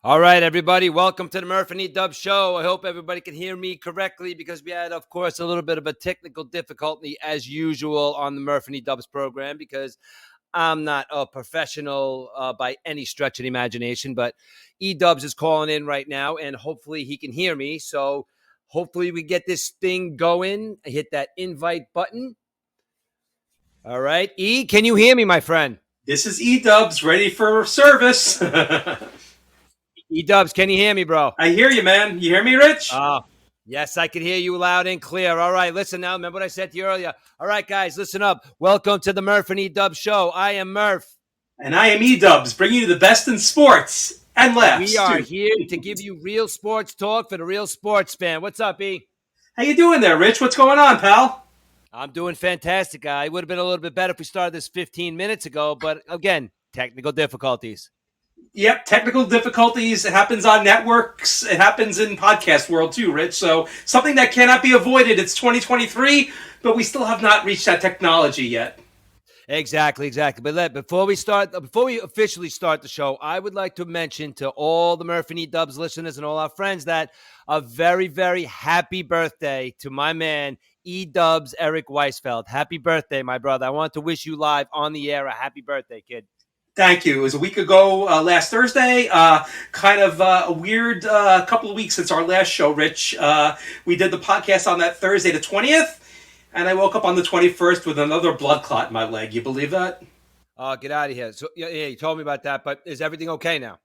All right, everybody, welcome to the MURF and EDUBBS show. I hope everybody can hear me correctly because we had, of course, a little bit of a technical difficulty as usual on the MURF and EDUBBS program because I'm not a professional by any stretch of the imagination, but EDUBBS is calling in right now and hopefully he can hear me. So hopefully we get this thing going. I hit that invite button. All right, E, can you hear me, my friend? This is EDUBBS ready for service. EDUBBS, can you hear me, bro? I hear you, man. You hear me, Rich? Oh, yes, I can hear you loud and clear. All right, listen now. Remember what I said to you earlier. All right, guys, listen up. Welcome to the MURF and EDUBBS show. I am Murph. And I am EDUBBS, bringing you the best in sports and laughs. We are here to give you real sports talk for the real sports fan. What's up, E? How you doing there, Rich? What's going on, pal? I'm doing fantastic. It would have been a little bit better if we started this 15 minutes ago, but again, technical difficulties. Yep, technical difficulties. It happens on networks. It happens in podcast world too, Rich. So something that cannot be avoided. It's 2023, but we still have not reached that technology yet. Exactly. But before we officially start the show, I would like to mention to all the MURF and EDUBBS listeners and all our friends that a very, very happy birthday to my man, EDUBBS Eric Weisfeld. Happy birthday, my brother. I want to wish you live on the air a happy birthday, kid. Thank you. It was a week ago last Thursday. Kind of a weird couple of weeks since our last show, Rich. We did the podcast on that Thursday, the 20th, and I woke up on the 21st with another blood clot in my leg. You believe that? Oh, get out of here. So, yeah, you told me about that, but is everything okay now?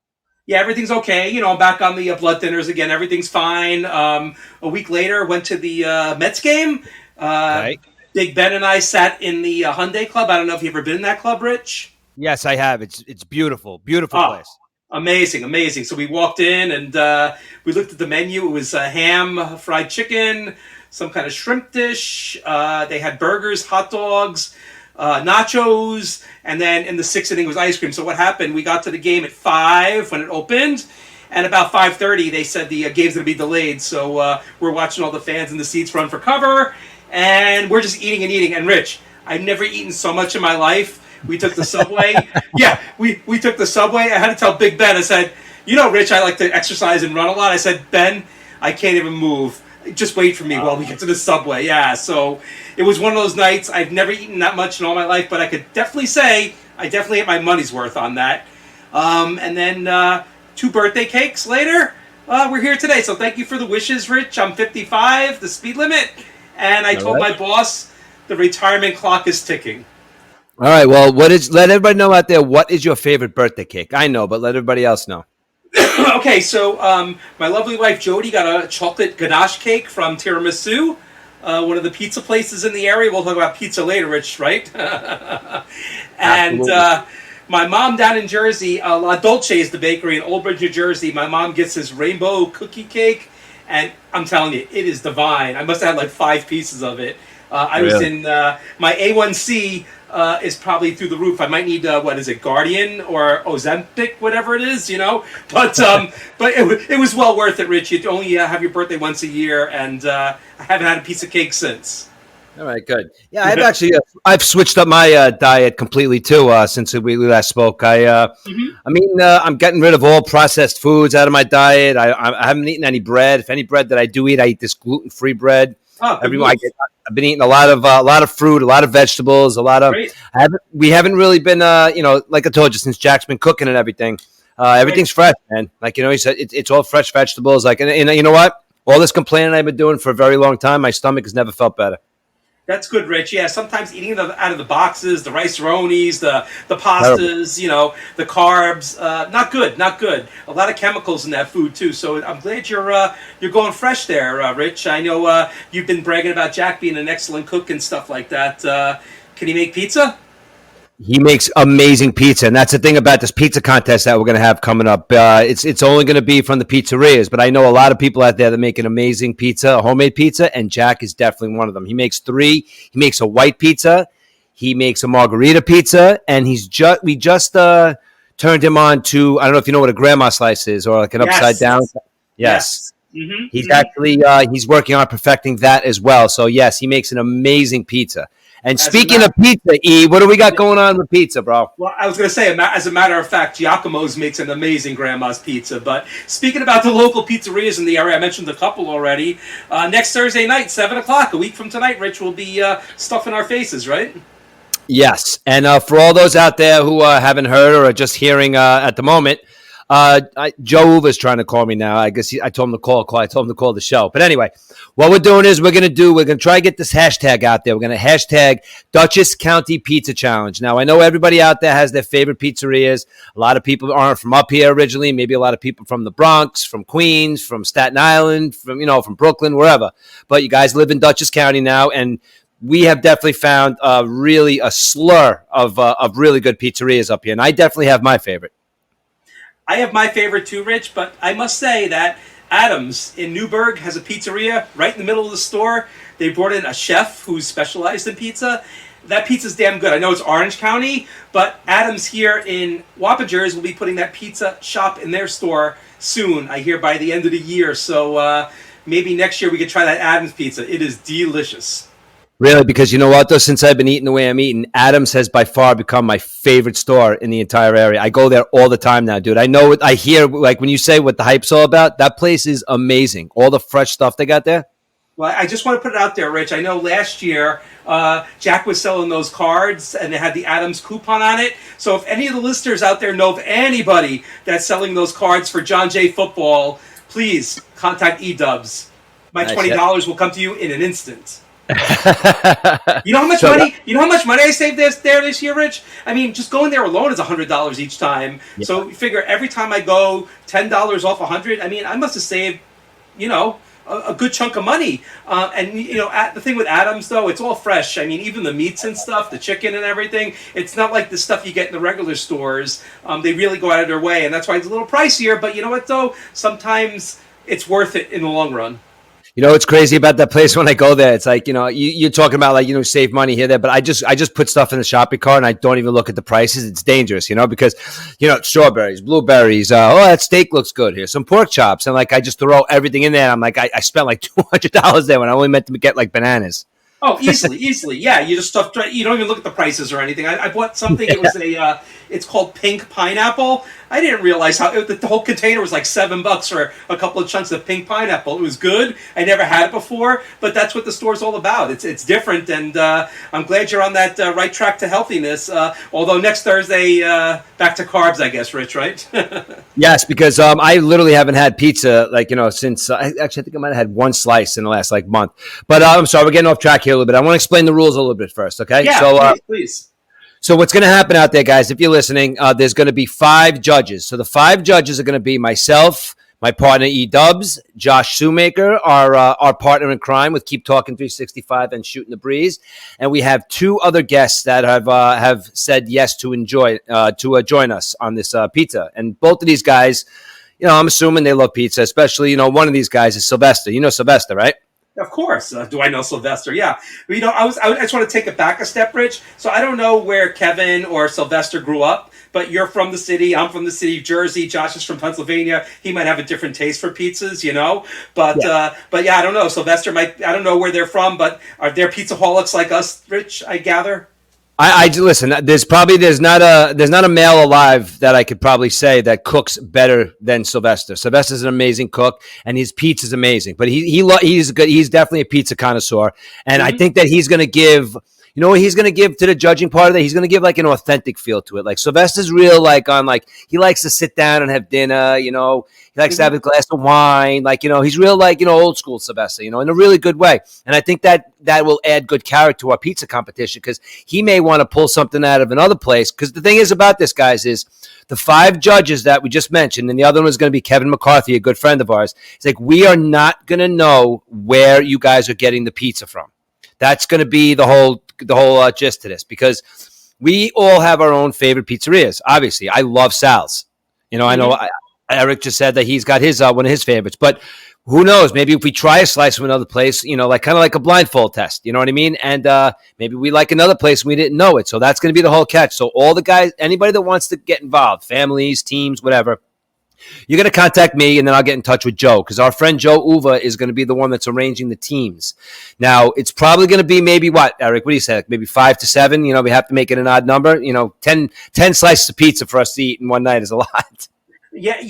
Yeah, everything's okay. You know, I'm back on the blood thinners again. Everything's fine. A week later, went to the Mets game. Okay. Big Ben and I sat in the Hyundai Club. I don't know if you've ever been in that club, Rich. Yes, I have. It's beautiful. Beautiful place. Amazing. So we walked in and we looked at the menu. It was ham, fried chicken, some kind of shrimp dish. They had burgers, hot dogs, nachos, and then in the sixth inning was ice cream. So what happened? We got to the game at 5 when it opened, and about 5:30 they said the game's going to be delayed. So we're watching all the fans in the seats run for cover, and we're just eating and eating. And Rich, I've never eaten so much in my life. We took the subway. Yeah, we took the subway. I had to tell Big Ben, I said, you know, Rich, I like to exercise and run a lot. I said, Ben, I can't even move. Just wait for me while we get to the subway. Yeah, so it was one of those nights. I've never eaten that much in all my life, but I could definitely say I definitely had my money's worth on that. And then 2 birthday cakes later, we're here today. So thank you for the wishes, Rich. I'm 55, the speed limit. And I told my boss the retirement clock is ticking. All right. Well, let everybody know out there, what is your favorite birthday cake? I know, but let everybody else know. Okay, so my lovely wife Jody got a chocolate ganache cake from Tiramisu, one of the pizza places in the area. We'll talk about pizza later, Rich, right? And my mom down in Jersey, La Dolce is the bakery in Old Bridge, New Jersey. My mom gets this rainbow cookie cake, and I'm telling you, it is divine. I must have had like 5 pieces of it. I was in my A1C is probably through the roof. I might need Guardian or Ozempic, whatever it is, you know. But it was well worth it, Rich. You only have your birthday once a year, and I haven't had a piece of cake since. All right, good. Yeah, I've switched up my diet completely too since we last spoke. I'm getting rid of all processed foods out of my diet. I haven't eaten any bread. If any bread that I do eat, I eat this gluten-free bread. Oh, I've been eating a lot of fruit, a lot of vegetables, we haven't really been, like I told you, since Jack's been cooking and everything. Everything's fresh, man. Like, you know, he said it's all fresh vegetables. Like, and you know what? All this complaining I've been doing for a very long time, my stomach has never felt better. That's good, Rich. Yeah, sometimes eating out of the boxes, the rice-a-ronis, the pastas, you know, the carbs, not good. A lot of chemicals in that food too. So I'm glad you're going fresh there, Rich. I know you've been bragging about Jack being an excellent cook and stuff like that. Can he make pizza? He makes amazing pizza, and that's the thing about this pizza contest that we're going to have coming up. It's only going to be from the pizzerias, but I know a lot of people out there that make an amazing pizza, homemade pizza, and Jack is definitely one of them. He makes 3. He makes a white pizza, he makes a margarita pizza, and we just turned him on to, I don't know if you know what a grandma slice is, or like an upside down. Yes. Mm-hmm. He's actually he's working on perfecting that as well. So yes, he makes an amazing pizza. And As a speaking matter, of pizza, E, what do we got going on with pizza, bro? well, I was going to say, as a matter of fact, Giacomo's makes an amazing grandma's pizza. But speaking about the local pizzerias in the area, I mentioned a couple already. Next Thursday night, 7 o'clock, a week from tonight, Rich will be stuffing our faces, right? Yes, and for all those out there who haven't heard or are just hearing at the moment, Joe Uva's trying to call me now. I guess I told him to call. I told him to call the show. But anyway, what we're doing is we're going to try to get this hashtag out there. We're going to hashtag Dutchess County Pizza Challenge. Now, I know everybody out there has their favorite pizzerias. A lot of people aren't from up here originally. Maybe a lot of people from the Bronx, from Queens, from Staten Island, from Brooklyn, wherever. But you guys live in Dutchess County now, and we have definitely found really a slur of really good pizzerias up here. And I definitely have my favorite. I have my favorite too, Rich, but I must say that Adams in Newburgh has a pizzeria right in the middle of the store. They brought in a chef who's specialized in pizza. That pizza's damn good. I know it's Orange County, but Adams here in Wappingers will be putting that pizza shop in their store soon, I hear by the end of the year. So maybe next year we could try that Adams pizza. It is delicious. Really, because you know what, though, since I've been eating the way I'm eating, Adams has by far become my favorite store in the entire area. I go there all the time now, dude. I know what I hear, like when you say what the hype's all about, that place is amazing. All the fresh stuff they got there. Well, I just want to put it out there, Rich. I know last year Jack was selling those cards and it had the Adams coupon on it. So if any of the listeners out there know of anybody that's selling those cards for John Jay football, please contact EDUBBS. My $20 will come to you in an instant. You know how much money? You know how much money I saved there this year, Rich? I mean, just going there alone is $100 each time. Yeah. So you figure every time I go, $10 off $100. I mean, I must have saved, a good chunk of money. And the thing with Adams though, it's all fresh. I mean, even the meats and stuff, the chicken and everything. It's not like the stuff you get in the regular stores. They really go out of their way, and that's why it's a little pricier. But you know what though? Sometimes it's worth it in the long run. You know what's crazy about that place when I go there? It's like, you're talking about like, save money here, there, but I just put stuff in the shopping cart and I don't even look at the prices. It's dangerous, because, strawberries, blueberries. That steak looks good here. Some pork chops. And like, I just throw everything in there. And I'm like, I spent like $200 there when I only meant to get like bananas. Oh, easily. Yeah, you just stuff. You don't even look at the prices or anything. I bought something. It was it's called pink pineapple. I didn't realize the whole container was like $7 for a couple of chunks of pink pineapple. It was good. I never had it before, but that's what the store's all about. It's different, and I'm glad you're on that right track to healthiness. Although next Thursday, back to carbs, I guess, Rich, right? Yes, because I literally haven't had pizza since actually I think I might have had one slice in the last month. But I'm sorry, we're getting off track here a little bit. I want to explain the rules a little bit first, okay? Yeah, so, please. So what's going to happen out there, guys, if you're listening, there's going to be 5 judges. So the 5 judges are going to be myself, my partner EDUBBS, Josh Shoemaker, our partner in crime with Keep Talking 365 and Shooting the Breeze, and we have 2 other guests that have said yes to join us on this pizza. And both of these guys, I'm assuming they love pizza, especially one of these guys is Sylvester. You know Sylvester, right? Of course. Do I know Sylvester? Yeah. But, I just want to take it back a step, Rich. So I don't know where Kevin or Sylvester grew up, but you're from the city. I'm from the city of Jersey. Josh is from Pennsylvania. He might have a different taste for pizzas, But yeah, I don't know. Sylvester I don't know where they're from, but are they pizzaholics like us, Rich, I gather? I listen. There's not a male alive that I could probably say that cooks better than Sylvester. Sylvester's an amazing cook, and his pizza's amazing. But he's good. He's definitely a pizza connoisseur, and I think that he's going to give. You know what he's going to give to the judging part of that? He's going to give an authentic feel to it. Like Sylvester's real, he likes to sit down and have dinner, he likes to have a glass of wine. He's real, old school Sylvester, in a really good way. And I think that will add good character to our pizza competition because he may want to pull something out of another place. Because the thing is about this, guys, is the 5 judges that we just mentioned, and the other one is going to be Kevin McCarthy, a good friend of ours. It's like, we are not going to know where you guys are getting the pizza from. That's going to be the whole gist to this, because we all have our own favorite pizzerias. Obviously, I love Sal's. I know Eric just said that he's got his one of his favorites, but who knows? Maybe if we try a slice from another place, kind of like a blindfold test. You know what I mean? And maybe we like another place and we didn't know it. So that's going to be the whole catch. So all the guys, anybody that wants to get involved, families, teams, whatever, You're going to contact me, and then I'll get in touch with Joe, because our friend Joe Uva is going to be the one that's arranging the teams. Now, it's probably going to be maybe what, Eric? What do you say? Like maybe 5 to 7? We have to make it an odd number. 10 slices of pizza for us to eat in one night is a lot. Yeah,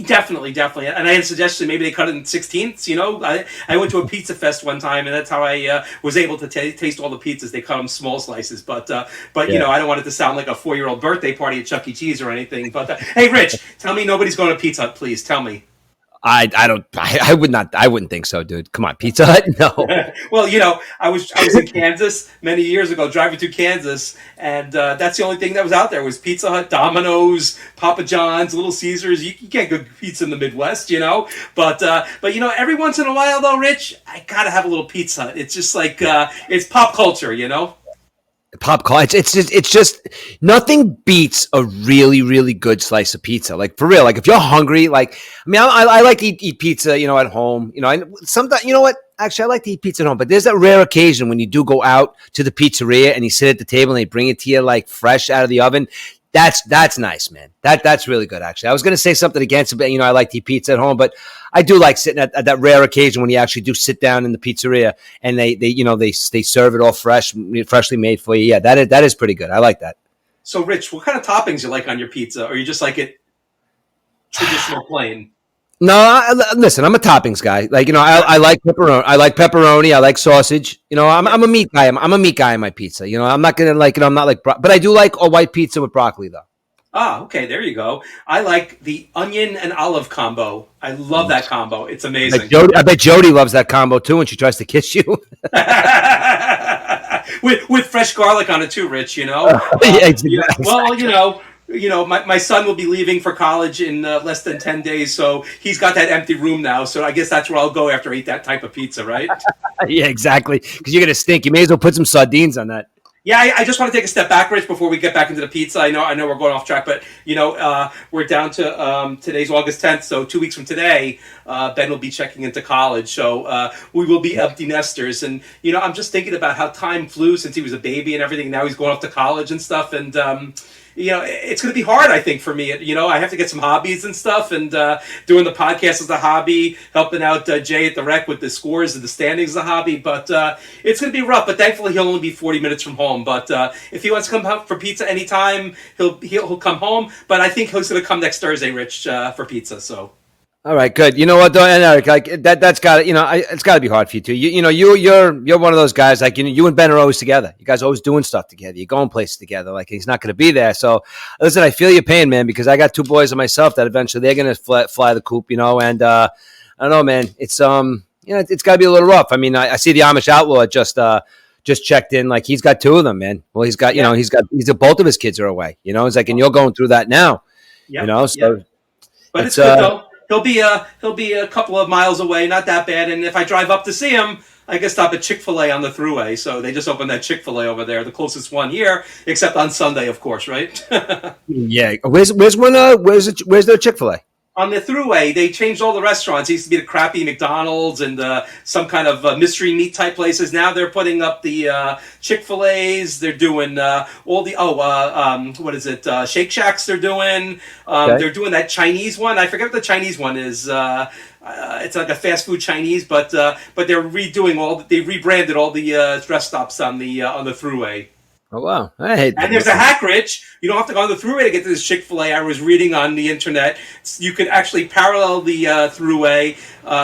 definitely. And I had suggested maybe they cut it in 16ths. I went to a pizza fest one time, and that's how I was able to taste all the pizzas. They cut them small slices, but I don't want it to sound like a 4-year-old birthday party at Chuck E. Cheese or anything. But hey, Rich, tell me nobody's going to Pizza Hut, please. Tell me. I wouldn't think so, dude. Come on, Pizza Hut? No. Well, I was in Kansas many years ago, driving through Kansas, and that's the only thing that was out there was Pizza Hut, Domino's, Papa John's, Little Caesars. You can't go pizza in the Midwest, But every once in a while, though, Rich, I gotta have a little Pizza Hut. It's just like it's pop culture, Pop culture. It's just nothing beats a really, really good slice of pizza. Like for real. Like if you're hungry, I like to eat pizza, at home. Sometimes, you know what? Actually, I like to eat pizza at home, but there's that rare occasion when you do go out to the pizzeria and you sit at the table and they bring it to you like fresh out of the oven. That's nice, man. That's really good, actually. I was going to say something against it, but I like to eat pizza at home, but I do like sitting at that rare occasion when you actually do sit down in the pizzeria and they serve it all freshly made for you. Yeah, that is pretty good. I like that. So, Rich, what kind of toppings you like on your pizza, or you just like it traditional plain? No, listen, I'm a toppings guy. I like pepperoni. I like pepperoni. I like sausage. I'm a meat guy. I'm a meat guy on my pizza. I'm not gonna I'm not but I do like a white pizza with broccoli though. Ah, okay, there you go. I like the onion and olive combo. I love that combo. It's amazing. I bet Jody loves that combo too when she tries to kiss you. with fresh garlic on it too, Rich. Yeah, exactly. Well, my son will be leaving for college in less than 10 days, so he's got that empty room now. So I guess that's where I'll go after I eat that type of pizza, right? Yeah, exactly. Because you're going to stink. You may as well put some sardines on that. Yeah, I just want to take a step back, Rich, before we get back into the pizza. I know we're going off track, but we're down to today's August 10th, so 2 weeks from today, Ben will be checking into college. So we will be empty nesters, and I'm just thinking about how time flew since he was a baby and everything. Now he's going off to college and stuff, and it's going to be hard, I think, for me. I have to get some hobbies and stuff, and doing the podcast is a hobby, helping out Jay at the rec with the scores and the standings is a hobby, but it's going to be rough, but thankfully he'll only be 40 minutes from home. But if he wants to come out for pizza anytime, he'll come home, but I think he's going to come next Thursday, Rich, for pizza, so... All right, good. You know what, though, and Eric, that's got to, it's got to be hard for you too. You're one of those guys. Like you and Ben are always together. You guys are always doing stuff together. You're going places together. Like he's not going to be there. So listen, I feel your pain, man, because I got 2 boys of myself that eventually they're going to fly the coop. And I don't know, man. It's it's got to be a little rough. I mean, I see the Amish Outlaw just checked in. Like he's got 2 of them, man. Well, he's got both of his kids are away. It's like, and you're going through that now. Yep. So, but it's good though. He'll be a couple of miles away, not that bad. And if I drive up to see him, I can stop at Chick-fil-A on the thruway. So they just opened that Chick-fil-A over there, the closest one here, except on Sunday, of course, right? Yeah. Where's their Chick-fil-A? On the thruway, they changed all the restaurants. It used to be the crappy McDonald's and some kind of mystery meat type places. Now they're putting up the Chick-fil-A's. They're doing all the Shake Shacks. They're doing. Okay. They're doing that Chinese one. I forget what the Chinese one is. It's like a fast food Chinese, but they're redoing they rebranded all the rest stops on the thruway. Oh, wow. And there's a hack, Rich. You don't have to go on the thruway to get to this Chick-fil-A. I was reading on the internet. You could actually parallel the thruway,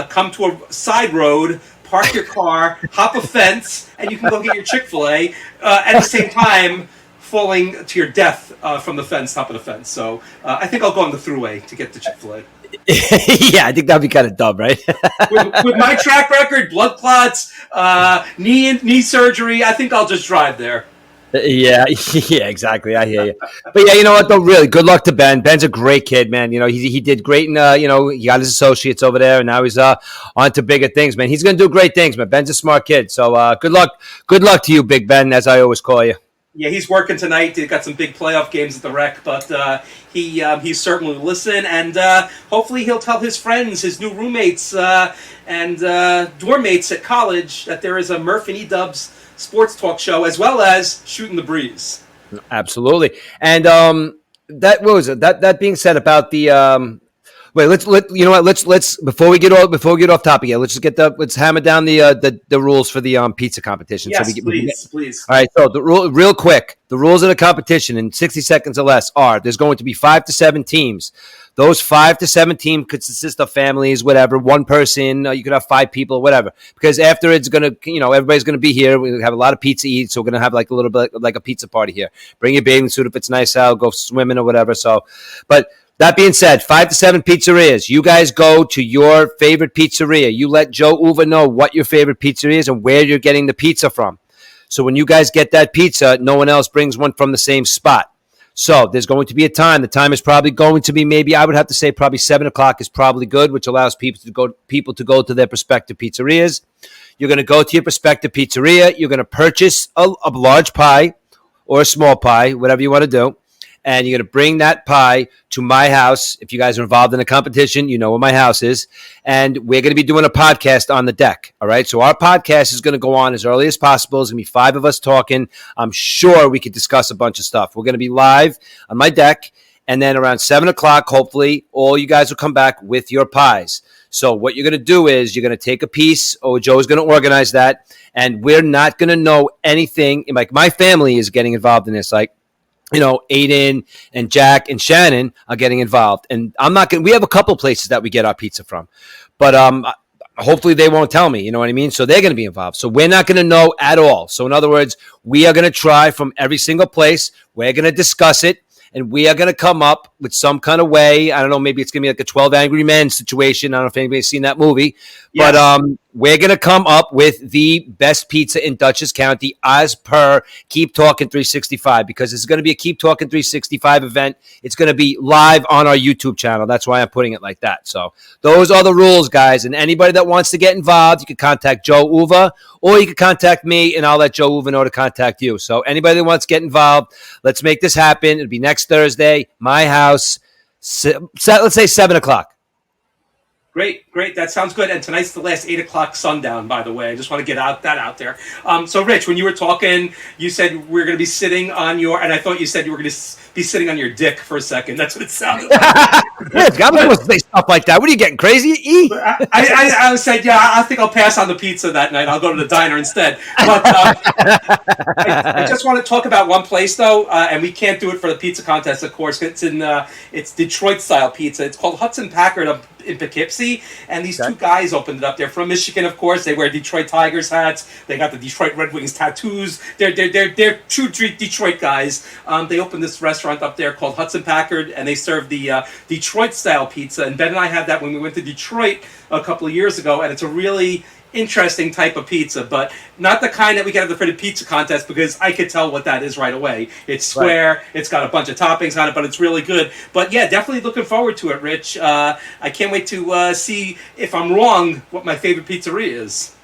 come to a side road, park your car, hop a fence, and you can go get your Chick-fil-A at the same time falling to your death from the fence, top of the fence. So I think I'll go on the thruway to get to Chick-fil-A. Yeah, I think that'd be kind of dumb, right? with my track record, blood clots, knee surgery, I think I'll just drive there. Yeah, exactly. I hear you. But yeah, you know what, though, really, good luck to Ben. Ben's a great kid, man. He did great, and he got his associates over there, and now he's on to bigger things, man. He's going to do great things, man. Ben's a smart kid. So good luck to you, Big Ben, as I always call you. Yeah, he's working tonight. He's got some big playoff games at the rec, but he's certainly listening, and hopefully he'll tell his friends, his new roommates, and dorm mates at college that there is a MURF and EDUBBS sports talk show, as well as Shooting the Breeze. Absolutely. And that being said about the Wait, you know what? Let's before we get off topic, yeah, let's hammer down the rules for the pizza competition. So Yes, we can get. please, please. All right. So real quick, the rules of the competition in 60 seconds or less are: there's going to be 5 to 7 teams. Those 5 to 7 teams could consist of families, whatever, one person. You could have 5 people, whatever. Because after it's gonna, everybody's gonna be here. We have a lot of pizza to eat, so we're gonna have like a little bit like a pizza party here. Bring your bathing suit if it's nice out. Go swimming or whatever. So, but. That being said, 5 to 7 pizzerias. You guys go to your favorite pizzeria. You let Joe Uva know what your favorite pizzeria is and where you're getting the pizza from. So when you guys get that pizza, no one else brings one from the same spot. So there's going to be a time. The time is probably going to be maybe, I would have to say probably 7 o'clock is probably good, which allows people to go to their prospective pizzerias. You're going to go to your prospective pizzeria. You're going to purchase a large pie or a small pie, whatever you want to do. And you're going to bring that pie to my house. If you guys are involved in a competition, you know where my house is. And we're going to be doing a podcast on the deck. All right. So our podcast is going to go on as early as possible. It's going to be 5 of us talking. I'm sure we could discuss a bunch of stuff. We're going to be live on my deck. And then around 7 o'clock, hopefully, all you guys will come back with your pies. So what you're going to do is you're going to take a piece, or Joe's going to organize that. And we're not going to know anything. Like, my family is getting involved in this. Like, Aiden and Jack and Shannon are getting involved. And I'm not going to, we have a couple places that we get our pizza from, but hopefully they won't tell me, you know what I mean? So they're going to be involved. So we're not going to know at all. So in other words, we are going to try from every single place. We're going to discuss it. And we are going to come up with some kind of way. I don't know, maybe it's going to be like a 12 Angry Men situation. I don't know if anybody's seen that movie. Yes. But we're going to come up with the best pizza in Dutchess County as per Keep Talking 365, because it's going to be a Keep Talking 365 event. It's going to be live on our YouTube channel. That's why I'm putting it like that. So those are the rules, guys. And anybody that wants to get involved, you can contact Joe Uva, or you can contact me, and I'll let Joe Uva know to contact you. So anybody that wants to get involved, let's make this happen. It'll be next Thursday, my house, let's say 7 o'clock. Great. That sounds good. And tonight's the last 8 o'clock sundown, by the way. I just want to get that out there. So, Rich, when you were talking, you said we're going to be sitting on your, and I thought you said you were going to be sitting on your dick for a second. That's what it sounded like. Rich, I'm not supposed to say stuff like that. What are you getting, crazy? I said, yeah, I think I'll pass on the pizza that night. I'll go to the diner instead. But I just want to talk about one place, though, and we can't do it for the pizza contest, of course. It's Detroit-style pizza. It's called Hudson Packard in Poughkeepsie, and these two guys opened it up. They're from Michigan, of course. They wear Detroit Tigers hats. They got the Detroit Red Wings tattoos. They're true Detroit guys. They opened this restaurant up there called Hudson Packard, and they serve the Detroit-style pizza. And Ben and I had that when we went to Detroit a couple of years ago, and it's a really interesting type of pizza, but not the kind that we get at the printed pizza contest, because I could tell what that is right away. It's square, right. It's got a bunch of toppings on it, but it's really good. But yeah, definitely looking forward to it, Rich. I can't wait to see if I'm wrong what my favorite pizzeria is.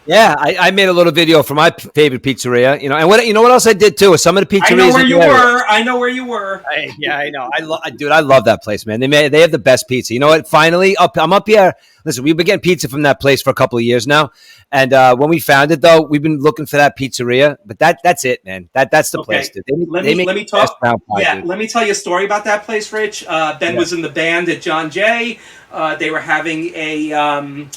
Yeah, I made a little video for my favorite pizzeria, and what else I did too? Some of the pizzerias. I know where you were. I know. I love that place, man. They have the best pizza. You know what? Finally, I'm up here. Listen, we've been getting pizza from that place for a couple of years now, and when we found it, though, we've been looking for that pizzeria. But that's it, man. That's the place. Dude. Let me talk. Let me tell you a story about that place, Rich. Ben was in the band at John Jay. They were having a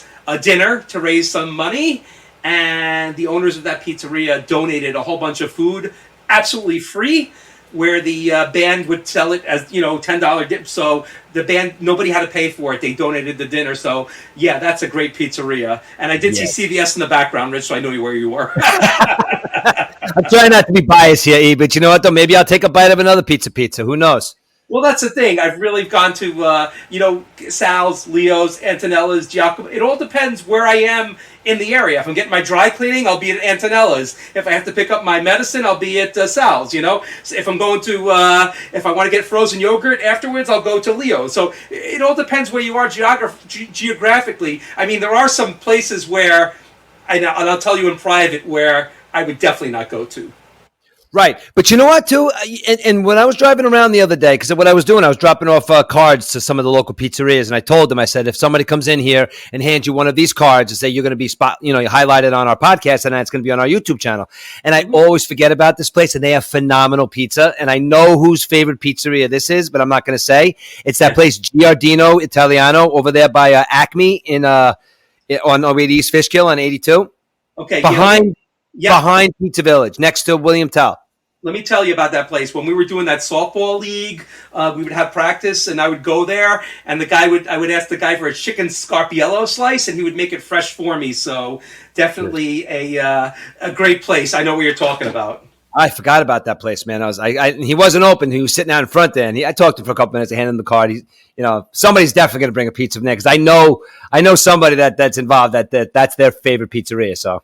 dinner to raise some money. And the owners of that pizzeria donated a whole bunch of food, absolutely free, where the band would sell it as, $10 dip. So the band, nobody had to pay for it. They donated the dinner. So, yeah, that's a great pizzeria. And I did see CVS in the background, Rich, so I knew where you were. I'm trying not to be biased here, E, but you know what, though? Maybe I'll take a bite of another pizza. Who knows? Well, that's the thing. I've really gone to, Sal's, Leo's, Antonella's, Giacomo. It all depends where I am in the area. If I'm getting my dry cleaning, I'll be at Antonella's. If I have to pick up my medicine, I'll be at Sal's, So if I'm going to, if I want to get frozen yogurt afterwards, I'll go to Leo's. So it all depends where you are geographically. I mean, there are some places where, and I'll tell you in private, where I would definitely not go to. Right. But you know what, too? And when I was driving around the other day, because what I was doing, I was dropping off cards to some of the local pizzerias. And I told them, I said, if somebody comes in here and hands you one of these cards and say you're going to be highlighted on our podcast and it's going to be on our YouTube channel. And I always forget about this place. And they have phenomenal pizza. And I know whose favorite pizzeria this is, but I'm not going to say. It's that place, Giardino Italiano, over there by Acme on the East Fishkill on 82. Okay. Behind Pizza Village, next to William Tell. Let me tell you about that place. When we were doing that softball league, we would have practice, and I would go there, and I would ask the guy for a chicken scarpiello slice, and he would make it fresh for me. So definitely a great place. I know what you're talking about. I forgot about that place, man. He wasn't open. He was sitting out in front there, and I talked to him for a couple minutes. I handed him the card. Somebody's definitely going to bring a pizza from there because I know somebody that's involved that's their favorite pizzeria. So.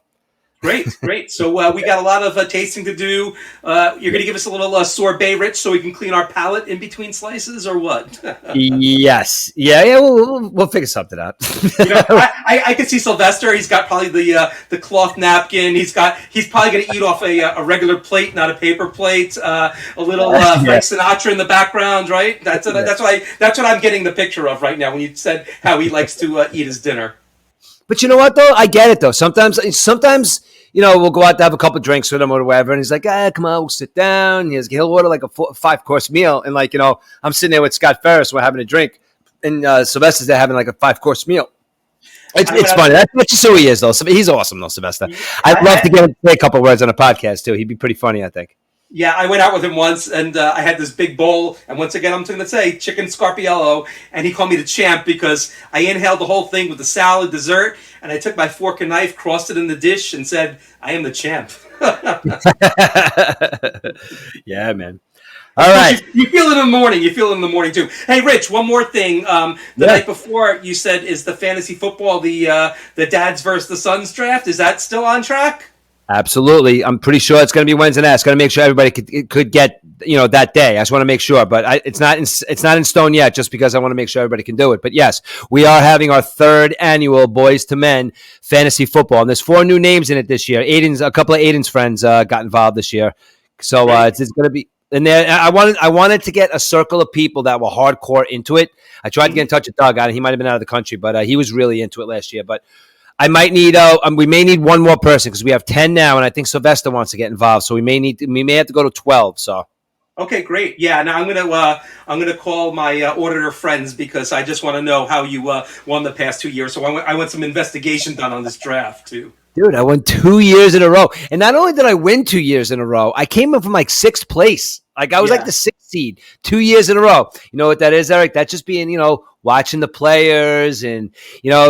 Great. So we got a lot of tasting to do. You're going to give us a little sorbet, Rich, so we can clean our palate in between slices, or what? Yes. Yeah. We'll figure something out. I can see Sylvester. He's got probably the cloth napkin. He's probably going to eat off a regular plate, not a paper plate. A little Frank Sinatra in the background, right? That's what I'm getting the picture of right now when you said how he likes to eat his dinner. But you know what, though? I get it, though. Sometimes, we'll go out to have a couple drinks with him or whatever, and he's like, come on, we'll sit down. He'll order like a 5-course meal, and I'm sitting there with Scott Ferris, we're having a drink, and Sylvester's there having like a 5-course meal. It's funny. That's just who he is, though. He's awesome, though, Sylvester. I'd love to get him to say a couple words on a podcast, too. He'd be pretty funny, I think. Yeah, I went out with him once, and I had this big bowl, and once again, I'm going to say chicken scarpiello, and he called me the champ because I inhaled the whole thing with the salad, dessert, and I took my fork and knife, crossed it in the dish, and said, I am the champ. Yeah, man. All right. You feel it in the morning. You feel it in the morning, too. Hey, Rich, one more thing. The night before, you said, is the fantasy football, the dads versus the sons draft, is that still on track? Absolutely. I'm pretty sure it's going to be Wednesday night. It's going to make sure everybody could get, that day. I just want to make sure, but it's not in stone yet just because I want to make sure everybody can do it. But yes, we are having our 3rd annual Boys to Men fantasy football. And there's 4 new names in it this year. A couple of Aiden's friends got involved this year. So it's going to be, and there, I wanted to get a circle of people that were hardcore into it. I tried to get in touch with Doug. He might have been out of the country, but he was really into it last year. But I might need we may need one more person because we have 10 now, and I think Sylvester wants to get involved. So we may have to go to 12. So. Okay, great. Yeah, now I'm gonna call my auditor friends because I just want to know how you won the past 2 years. So I want some investigation done on this draft too. Dude, I won 2 years in a row, and not only did I win 2 years in a row, I came up from like 6th place. Like I was like the 6th seed 2 years in a row. You know what that is, Eric? That's just being watching the players and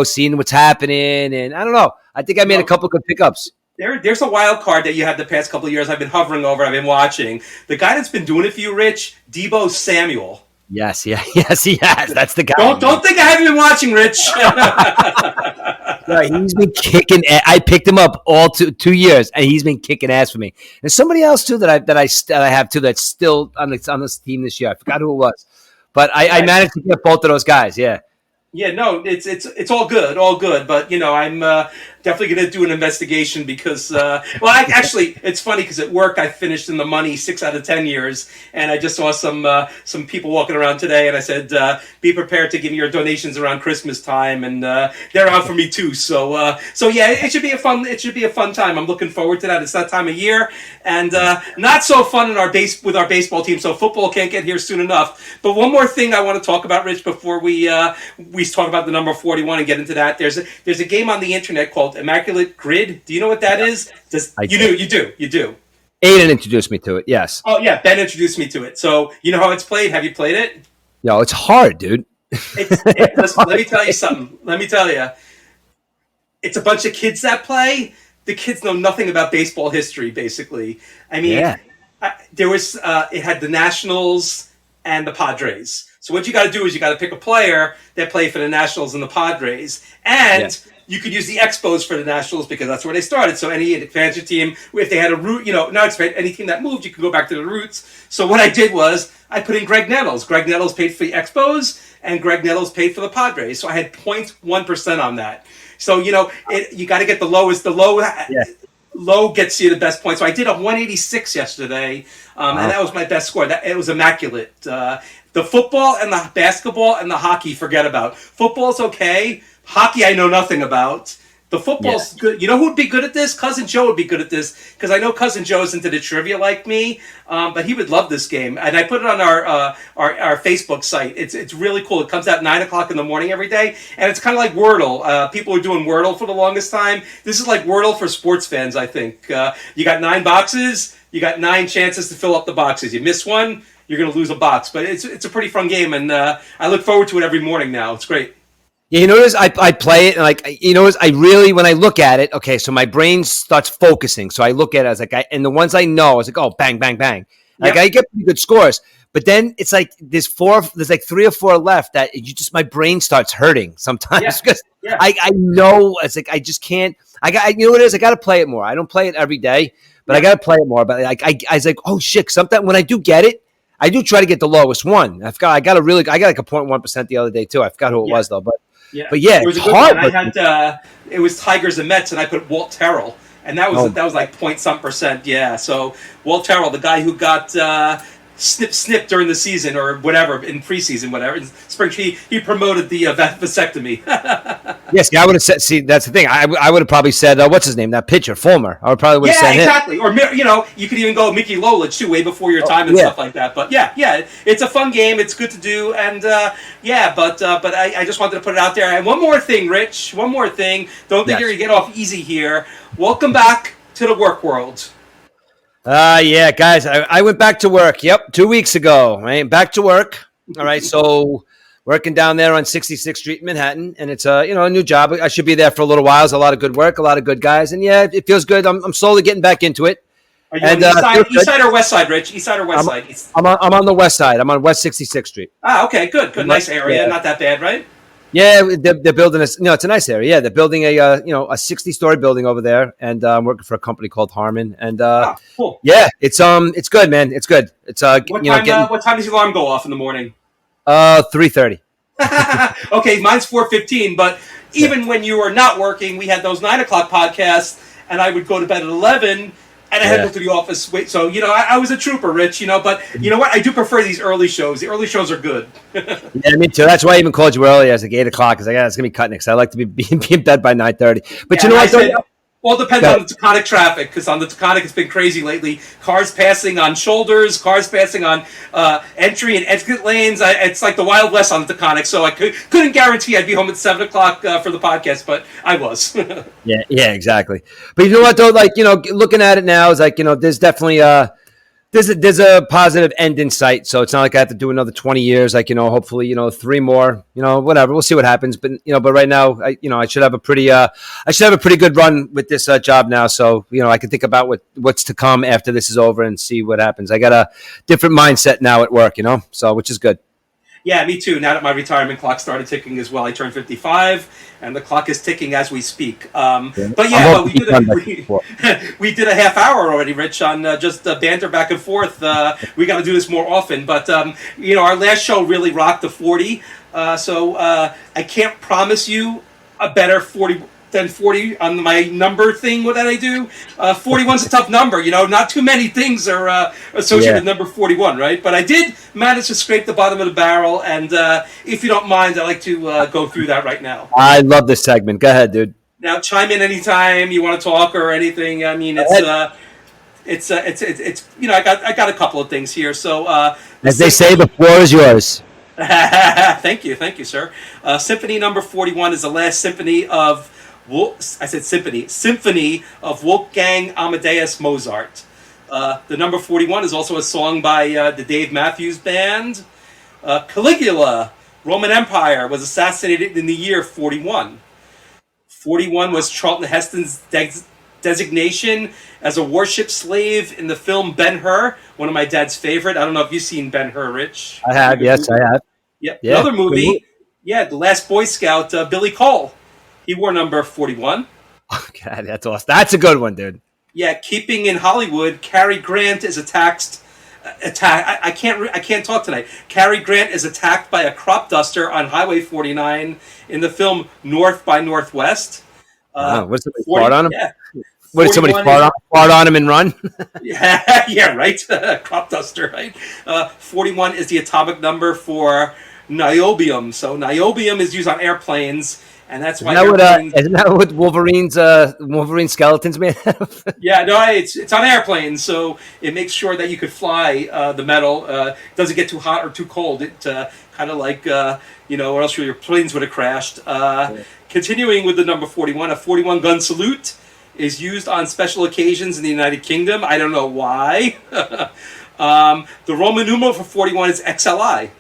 seeing what's happening. And I don't know. I think I made a couple good pickups. There's a wild card that you had the past couple of years. I've been hovering over. I've been watching. The guy that's been doing it for you, Rich, Deebo Samuel. Yes, he has. That's the guy. Don't think I haven't been watching, Rich. Right, he's been kicking. I picked him up all 2 years, and he's been kicking ass for me. There's somebody else too that I have too that's still on this team this year. I forgot who it was, but I managed to get both of those guys. Yeah. Yeah, no, it's all good, but I'm definitely going to do an investigation because actually it's funny because at work I finished in the money 6 out of 10 years, and I just saw some people walking around today, and I said be prepared to give me your donations around Christmas time, and they're out for me too. So yeah, it should be a fun time. I'm looking forward to that. It's that time of year, and not so fun with our baseball team. So football can't get here soon enough. But one more thing I want to talk about, Rich, before we talk about the number 41 and get into that. There's a game on the internet called Immaculate Grid. Do you know what that is? You do. Aiden introduced me to it. Yes. Oh yeah, Ben introduced me to it. So you know how it's played. Have you played it? Yo, it's hard, dude. Listen, let me tell you something. It's a bunch of kids that play. The kids know nothing about baseball history, basically. I mean, it had the Nationals and the Padres. So what you got to do is you got to pick a player that played for the Nationals and the Padres, and you could use the Expos for the Nationals because that's where they started. So any expansion team, if they had a root, any team that moved, you could go back to the roots. So what I did was I put in Greg Nettles. Greg Nettles paid for the Expos, and Greg Nettles paid for the Padres. So I had 0.1% on that. So you got to get the lowest. low gets you the best points. So I did a 186 yesterday, and that was my best score. It was immaculate. The football and the basketball and the hockey, forget about. Football's okay. Hockey, I know nothing about. The football's good. You know who would be good at this? Cousin Joe would be good at this, because I know Cousin Joe's into the trivia like me, but he would love this game. And I put it on our Facebook site. It's really cool. It comes out 9 o'clock in the morning every day, and it's kind of like Wordle. People were doing Wordle for the longest time. This is like Wordle for sports fans, I think. You got 9 boxes. You got 9 chances to fill up the boxes. You miss one, you're going to lose a box. But it's a pretty fun game, and I look forward to it every morning now. It's great. Yeah, you notice I play it, and like, you know, I really, when I look at it, okay, so my brain starts focusing. So I look at it as like, and the ones I know, I was like, oh, bang, bang, bang. Like, I get pretty good scores. But then it's like there's like 3 or 4 left that my brain starts hurting sometimes, because I know it's like I just can't. You know what it is? I got to play it more. I don't play it every day, but I got to play it more. But like I was like, oh shit! Sometimes when I do get it, I do try to get the lowest one. I got like a 0.1% the other day too. I forgot who it was though, but yeah, it was a good one. I had it was Tigers and Mets, and I put Walt Terrell, and that was like point some percent. Yeah, so Walt Terrell, the guy who got snip during the season or whatever in preseason, whatever in spring, he promoted the vasectomy. Yes, I would have said. See, that's the thing. I would have probably said, what's his name? That pitcher, Fulmer. I would probably would have said exactly. him. Or you could even go Mickey Lolich too, way before your time and stuff like that. But yeah, it's a fun game. It's good to do, and but I just wanted to put it out there. And one more thing, Rich. One more thing. Don't think you're gonna get off easy here. Welcome back to the work world. Yeah, guys, I went back to work. Yep, 2 weeks ago. Right, back to work. All right, so working down there on 66th Street in Manhattan, and it's a new job. I should be there for a little while. There's a lot of good work, a lot of good guys, and yeah, it feels good. I'm slowly getting back into it. Are you on the east side or west side, Rich? East side or west side? I'm on the west side. I'm on West 66th Street. Ah, okay, good, nice area, not that bad, right? Yeah, they're building it's a nice area. Yeah, they're building a 60-story building over there, and I'm working for a company called Harmon. And cool. Yeah, it's good, man. It's good. It's what time does your alarm go off in the morning? 3:30. Okay, mine's 4:15. But even when you were not working, we had those 9 o'clock podcasts, and I would go to bed at 11. And I had to go to the office. Wait, so I was a trooper, Rich. But you know what? I do prefer these early shows. The early shows are good. Yeah, me too. That's why I even called you earlier. I was like 8 o'clock because it's gonna be cutting it. Because I like to be in bed by 9:30. But you know what? All depends on the Taconic traffic, because on the Taconic it's been crazy lately. Cars passing on shoulders, cars passing on entry and exit lanes. It's like the Wild West on the Taconic. So I couldn't guarantee I'd be home at 7 o'clock for the podcast, but I was. Yeah, exactly. But you know what though? Like looking at it now, is like there's definitely there's a positive end in sight. So it's not like I have to do another 20 years. Like hopefully 3 more. Whatever. We'll see what happens. But but right now, I should have a pretty good run with this job now. So I can think about what's to come after this is over and see what happens. I got a different mindset now at work. So which is good. Yeah, me too. Now that my retirement clock started ticking as well, I turned 55, and the clock is ticking as we speak. But we did a half hour already, Rich, on just banter back and forth. We got to do this more often. But our last show really rocked the 40. So I can't promise you a better 40 than 40 on my number thing that I do. 41's a tough number. Not too many things are associated with number 41, right? But I did manage to scrape the bottom of the barrel, and if you don't mind, I'd like to go through that right now. I love this segment. Go ahead, dude. Now, chime in anytime you want to talk or anything. I mean, it's I got a couple of things here. So, as they say, the floor is yours. Thank you, sir. Symphony number 41 is the last symphony of Symphony of Wolfgang Amadeus Mozart. The number 41 is also a song by the Dave Matthews Band. Caligula, Roman Empire, was assassinated in the year 41. 41 was Charlton Heston's designation as a warship slave in the film Ben-Hur, one of my dad's favorite. I don't know if you've seen Ben-Hur, Rich. I have, yes, I have. Yep. Yeah. Another movie, The Last Boy Scout, Billy Cole. He wore number 41. Oh, God, that's awesome. That's a good one, dude. Yeah, keeping in Hollywood, Cary Grant is attacked. I can't talk tonight. Cary Grant is attacked by a crop duster on Highway 49 in the film North by Northwest. What's the part on him? Yeah. What did somebody 41 is fart on him and run? yeah, yeah, right. Crop duster, right? 41 is the atomic number for niobium. So niobium is used on airplanes, and that's why airplanes. Isn't that what Wolverine skeletons made out of? Yeah, no, it's on airplanes, so it makes sure that you could fly the metal. Doesn't get too hot or too cold. It kind of like or else your planes would have crashed. Continuing with the number 41, a 41 gun salute is used on special occasions in the United Kingdom. I don't know why. The Roman numeral for 41 is XLI.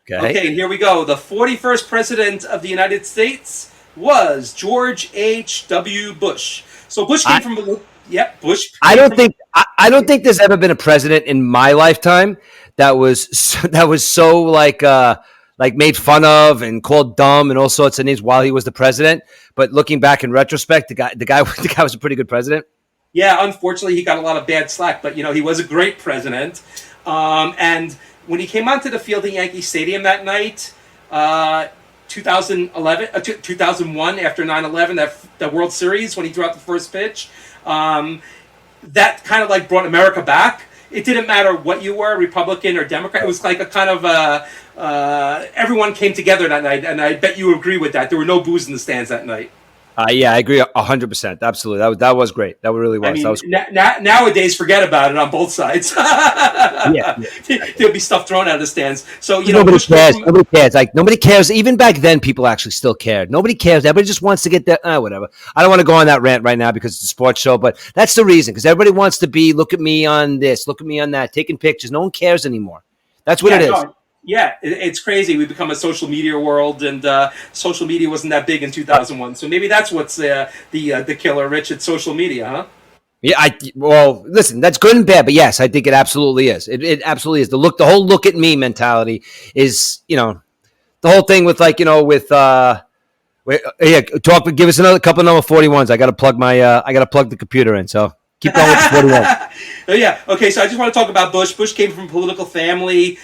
Okay, and here we go. The 41st president of the United States was George H.W. Bush. So Bush came from. Yep, Bush. I don't think there's ever been a president in my lifetime that was so like made fun of and called dumb and all sorts of names while he was the president. But looking back in retrospect, the guy was a pretty good president. Yeah, unfortunately, he got a lot of bad slack, but he was a great president. And when he came onto the field at Yankee Stadium that night, 2001, after 9/11, that World Series, when he threw out the first pitch, that kind of like brought America back. It didn't matter what you were, Republican or Democrat. It was like a kind of everyone came together that night, and I bet you agree with that. There were no boos in the stands that night. Yeah, I agree 100%. Absolutely, that was great. That really was. I mean, that was nowadays, forget about it on both sides. yeah. There'll be stuff thrown out of the stands. So nobody cares. Nobody cares. Like nobody cares. Even back then, people actually still cared. Nobody cares. Everybody just wants to get that. Whatever. I don't want to go on that rant right now because it's a sports show, but that's the reason. Because everybody wants to be. Look at me on this. Look at me on that. Taking pictures. No one cares anymore. That's what it is. No, yeah, it's crazy. We've become a social media world, and social media wasn't that big in 2001. So maybe that's what's the killer, Rich. It's social media, huh? Yeah, well, listen, that's good and bad, but yes, I think it absolutely is. It absolutely is. The whole look at me mentality is, the whole thing with give us another couple of number 41s. I got to plug the computer in. So keep going with the 41. Yeah. Okay. So I just want to talk about Bush. Bush came from a political family.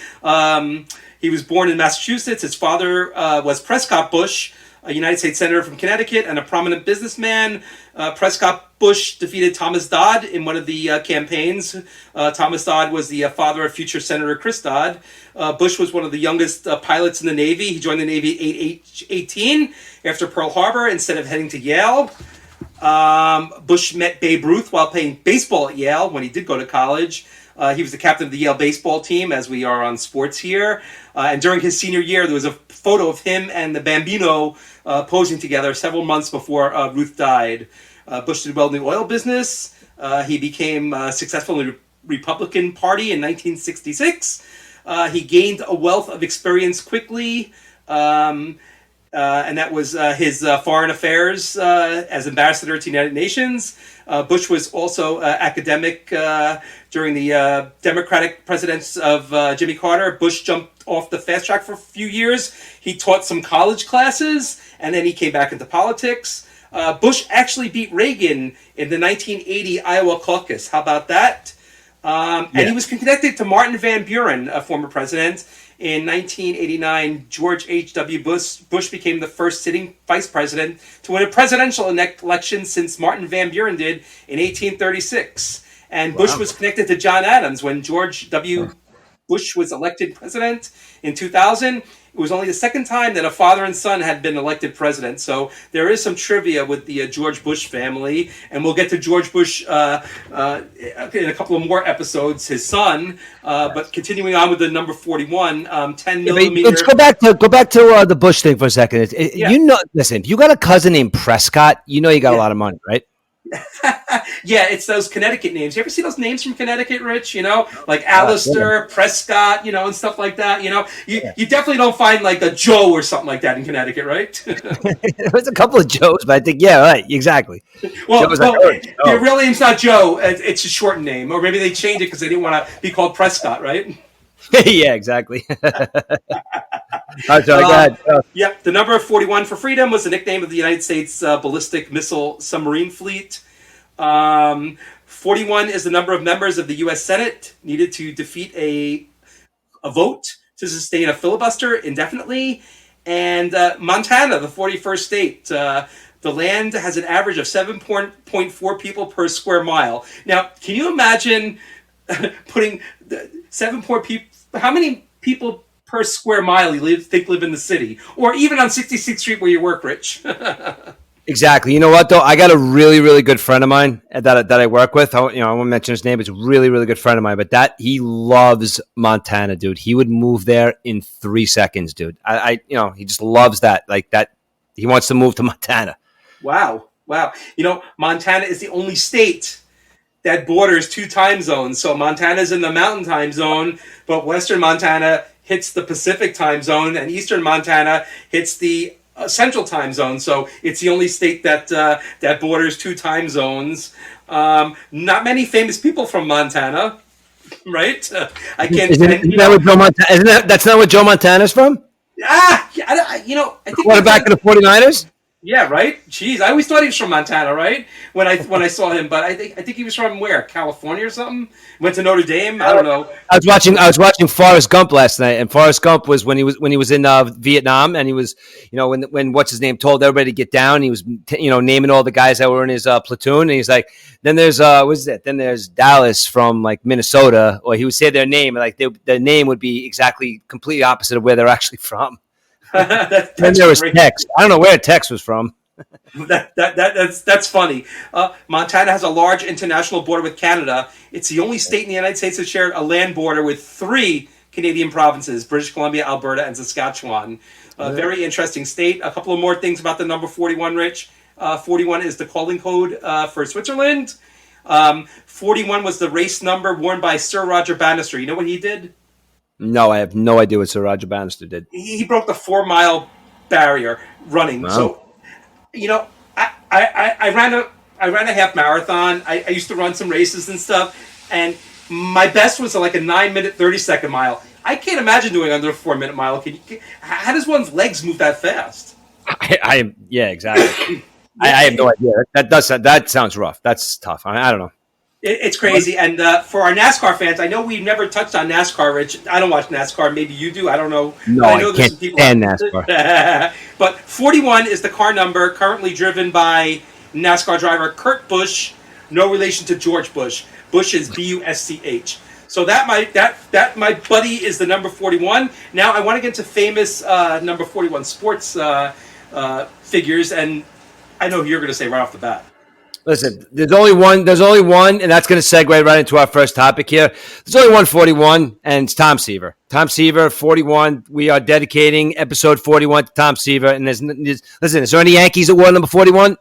He was born in Massachusetts. His father was Prescott Bush, a United States Senator from Connecticut and a prominent businessman. Prescott Bush defeated Thomas Dodd in one of the campaigns. Thomas Dodd was the father of future Senator Chris Dodd. Bush was one of the youngest pilots in the Navy. He joined the Navy at age 18 after Pearl Harbor instead of heading to Yale. Bush met Babe Ruth while playing baseball at Yale when he did go to college. He was the captain of the Yale baseball team, as we are on sports here. And during his senior year, there was a photo of him and the Bambino posing together several months before Ruth died. Bush did well in the oil business. He became successful in the Republican Party in 1966. He gained a wealth of experience quickly. And that was his foreign affairs as ambassador to the United Nations. Bush was also academic during the Democratic presidents of Jimmy Carter. Bush jumped off the fast track for a few years. He taught some college classes, and then he came back into politics. Bush actually beat Reagan in the 1980 Iowa caucus. How about that? And he was connected to Martin Van Buren, a former president. In 1989, George H.W. Bush became the first sitting vice president to win a presidential election since Martin Van Buren did in 1836. And Bush was connected to John Adams when George W. Bush was elected president in 2000. It was only the second time that a father and son had been elected president. So there is some trivia with the George Bush family. And we'll get to George Bush in a couple of more episodes, his son. But continuing on with the number 41, 10 millimeter. Let's go back to the Bush thing for a second. Listen, if you got a cousin named Prescott, you got a lot of money, right? Yeah, it's those Connecticut names. You ever see those names from Connecticut, Rich? Like Alistair, Prescott, and stuff like that. You definitely don't find like a Joe or something like that in Connecticut, right? There's a couple of Joes, but I think right, their real name's not Joe. It's a shortened name, or maybe they changed it because they didn't want to be called Prescott, right? Yeah, exactly. Sorry, go ahead. Yeah, the number 41 for freedom was the nickname of the United States ballistic missile submarine fleet. 41 is the number of members of the U.S. Senate needed to defeat a vote to sustain a filibuster indefinitely. And Montana, the 41st state, The land has an average of 7.4 people per square mile. Now, can you imagine putting 7.4 people? How many people per square mile you think live in the city, or even on 66th Street where you work, Rich? Exactly. You know what though? I got a really, really good friend of mine that I work with. I won't mention his name. It's a really, really good friend of mine. But he loves Montana, dude. He would move there in 3 seconds, dude. He just loves that. Like that, he wants to move to Montana. Wow. Montana is the only state that borders 2 time zones. So Montana's in the Mountain Time Zone, but Western Montana hits the Pacific Time Zone, and Eastern Montana hits the Central Time Zone. So it's the only state that borders 2 time zones. Not many famous people from Montana, right? I can't. That's not what Joe Montana's from? I think quarterback of the 49ers. Yeah, right. Jeez, I always thought he was from Montana, right? When I saw him, but I think he was from where? California or something? Went to Notre Dame? I don't know. I was watching Forrest Gump last night, and Forrest Gump was when he was in Vietnam, and he was, when what's his name told everybody to get down, he was naming all the guys that were in his platoon, and he's like, then there's Then there's Dallas from like Minnesota, or he would say their name, like their name would be exactly completely opposite of where they're actually from. Then there was Tex. I don't know where Tex was from. That's funny. Montana has a large international border with Canada. It's the only state in the United States that shared a land border with 3 Canadian provinces: British Columbia, Alberta, and Saskatchewan. Very interesting state. A couple of more things about the number 41, Rich. 41 is the calling code for Switzerland. 41 was the race number worn by Sir Roger Bannister. You know what he did? No, I have no idea what Sir Roger Bannister did. He broke the 4-mile barrier running. Wow. So, I ran a half marathon. I used to run some races and stuff, and my best was like a 9-minute 30-second mile. I can't imagine doing under a 4-minute mile. How does one's legs move that fast? Yeah, exactly. I have no idea. That sounds rough. That's tough. I don't know. It's crazy. And for our NASCAR fans, I know we've never touched on NASCAR, Rich. I don't watch NASCAR. Maybe you do. I don't know. No, I can't stand NASCAR. But 41 is the car number currently driven by NASCAR driver Kurt Busch. No relation to George Bush. Bush is Busch. So that my buddy is the number 41. Now I want to get to famous number 41 sports figures, and I know who you're going to say right off the bat. Listen, there's only one, and that's going to segue right into our first topic here. There's only one 41, and it's Tom Seaver. Tom Seaver, 41. We are dedicating episode 41 to Tom Seaver. And listen, is there any Yankees that wore number 41?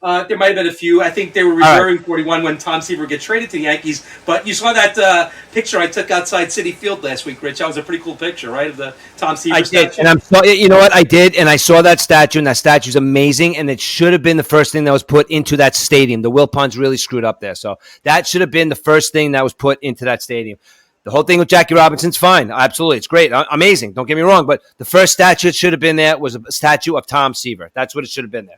There might have been a few. I think they were reserving 41 when Tom Seaver get traded to the Yankees. But you saw that picture I took outside Citi Field last week, Rich. That was a pretty cool picture, right, of the Tom Seaver statue. And you know what? I did, and I saw that statue, and that statue's amazing, and it should have been the first thing that was put into that stadium. The Wilpons really screwed up there, so that should have been the first thing that was put into that stadium. The whole thing with Jackie Robinson's fine. Absolutely. It's great. Amazing. Don't get me wrong, but the first statue that should have been there was a statue of Tom Seaver. That's what it should have been there.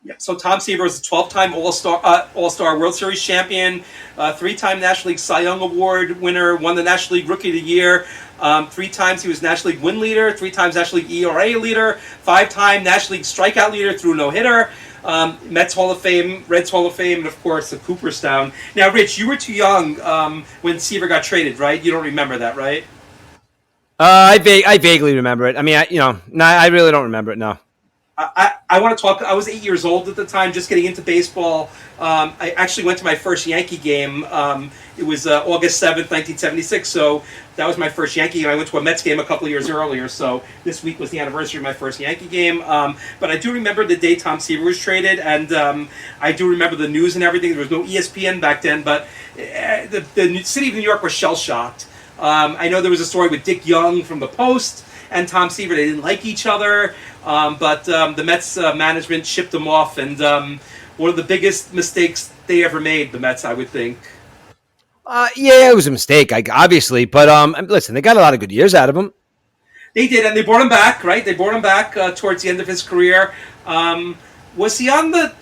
Yeah, so Tom Seaver was a 12-time All-Star World Series champion, 3-time National League Cy Young Award winner, won the National League Rookie of the Year. 3 times he was National League win leader, 3 times National League ERA leader, 5-time National League strikeout leader through no-hitter, Mets Hall of Fame, Reds Hall of Fame, and of course the Cooperstown. Now, Rich, you were too young when Seaver got traded, right? You don't remember that, right? I vaguely remember it. I mean, I really don't remember it, no. I want to talk. I was 8 years old at the time, just getting into baseball. I actually went to my first Yankee game. It was August 7th, 1976, so that was my first Yankee game. I went to a Mets game a couple of years earlier, so this week was the anniversary of my first Yankee game. But I do remember the day Tom Seaver was traded, and I do remember the news and everything. There was no ESPN back then, but the city of New York was shell-shocked. I know there was a story with Dick Young from the Post and Tom Seaver. They didn't like each other. But the Mets management shipped him off, and one of the biggest mistakes they ever made, the Mets, I would think. Yeah, it was a mistake, obviously. But listen, they got a lot of good years out of him. They did, and they brought him back, right? They brought him back towards the end of his career. Was he on the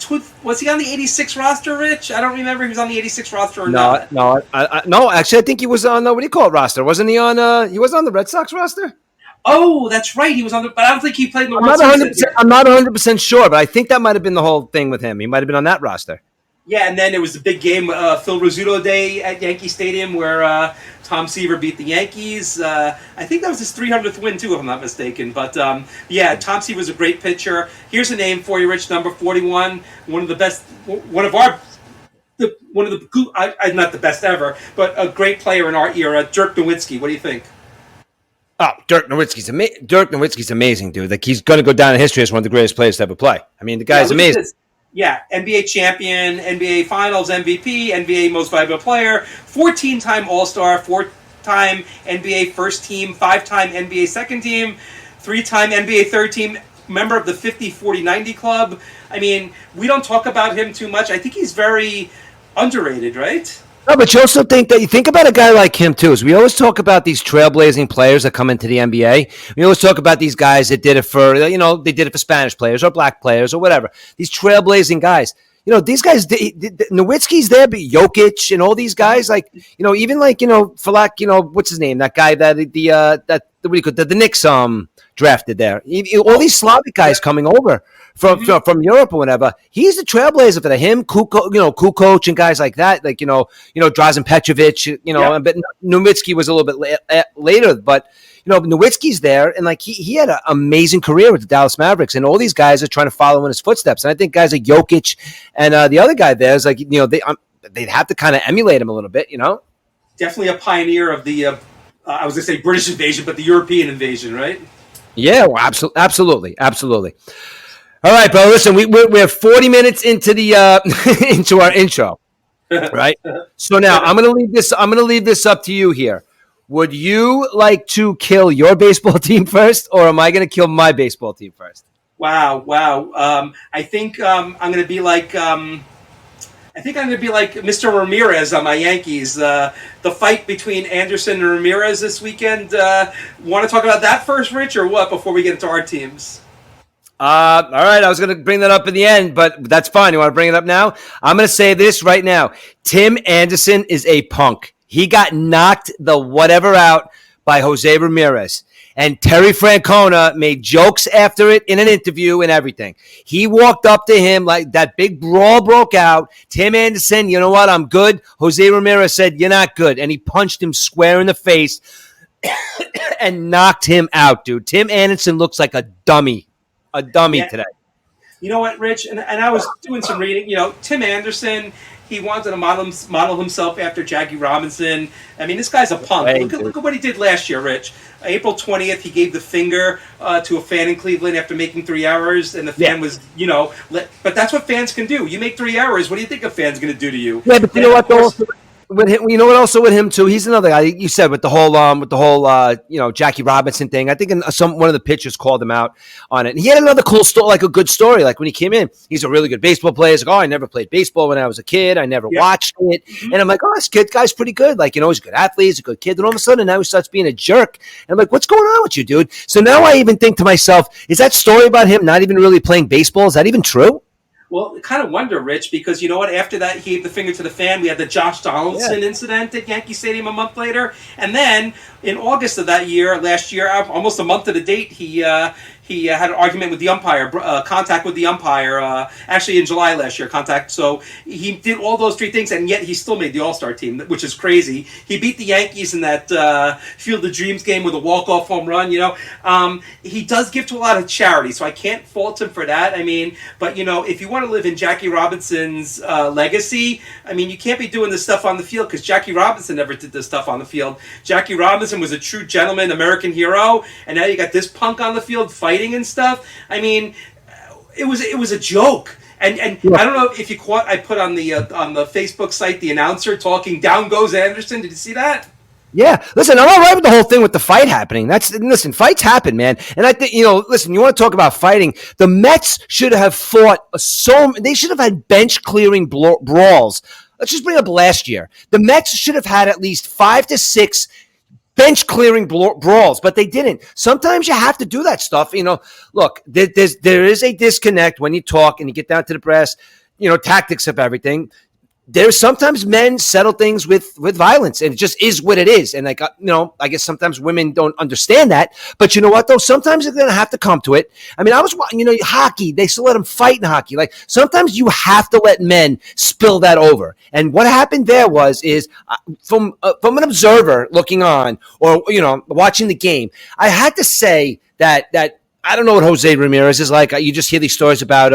86 roster, Rich? I don't remember if he was on the 86 roster or not. No. Actually, I think he was on what do you call it roster? Wasn't he on? He was on the Red Sox roster. Oh, that's right. He was on the, but I don't think he played in the I'm World not Series 100%. that year. I'm not 100% sure, but I think that might have been the whole thing with him. He might have been on that roster. Yeah, and then there was the big game, Phil Rizzuto Day at Yankee Stadium, where Tom Seaver beat the Yankees. I think that was his 300th win too, if I'm not mistaken. But yeah, Tom Seaver was a great pitcher. Here's a name for you, Rich. Number 41, one of the best, one of our, one of the, not the best ever, but a great player in our era, Dirk Nowitzki. What do you think? Oh, Dirk Nowitzki's amazing, dude. Like, he's going to go down in history as one of the greatest players to ever play. I mean, the guy's amazing. Yeah, NBA champion, NBA Finals MVP, NBA Most Valuable Player, 14-time All-Star, 4-time NBA First Team, 5-time NBA Second Team, 3-time NBA Third Team, member of the 50-40-90 Club. I mean, we don't talk about him too much. I think he's very underrated, right? No, but you also think that you think about a guy like him too. Is we always talk about these trailblazing players that come into the NBA. We always talk about these guys that did it for, they did it for Spanish players or black players or whatever. These trailblazing guys. These guys. Nowitzki's there, but Jokic and all these guys, like, even like, for like, what's his name? That guy that what do you call the Knicks drafted there. All these Slavic guys coming over from Europe or whatever. He's the trailblazer for him, Kukoc and guys like that, like Drazen Petrovic, but Nowitzki was a little bit later, but Nowitzki's there, and like he had an amazing career with the Dallas Mavericks, and all these guys are trying to follow in his footsteps. And I think guys like Jokic and the other guy there is like they'd have to kind of emulate him a little bit, Definitely a pioneer of the I was going to say British invasion, but the European invasion, right? Yeah, well, absolutely. All right, bro. Listen, we're 40 minutes into the into our intro, right? So now I'm gonna leave this up to you here. Would you like to kill your baseball team first, or am I gonna kill my baseball team first? Wow. I think I'm going to be like Mr. Ramirez on my Yankees. The fight between Anderson and Ramirez this weekend. Want to talk about that first, Rich, or what? Before we get into our teams. All right, I was going to bring that up in the end, but that's fine. You want to bring it up now? I'm going to say this right now. Tim Anderson is a punk. He got knocked the whatever out by Jose Ramirez. And Terry Francona made jokes after it in an interview and everything. He walked up to him like that big brawl broke out. Tim Anderson, you know what? I'm good. Jose Ramirez said, you're not good. And he punched him square in the face and knocked him out, dude. Tim Anderson looks like a dummy today. You know what, Rich? And I was doing some reading. Tim Anderson, he wanted to model himself after Jackie Robinson. I mean, this guy's a punk. Look at what he did last year, Rich. April 20th, he gave the finger to a fan in Cleveland after making 3 hours, and the fan was, but that's what fans can do. You make 3 hours, what do you think a fan's going to do to you? Yeah, but you know what, though? With him, you know what? Also with him too, he's another guy. You said with the whole Jackie Robinson thing. I think one of the pitchers called him out on it. And he had another cool story, like a good story. Like when he came in, he's a really good baseball player. He's like, I never played baseball when I was a kid. I never watched it. And I'm like, this guy's pretty good. Like, he's a good athlete. He's a good kid. And all of a sudden now he starts being a jerk. And I'm like, what's going on with you, dude? So now I even think to myself, is that story about him not even really playing baseball? Is that even true? Well, I kind of wonder, Rich, because you know what? After that, he gave the finger to the fan. We had the Josh Donaldson incident at Yankee Stadium a month later. And then in August of last year, almost a month to the date, he had an argument with the umpire, contact with the umpire, actually in July last year, contact. So he did all those three things, and yet he still made the All-Star team, which is crazy. He beat the Yankees in that Field of Dreams game with a walk-off home run, He does give to a lot of charity, so I can't fault him for that. I mean, but, if you want to live in Jackie Robinson's legacy, I mean, you can't be doing this stuff on the field because Jackie Robinson never did this stuff on the field. Jackie Robinson was a true gentleman, American hero, and now you got this punk on the field fighting and stuff. I mean, it was a joke. And I don't know if you caught. I put on the Facebook site the announcer talking. Down goes Anderson. Did you see that? Yeah, listen, I'm all right with the whole thing with the fight happening. Listen, fights happen, man. And I think, listen, you want to talk about fighting. The Mets should have fought they should have had bench clearing brawls. Let's just bring up last year. The Mets should have had at least 5 to 6 bench clearing brawls, but they didn't. Sometimes you have to do that stuff. Look, there is a disconnect when you talk and you get down to the brass, tactics of everything. there's sometimes men settle things with violence, and it just is what it is. And like, I guess sometimes women don't understand that, but you know what though? Sometimes they're going to have to come to it. I mean, I was watching, hockey, they still let them fight in hockey. Like sometimes you have to let men spill that over. And what happened there is from an observer looking on or, watching the game, I had to say that I don't know what Jose Ramirez is like. You just hear these stories about,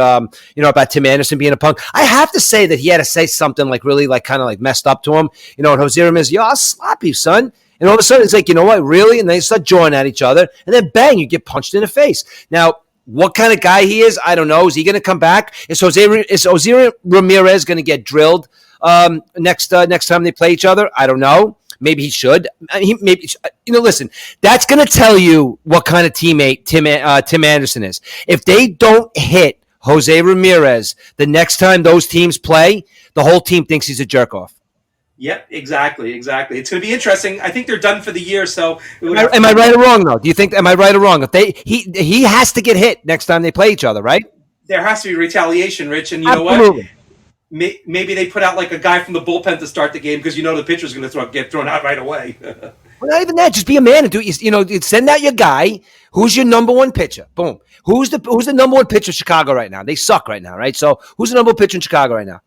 about Tim Anderson being a punk. I have to say that he had to say something like really like kind of like messed up to him. And Jose Ramirez, I'll slap you, son. And all of a sudden it's like, you know what, really? And they start jawing at each other. And then bang, you get punched in the face. Now, what kind of guy he is, I don't know. Is he going to come back? Is Jose Ramirez going to get drilled next time they play each other? I don't know. Maybe he should. Listen, that's going to tell you what kind of teammate Tim Anderson is. If they don't hit Jose Ramirez the next time those teams play, the whole team thinks he's a jerk off. Yep, exactly. It's going to be interesting. I think they're done for the year. So, am I right or wrong though? Do you think? Am I right or wrong? If he has to get hit next time they play each other, right? There has to be retaliation, Rich, and you know what? Maybe they put out like a guy from the bullpen to start the game because the pitcher's going to get thrown out right away. Well, not even that. Just be a man and do. Send out your guy. Who's your number one pitcher? Boom. Who's the number one pitcher in Chicago right now? They suck right now, right? So who's the number one pitcher in Chicago right now?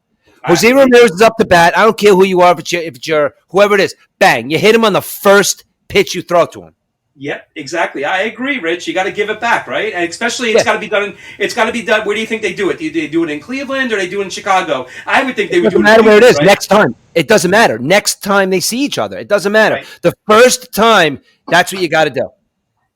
Jose Ramirez is up to bat. I don't care who you are. If it's your whoever it is, bang, you hit him on the first pitch you throw to him. Yep, exactly. I agree, Rich. You got to give it back, right? And especially, it's got to be done. It's got to be done. Where do you think they do it? Do they do it in Cleveland or they do it in Chicago? I would think they would do it. It doesn't matter where it is. Right? Next time, it doesn't matter. Next time they see each other, it doesn't matter. Right. The first time, that's what you got to do.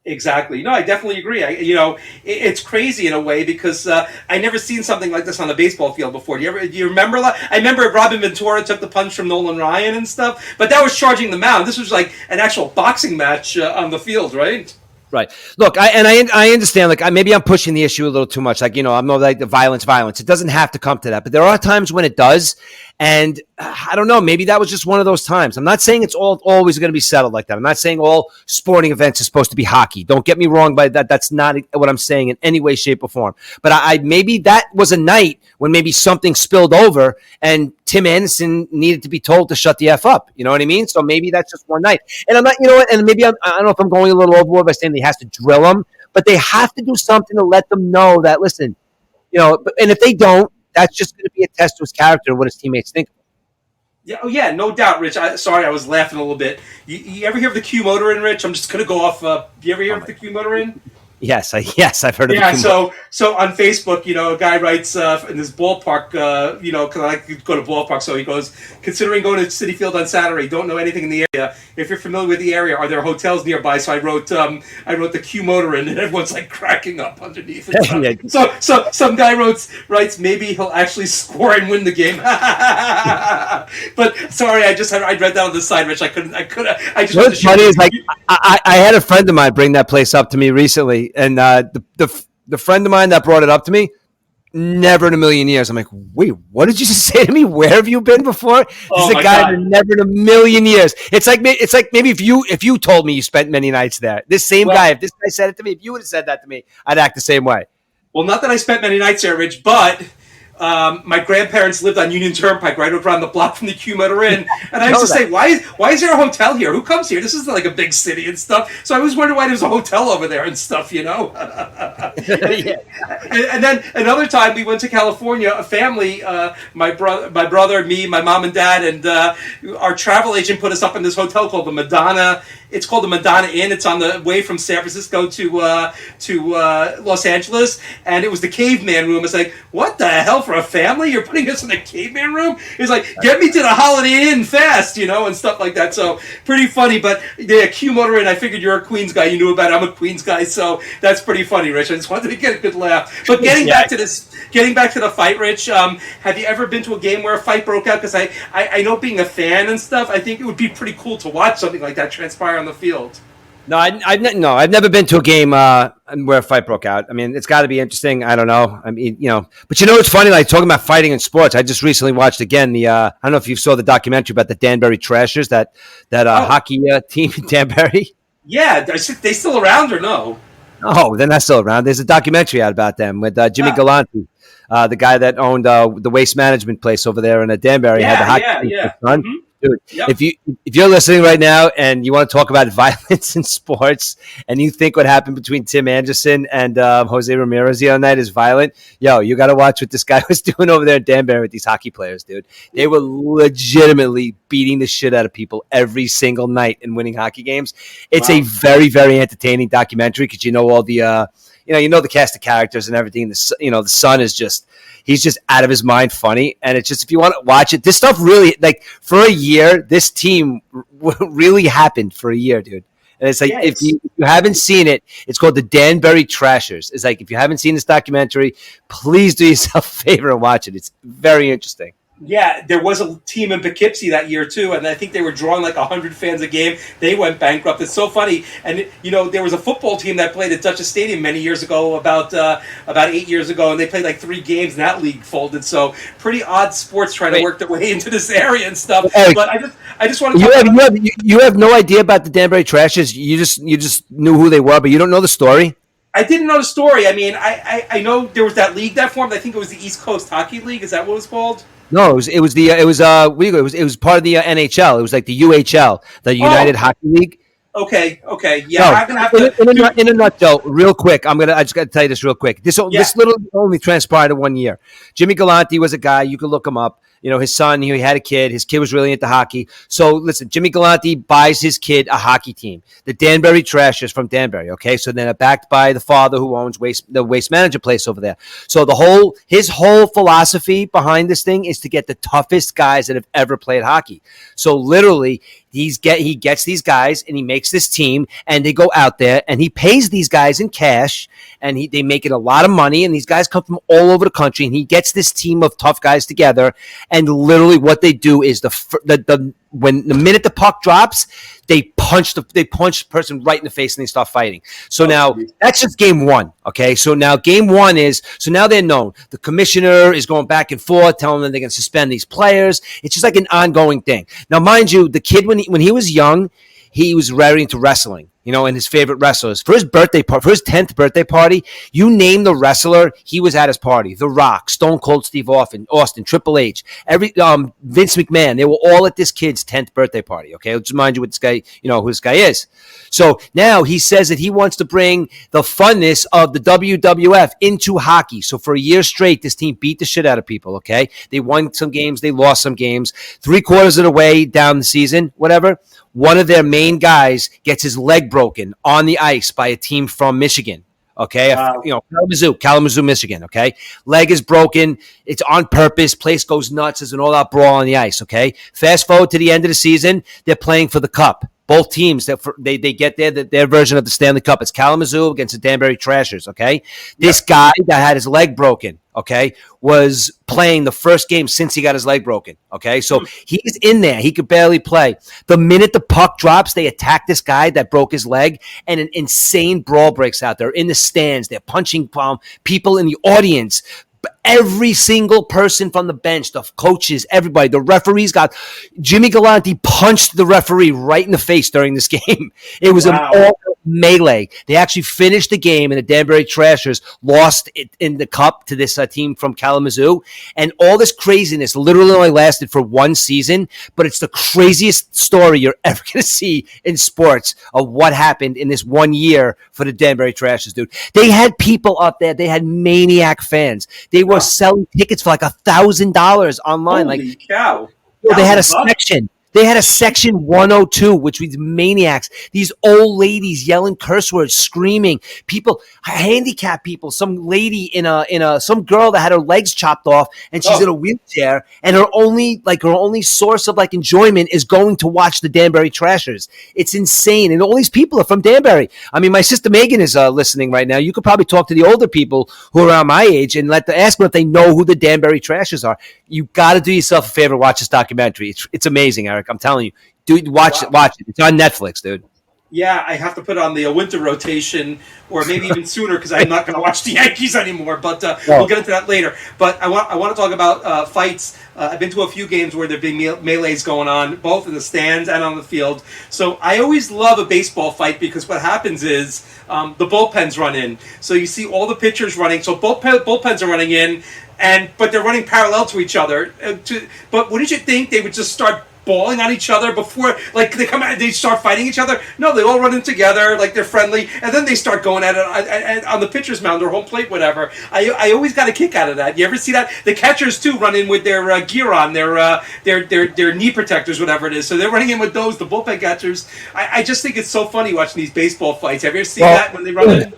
Exactly. No, I definitely agree. It's crazy in a way because I never seen something like this on a baseball field before. Do you remember? I remember Robin Ventura took the punch from Nolan Ryan and stuff, but that was charging the mound. This was like an actual boxing match on the field, right? Right. Look, I understand. Like, maybe I'm pushing the issue a little too much. Like, I'm more like the violence. It doesn't have to come to that, but there are times when it does. And I don't know, maybe that was just one of those times. I'm not saying it's always going to be settled like that. I'm not saying all sporting events are supposed to be hockey. Don't get me wrong by that. That's not what I'm saying in any way, shape, or form. But I maybe that was a night when maybe something spilled over and Tim Anderson needed to be told to shut the F up. You know what I mean? So maybe that's just one night. And I'm not, and maybe I don't know if I'm going a little overboard by saying he has to drill them, but they have to do something to let them know that, listen, and if they don't, that's just going to be a test to his character and what his teammates think. Yeah, no doubt, Rich. Sorry, I was laughing a little bit. You ever hear of the Q motorin, Rich? I'm just going to go off. You ever hear of the Q motorin? Yes, I've heard of it. Yeah, so on Facebook, a guy writes in this ballpark, because I like to go to ballpark, so he goes, considering going to Citi Field on Saturday, don't know anything in the area. If you're familiar with the area, are there hotels nearby? So I wrote the Q Motorin, and everyone's like cracking up underneath it. So some guy writes, maybe he'll actually score and win the game. But sorry, I read that on the side, Rich. I just. What's funny is like I had a friend of mine bring that place up to me recently. And the friend of mine that brought it up to me, never in a million years. I'm like, wait, what did you just say to me? Where have you been before? This is a guy that never in a million years. It's like maybe if you told me you spent many nights there. This same guy, if this guy said it to me, if you would have said that to me, I'd act the same way. Well, not that I spent many nights there, Rich, but my grandparents lived on Union Turnpike right around the block from the Q Motorin, and I used to say, why is there a hotel here? Who comes here? This isn't like a big city and stuff. So I always wondered why there's a hotel over there and stuff, And then another time we went to California, a family, my brother, me, my mom and dad, and our travel agent put us up in this hotel called the Madonna. It's called the Madonna Inn. It's on the way from San Francisco to Los Angeles, and it was the caveman room. It's like, what the hell for a family? You're putting us in a caveman room? It's like, get me to the Holiday Inn fast, and stuff like that. So pretty funny. But yeah, Q Motorin, I figured you're a Queens guy. You knew about it. I'm a Queens guy, so that's pretty funny, Rich. I just wanted to get a good laugh. But getting back to the fight, Rich. Have you ever been to a game where a fight broke out? Because I know, being a fan and stuff, I think it would be pretty cool to watch something like that transpire on the field. No, I've never been to a game where a fight broke out. I mean, it's got to be interesting. I don't know. I mean, but it's funny. Like talking about fighting in sports, I just recently watched again the. I don't know if you saw the documentary about the Danbury Trashers, that hockey team in Danbury. Yeah, they still around or no? Oh, they're not still around. There's a documentary out about them with Jimmy Ah, Galante, the guy that owned the waste management place over there in Danbury, had the yeah, hockey yeah, team for yeah. his son. Dude, Yep. if you're listening right now and you want to talk about violence in sports, and you think what happened between Tim Anderson and Jose Ramirez the other night is violent, yo, you got to watch what this guy was doing over there in Danbury with these hockey players, dude. They were legitimately beating the shit out of people every single night and winning hockey games. It's a Wow. very, very entertaining documentary because you know all the the cast of characters and everything. The son is just he's just out of his mind funny, and it's just if you want to watch it, this stuff really like for a year. This team really happened for a year, dude. And it's like Yeah, if you haven't seen it, it's called the Danbury Trashers. It's like if you haven't seen this documentary, please do yourself a favor and watch it. It's very interesting. yeah, there was a team in Poughkeepsie that year too, and I think they were drawing like 100 fans a game. They went bankrupt. It's so funny, and there was a football team that played at Dutchess Stadium many years ago, about 8 years ago, and they played like 3 games, and that league folded. So pretty odd sports trying to Wait, work their way into this area and stuff. Eric, But I just want to you talk have about. you have no idea about the Danbury Trashers. You just knew who they were, but you don't know the story. I didn't know the story. I mean, I know there was that league that formed. I think it was the East Coast Hockey League. Is that what it was called? No, it was part of the NHL. It was like the UHL, the United Oh, Hockey League. okay, yeah. No, I'm gonna have to do. in a nutshell, real quick. I just got to tell you this real quick. Yeah. This little only transpired in 1 year. Jimmy Galante was a guy you could look him up. His son. He had a kid. His kid was really into hockey. So listen, Jimmy Galante buys his kid a hockey team, the Danbury Trashers from Danbury. Okay, so then they're backed by the father who owns the waste management place over there. So his whole philosophy behind this thing is to get the toughest guys that have ever played hockey. So literally, he gets these guys and he makes this team and they go out there and he pays these guys in cash and they make it a lot of money and these guys come from all over the country and he gets this team of tough guys together and literally what they do is when the minute the puck drops, they punch the person right in the face and they start fighting. So Oh, now geez. that's just game one. Okay. So now game one now they're known. The commissioner is going back and forth, telling them they're going to suspend these players. It's just like an ongoing thing. Now, mind you, the kid, when he was young, he was very into wrestling, and his favorite wrestlers. For his 10th birthday party, you name the wrestler, he was at his party. The Rock, Stone Cold Steve Austin, Triple H, Vince McMahon. They were all at this kid's 10th birthday party. Okay, I'll just remind you what this guy, who this guy is. So now he says that he wants to bring the funness of the WWF into hockey. So for a year straight, this team beat the shit out of people. Okay, they won some games, they lost some games. 3/4 of the way down the season, whatever. One of their main guys gets his leg broken on the ice by a team from Michigan. Okay, Wow. Kalamazoo, Michigan. Okay, leg is broken. It's on purpose. Place goes nuts. There's an all-out brawl on the ice. Okay, fast forward to the end of the season. They're playing for the cup. Both teams they get their version of the Stanley Cup. It's Kalamazoo against the Danbury Trashers. Okay, this Yep. guy that had his leg broken. Okay, was playing the first game since he got his leg broken. Okay, so he's in there. He could barely play. The minute the puck drops, they attack this guy that broke his leg, and an insane brawl breaks out. They're in the stands. They're punching people in the audience. Every single person from the bench, the coaches, everybody, the referees Jimmy Galante punched the referee right in the face during this game. It was an Wow. all melee. They actually finished the game, and the Danbury Trashers lost it in the cup to this team from Kalamazoo. And all this craziness literally only lasted for one season, but it's the craziest story you're ever going to see in sports of what happened in this 1 year for the Danbury Trashers, dude. They had people up there. They had maniac fans. They were selling tickets for like $1,000 online. Like, Holy cow. they had a $1,000 bucks? section. They had a section 102, which was maniacs. These old ladies yelling curse words, screaming. People, handicapped people. Some lady some girl that had her legs chopped off, and she's in a wheelchair. And her only source of enjoyment is going to watch the Danbury Trashers. It's insane, and all these people are from Danbury. I mean, my sister Megan is listening right now. You could probably talk to the older people who are around my age and ask them if they know who the Danbury Trashers are. You got to do yourself a favor, watch this documentary. It's amazing, Eric. I'm telling you, dude, watch it. It's on Netflix, dude. Yeah, I have to put on the winter rotation, or maybe even sooner, because I'm not going to watch the Yankees anymore. But we'll get into that later. But I want to talk about fights. I've been to a few games where there've been melees going on, both in the stands and on the field. So I always love a baseball fight, because what happens is the bullpens run in. So you see all the pitchers running. So both bullpens are running in, but they're running parallel to each other. But wouldn't you think they would just start bawling on each other before, like, they come out, they start fighting each other? No, they all run in together, like they're friendly, and then they start going at it on the pitcher's mound or home plate, whatever. I always got a kick out of that. You ever see that? The catchers too run in with their gear on, their knee protectors, whatever it is. So they're running in with those. The bullpen catchers. I just think it's so funny watching these baseball fights. Have you ever seen that when they run in?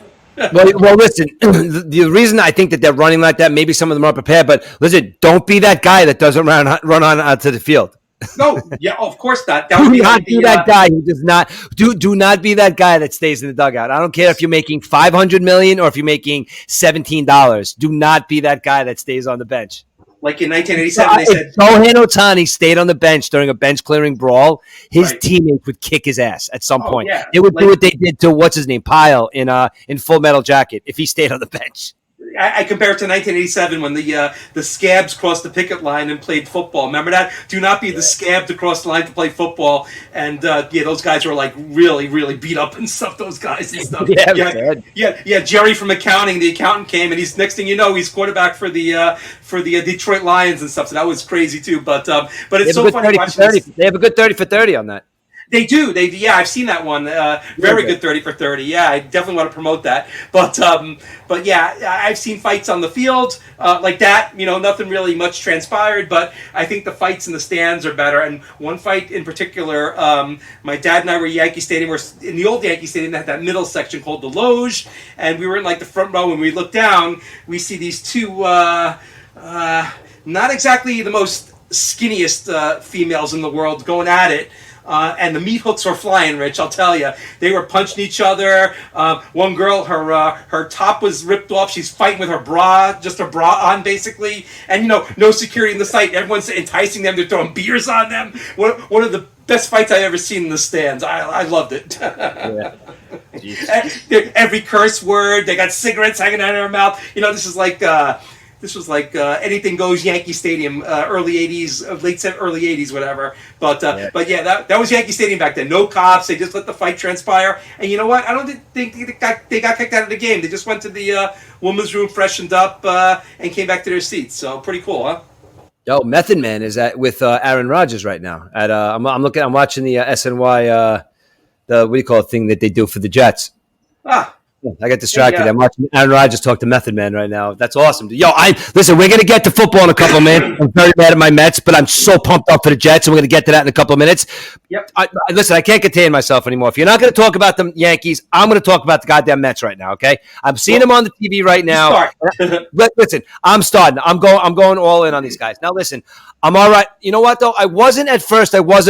Well, listen, the reason I think that they're running like that, maybe some of them are prepared, but listen, don't be that guy that doesn't run on onto the field. No, yeah, of course not. That would Do be not like be that guy who does not do not be that guy that stays in the dugout. I don't care if you're making $500 million or if you're making $17. Do not be that guy that stays on the bench. Like in 1987, they said if Shohei Ohtani stayed on the bench during a bench clearing brawl, his teammates would kick his ass at some point. Yeah. They would do what they did to what's his name, Pyle in Full Metal Jacket if he stayed on the bench. I compare it to 1987 when the scabs crossed the picket line and played football. Remember that? Do not be the scab to cross the line to play football. And those guys were like really, really beat up and stuff. Those guys and stuff. Yeah. Jerry from accounting, the accountant came, and he's next thing you know, he's quarterback for the Detroit Lions and stuff. So that was crazy too. But it's so funny watching this. They have a good 30 for 30 on that. They do. I've seen that one. Very good 30 for 30. Yeah, I definitely want to promote that. But yeah, I've seen fights on the field like that. Nothing really much transpired, but I think the fights in the stands are better. And one fight in particular, my dad and I were at Yankee Stadium. We're in the old Yankee Stadium that had that middle section called the Loge, and we were in like the front row. When we look down, we see these two, not exactly the most skinniest females in the world going at it. And the meat hooks were flying, Rich. I'll tell you, they were punching each other. One girl, her top was ripped off. She's fighting with her bra, just her bra on, basically. And no security in the sight. Everyone's enticing them. They're throwing beers on them. One of the best fights I've ever seen in the stands. I loved it. Yeah. Every curse word. They got cigarettes hanging out of their mouth. This was like anything goes Yankee Stadium, early 80s, early 80s, whatever. But yeah, that was Yankee Stadium back then. No cops. They just let the fight transpire. And you know what? I don't think they got kicked out of the game. They just went to the women's room, freshened up, and came back to their seats. So pretty cool, huh? Yo, Method Man is with Aaron Rodgers right now. I'm watching the SNY, the what do you call it thing that they do for the Jets. I got distracted. Yeah. I'm watching Aaron Rodgers talk to Method Man right now. That's awesome. Yo, listen, we're going to get to football in a couple of minutes. I'm very mad at my Mets, but I'm so pumped up for the Jets, and we're going to get to that in a couple of minutes. Yep. Listen, I can't contain myself anymore. If you're not going to talk about the Yankees, I'm going to talk about the goddamn Mets right now, okay? I'm seeing them on the TV right now. Listen, I'm starting. I'm going all in on these guys. Now, listen, I'm all right. You know what, though? I wasn't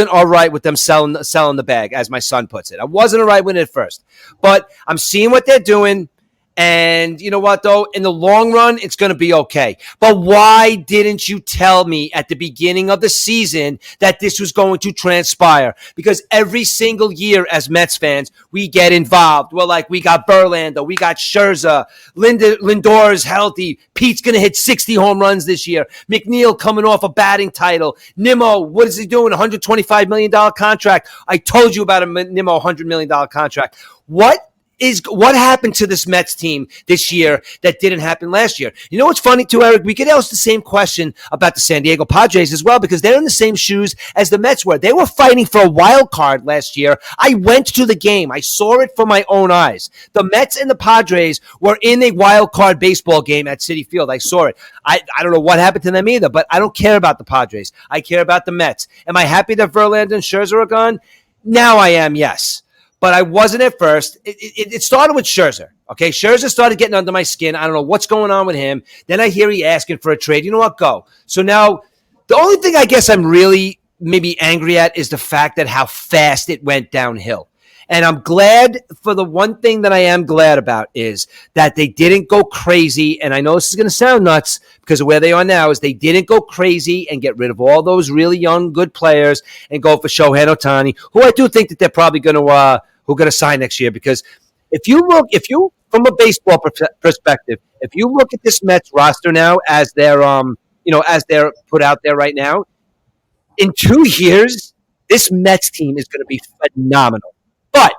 all right with them selling the bag, as my son puts it. I wasn't all right with it at first. But I'm seeing what they're doing. And you know what, though? In the long run, it's going to be okay. But why didn't you tell me at the beginning of the season that this was going to transpire? Because every single year as Mets fans, we get involved. We're like, we got Verlander, we got Scherzer, Lindor is healthy. Pete's going to hit 60 home runs this year. McNeil coming off a batting title. Nimmo, what is he doing? $125 million contract. I told you about a Nimmo $100 million contract. What happened to this Mets team this year that didn't happen last year? You know what's funny too, Eric? We could ask the same question about the San Diego Padres as well, because they're in the same shoes as the Mets were. They were fighting for a wild card last year. I went to the game. I saw it from my own eyes. The Mets and the Padres were in a wild card baseball game at Citi Field. I saw it. I don't know what happened to them either, but I don't care about the Padres. I care about the Mets. Am I happy that Verlander and Scherzer are gone? Now I am, yes. But I wasn't at first. It started with Scherzer. Okay, Scherzer started getting under my skin. I don't know what's going on with him. Then I hear he asking for a trade. You know what? Go. So now the only thing I guess I'm really maybe angry at is the fact that how fast it went downhill. And I'm glad for the one thing that I am glad about is that they didn't go crazy. And I know this is going to sound nuts because of where they are now is they didn't go crazy and get rid of all those really young, good players and go for Shohei Ohtani, who I do think that they're probably going to who are going to sign next year. Because if you from a baseball perspective, if you look at this Mets roster now as they're as they're put out there right now, in 2 years, this Mets team is going to be phenomenal. But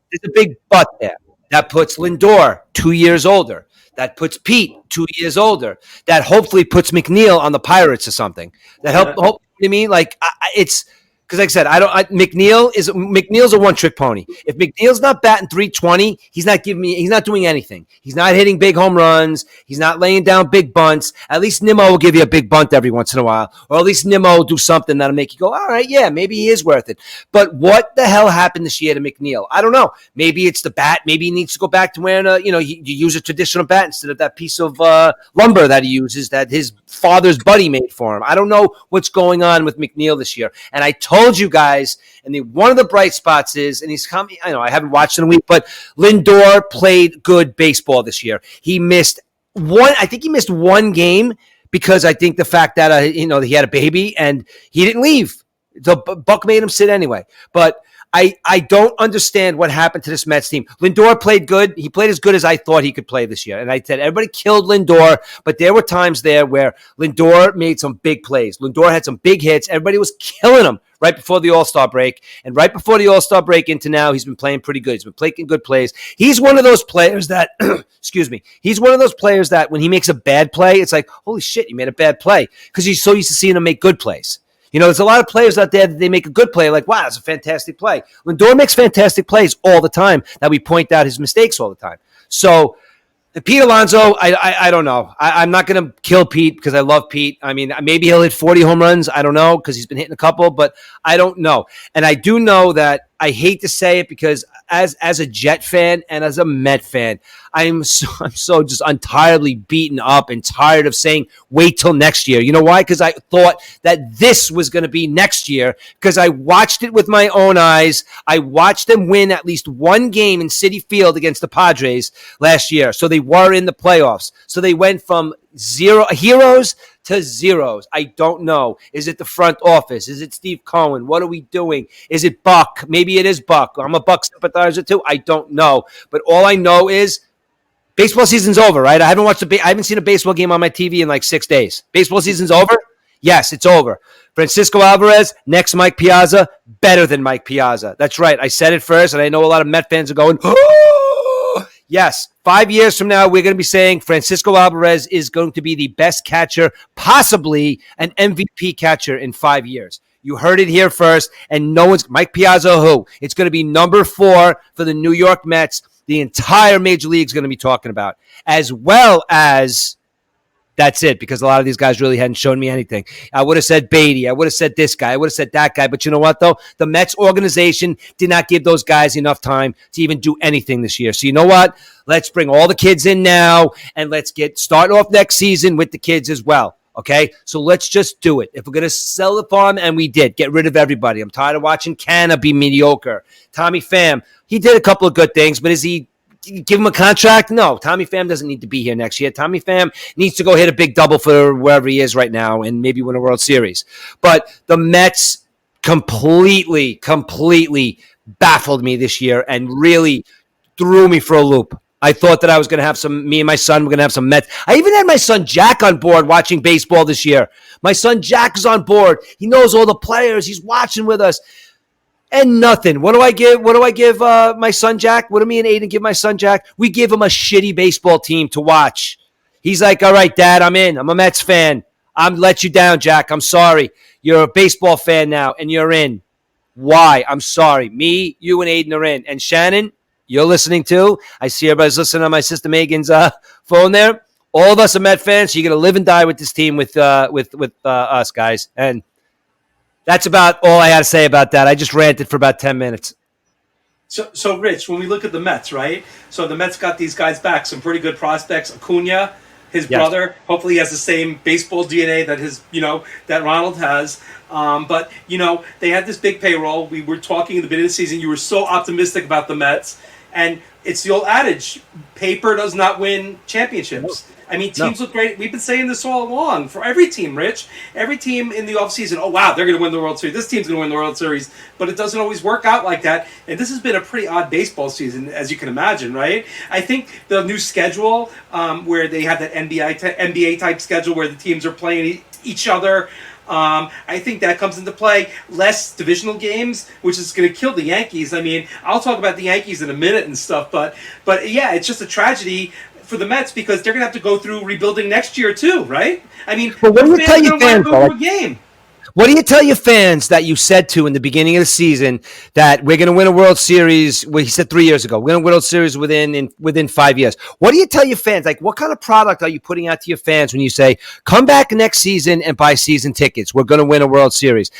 there's a big but there. That puts Lindor 2 years older. That puts Pete 2 years older. That hopefully puts McNeil on the Pirates or something. That hope you mean like it's because like I said, McNeil's a one-trick pony. If McNeil's not batting 320, he's not doing anything. He's not hitting big home runs. He's not laying down big bunts. At least Nimmo will give you a big bunt every once in a while, or at least Nimmo will do something that'll make you go, all right, yeah, maybe he is worth it. But what the hell happened this year to McNeil? I don't know. Maybe it's the bat. Maybe he needs to go back to wearing you use a traditional bat instead of that piece of lumber that he uses that his father's buddy made for him. I don't know what's going on with McNeil this year. And I told you guys, and one of the bright spots is, and he's coming, I know I haven't watched in a week, but Lindor played good baseball this year. He missed one game because I think the fact that, he had a baby and he didn't leave. So Buck made him sit anyway. But I don't understand what happened to this Mets team. Lindor played good. He played as good as I thought he could play this year. And I said everybody killed Lindor, but there were times there where Lindor made some big plays. Lindor had some big hits. Everybody was killing him right before the All-Star break. And right before the All-Star break into now, he's been playing pretty good. He's been playing good plays. He's one of those players that, excuse me, he's one of those players that when he makes a bad play, it's like, holy shit, you made a bad play. Because he's so used to seeing him make good plays. There's a lot of players out there that they make a good play, like, wow, that's a fantastic play. Lindor makes fantastic plays all the time that we point out his mistakes all the time. So Pete Alonso, I don't know. I'm not going to kill Pete because I love Pete. I mean, maybe he'll hit 40 home runs. I don't know because he's been hitting a couple, but I don't know. And I do know that I hate to say it because as a Jet fan and as a Met fan, I'm so just entirely beaten up and tired of saying wait till next year. You know why? Because I thought that this was going to be next year because I watched it with my own eyes. I watched them win at least one game in Citi Field against the Padres last year. So they were in the playoffs. So they went from heroes to zeros. I don't know. Is it the front office? Is it Steve Cohen? What are we doing? Is it Buck? Maybe it is Buck. I'm a Buck sympathizer too. I don't know. But all I know is baseball season's over, right? I haven't seen a baseball game on my TV in like 6 days. Baseball season's over? Yes, it's over. Francisco Alvarez, next Mike Piazza, better than Mike Piazza. That's right. I said it first, and I know a lot of Met fans are going, oh! Yes, 5 years from now, we're going to be saying Francisco Alvarez is going to be the best catcher, possibly an MVP catcher in 5 years. You heard it here first, and Mike Piazza who? It's going to be number 4 for the New York Mets. The entire Major League is going to be talking about, as well as that's it, because a lot of these guys really hadn't shown me anything. I would have said Beatty. I would have said this guy. I would have said that guy. But you know what, though? The Mets organization did not give those guys enough time to even do anything this year. So you know what? Let's bring all the kids in now, and let's start off next season with the kids as well. Okay? So let's just do it. If we're going to sell the farm, and we did, get rid of everybody. I'm tired of watching Canna be mediocre. Tommy Pham, he did a couple of good things, but is he give him a contract? No, Tommy Pham doesn't need to be here next year. Tommy Pham needs to go hit a big double for wherever he is right now and maybe win a World Series. But the Mets completely baffled me this year and really threw me for a loop. I thought that I was going to have me and my son were going to have some Mets. I even had my son Jack on board watching baseball this year. My son Jack is on board. He knows all the players. He's watching with us. And nothing. What do I give my son Jack? What do me and Aiden give my son Jack? We give him a shitty baseball team to watch. He's like, all right, Dad, I'm in. I'm a Mets fan. I'm let you down, Jack. I'm sorry. You're a baseball fan now, and you're in. Why? I'm sorry. Me, you, and Aiden are in. And Shannon, you're listening too. I see everybody's listening on my sister Megan's phone there. All of us are Met fans. So you're gonna live and die with this team with us guys. And that's about all I had to say about that. I just ranted for about 10 minutes. So Rich, when we look at the Mets, right? So the Mets got these guys back, some pretty good prospects. Acuna, his brother, hopefully he has the same baseball DNA that Ronald has. But they had this big payroll. We were talking at the beginning of the season. You were so optimistic about the Mets. And it's the old adage: paper does not win championships. I mean, No. teams look great. We've been saying this all along for every team, Rich. Every team in the offseason, oh, wow, they're going to win the World Series. This team's going to win the World Series. But it doesn't always work out like that. And this has been a pretty odd baseball season, as you can imagine, right? I think the new schedule, where they have that NBA type schedule where the teams are playing each other, I think that comes into play. Less divisional games, which is going to kill the Yankees. I mean, I'll talk about the Yankees in a minute and stuff, but yeah, it's just a tragedy for the Mets because they're going to have to go through rebuilding next year too, right? I mean, But what do you tell your fans, go to a game? What do you tell your fans that you said to in the beginning of the season that we're going to win a World Series? Well, he said 3 years ago, we're going to win a World Series within 5 years. What do you tell your fans? Like, what kind of product are you putting out to your fans when you say, come back next season and buy season tickets? We're going to win a World Series.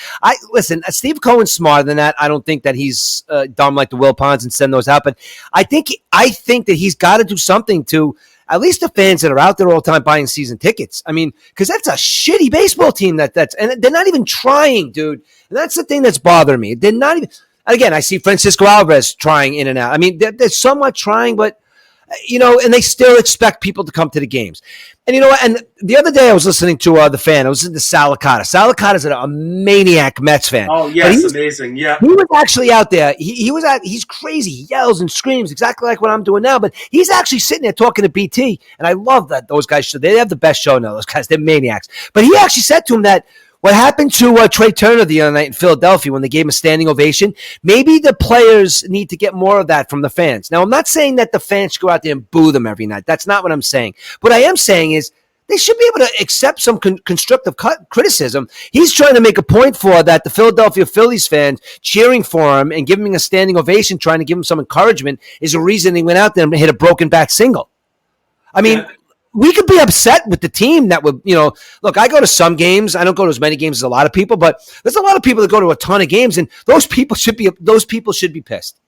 Listen, Steve Cohen's smarter than that. I don't think that he's dumb like the Wilpons and send those out. But I think that he's got to do something to at least the fans that are out there all the time buying season tickets. I mean, because that's a shitty baseball team that's and they're not even trying, dude. And that's the thing that's bothering me. They're not even. Again, I see Francisco Alvarez trying in and out. I mean, they're somewhat trying, but and they still expect people to come to the games. And you know what? And the other day I was listening to the fan. I was listening to Salicata. Salicata's a maniac Mets fan. Oh, yes, amazing. Yeah. He was actually out there. He's crazy. He yells and screams exactly like what I'm doing now. But he's actually sitting there talking to BT. And I love that those guys, they have the best show now. Those guys, they're maniacs. But he actually said to him that what happened to Trey Turner the other night in Philadelphia when they gave him a standing ovation, maybe the players need to get more of that from the fans. Now, I'm not saying that the fans should go out there and boo them every night. That's not what I'm saying. What I am saying is they should be able to accept some constructive criticism. He's trying to make a point for that the Philadelphia Phillies fans cheering for him and giving him a standing ovation, trying to give him some encouragement, is a reason he went out there and hit a broken bat single. I mean, we could be upset with the team that would, look, I go to some games. I don't go to as many games as a lot of people, but there's a lot of people that go to a ton of games, and those people should be pissed.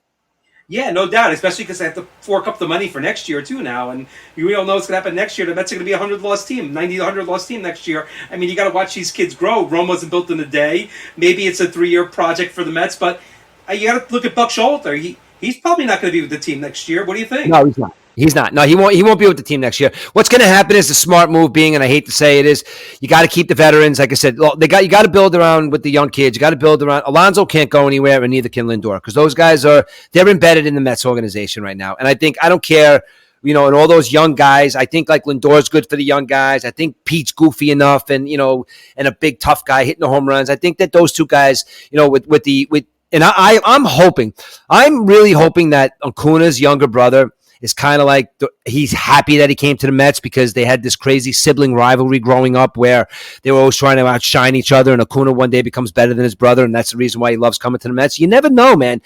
Yeah, no doubt, especially because they have to fork up the money for next year, too, now. And we all know what's going to happen next year. The Mets are going to be a 100-loss team, 100-loss team next year. I mean, you got to watch these kids grow. Rome wasn't built in a day. Maybe it's a 3-year project for the Mets, but you got to look at Buck Showalter. He's probably not going to be with the team next year. What do you think? No, he's not. He's not. No, he won't be with the team next year. What's going to happen is the smart move being, and I hate to say it, is you got to keep the veterans. Like I said, you got to build around with the young kids. You got to build around. Alonso can't go anywhere, and neither can Lindor, because those guys they're embedded in the Mets organization right now. And I don't care, and all those young guys. I think like Lindor's good for the young guys. I think Pete's goofy enough, and and a big tough guy hitting the home runs. I think that those two guys, and I'm really hoping that Acuna's younger brother is kind of like he's happy that he came to the Mets because they had this crazy sibling rivalry growing up where they were always trying to outshine each other, and Acuna one day becomes better than his brother, and that's the reason why he loves coming to the Mets. You never know, man.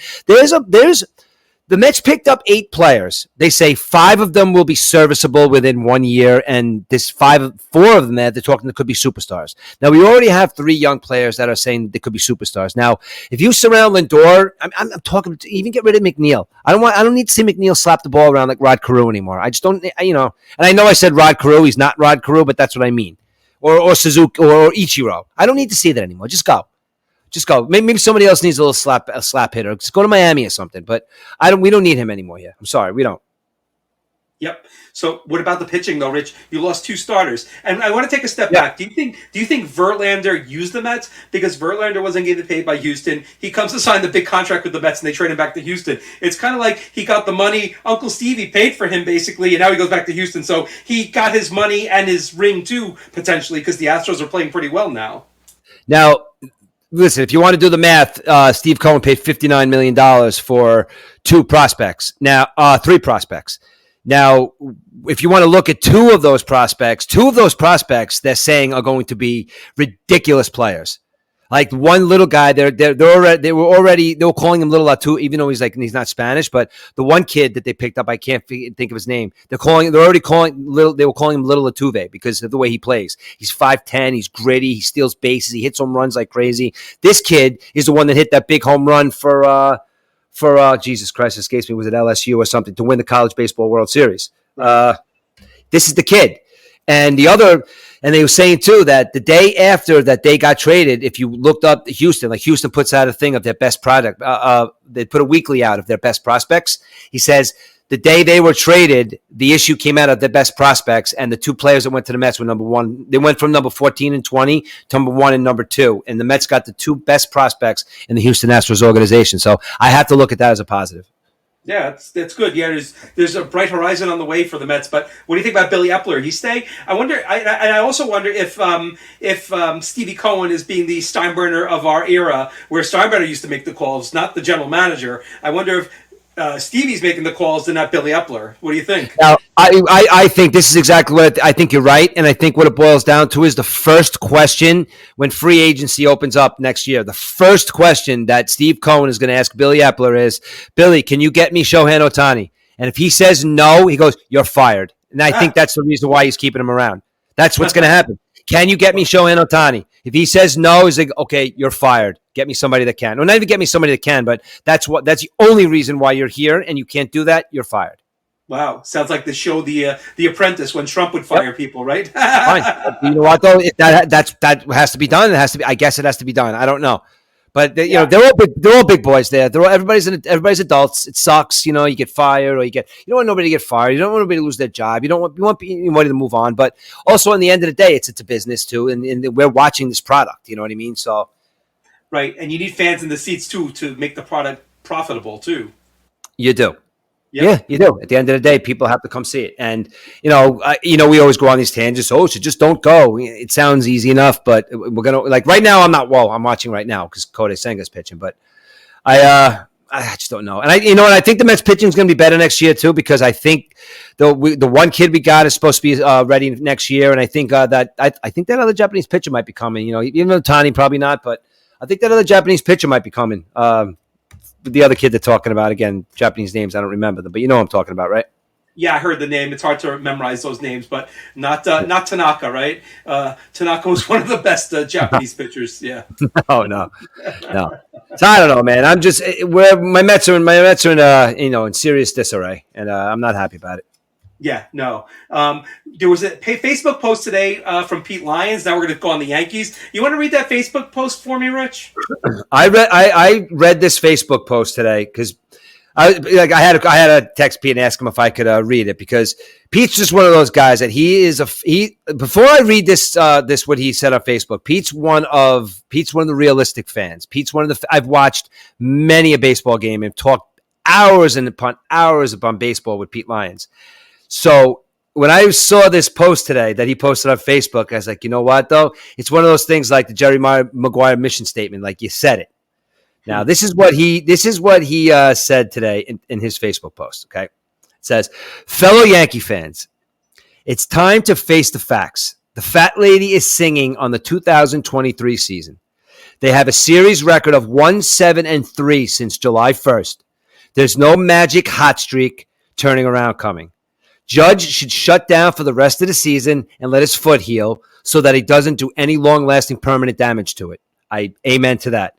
The Mets picked up 8 players. They say 5 of them will be serviceable within 1 year, and 4 of them they're talking that could be superstars. Now, we already have 3 young players that are saying they could be superstars. Now, if you surround Lindor, I'm talking to even get rid of McNeil. I don't need to see McNeil slap the ball around like Rod Carew anymore. I just don't, and I know I said Rod Carew. He's not Rod Carew, but that's what I mean. Or Suzuki or Ichiro. I don't need to see that anymore. Just go. Just go. Maybe somebody else needs a slap hitter. Just go to Miami or something. But we don't need him anymore here. I'm sorry, we don't. Yep. So what about the pitching though, Rich? You lost 2 starters. And I want to take a step back. Do you think Verlander used the Mets? Because Verlander wasn't getting paid by Houston. He comes to sign the big contract with the Mets and they trade him back to Houston. It's kind of like he got the money. Uncle Stevie paid for him basically, and now he goes back to Houston. So he got his money and his ring too, potentially, because the Astros are playing pretty well now. Now, listen, if you want to do the math, Steve Cohen paid $59 million for 2 prospects. Now, 3 prospects. Now, if you want to look at 2 of those prospects, they're saying are going to be ridiculous players. Like one little guy, they were calling him Little Latu, even though he's not Spanish. But the one kid that they picked up, I can't think of his name. They were calling him Little Altuve because of the way he plays. He's 5'10", he's gritty, he steals bases, he hits home runs like crazy. This kid is the one that hit that big home run for Jesus Christ, escapes me. Was it LSU or something to win the College Baseball World Series? This is the kid. And they were saying too that the day after that they got traded, if you looked up Houston, like Houston puts out a thing of their best product, they put a weekly out of their best prospects. He says The day they were traded, the issue came out of the best prospects, and the two players that went to the Mets were number one. They went from number 14 and 20 to number 1 and number 2, and the Mets got the two best prospects in the Houston Astros organization. So I have to look at that as a positive. Yeah, that's good. Yeah, there's a bright horizon on the way for the Mets. But what do you think about Billy Epler? He stay? I wonder. I also wonder if Stevie Cohen is being the Steinbrenner of our era, where Steinbrenner used to make the calls, not the general manager. I wonder if Stevie's making the calls and not Billy Epler. What do you think? Now, I think this is exactly what I think you're right. And I think what it boils down to is the first question when free agency opens up next year. The first question that Steve Cohen is going to ask Billy Epler is, Billy, can you get me Shohei Ohtani? And if he says no, he goes, you're fired. And I think that's the reason why he's keeping him around. That's what's going to happen. Can you get me Shohei Ohtani? If he says no, he's like, okay, you're fired. Get me somebody that can. Or not even get me somebody that can, but that's the only reason why you're here, and you can't do that, you're fired. Wow, sounds like the show The Apprentice when Trump would fire people, right? Fine. You know what though? That has to be done. It has to be. I guess it has to be done. I don't know, but you know they're all big boys there. Everybody's adults. It sucks. You know, you get fired or you don't want nobody to get fired. You don't want nobody to lose their job. You want anybody to move on. But also, in the end of the day, it's a business too, and we're watching this product. You know what I mean? So. Right, and you need fans in the seats too to make the product profitable too. You do. Yep. Yeah, you do. At the end of the day, people have to come see it, and we always go on these tangents. Oh, so just don't go. It sounds easy enough, but we're gonna right now. I'm not. Well, I'm watching right now because Kodai Senga's pitching, but I just don't know. And I think the Mets pitching is going to be better next year too, because I think the one kid we got is supposed to be ready next year, and I think that other Japanese pitcher might be coming. You know, even though Tani probably not, but. I think that other Japanese pitcher might be coming. The other kid they're talking about, again, Japanese names, I don't remember them, but you know what I'm talking about, right? Yeah, I heard the name. It's hard to memorize those names, but not Tanaka, right? Tanaka was one of the best Japanese pitchers. Yeah. No. So I don't know, man. I'm just my Mets are in serious disarray, and I'm not happy about it. Yeah, no. There was a Facebook post today from Pete Lyons. Now we're going to go on the Yankees. You want to read that Facebook post for me, Rich? I read this Facebook post today because I had to text Pete and ask him if I could read it, because Pete's just one of those guys that before I read this what he said on Facebook, Pete's one of the realistic fans. I've watched many a baseball game and talked hours upon baseball with Pete Lyons. So when I saw this post today that he posted on Facebook, I was like, you know what, though? It's one of those things like the Jerry Maguire mission statement, like you said it. Now, this is what he said today in his Facebook post, okay? It says, fellow Yankee fans, it's time to face the facts. The fat lady is singing on the 2023 season. They have a series record of 1-7-3 since July 1st. There's no magic hot streak turning around coming. Judge should shut down for the rest of the season and let his foot heal so that he doesn't do any long-lasting permanent damage to it. I amen to that.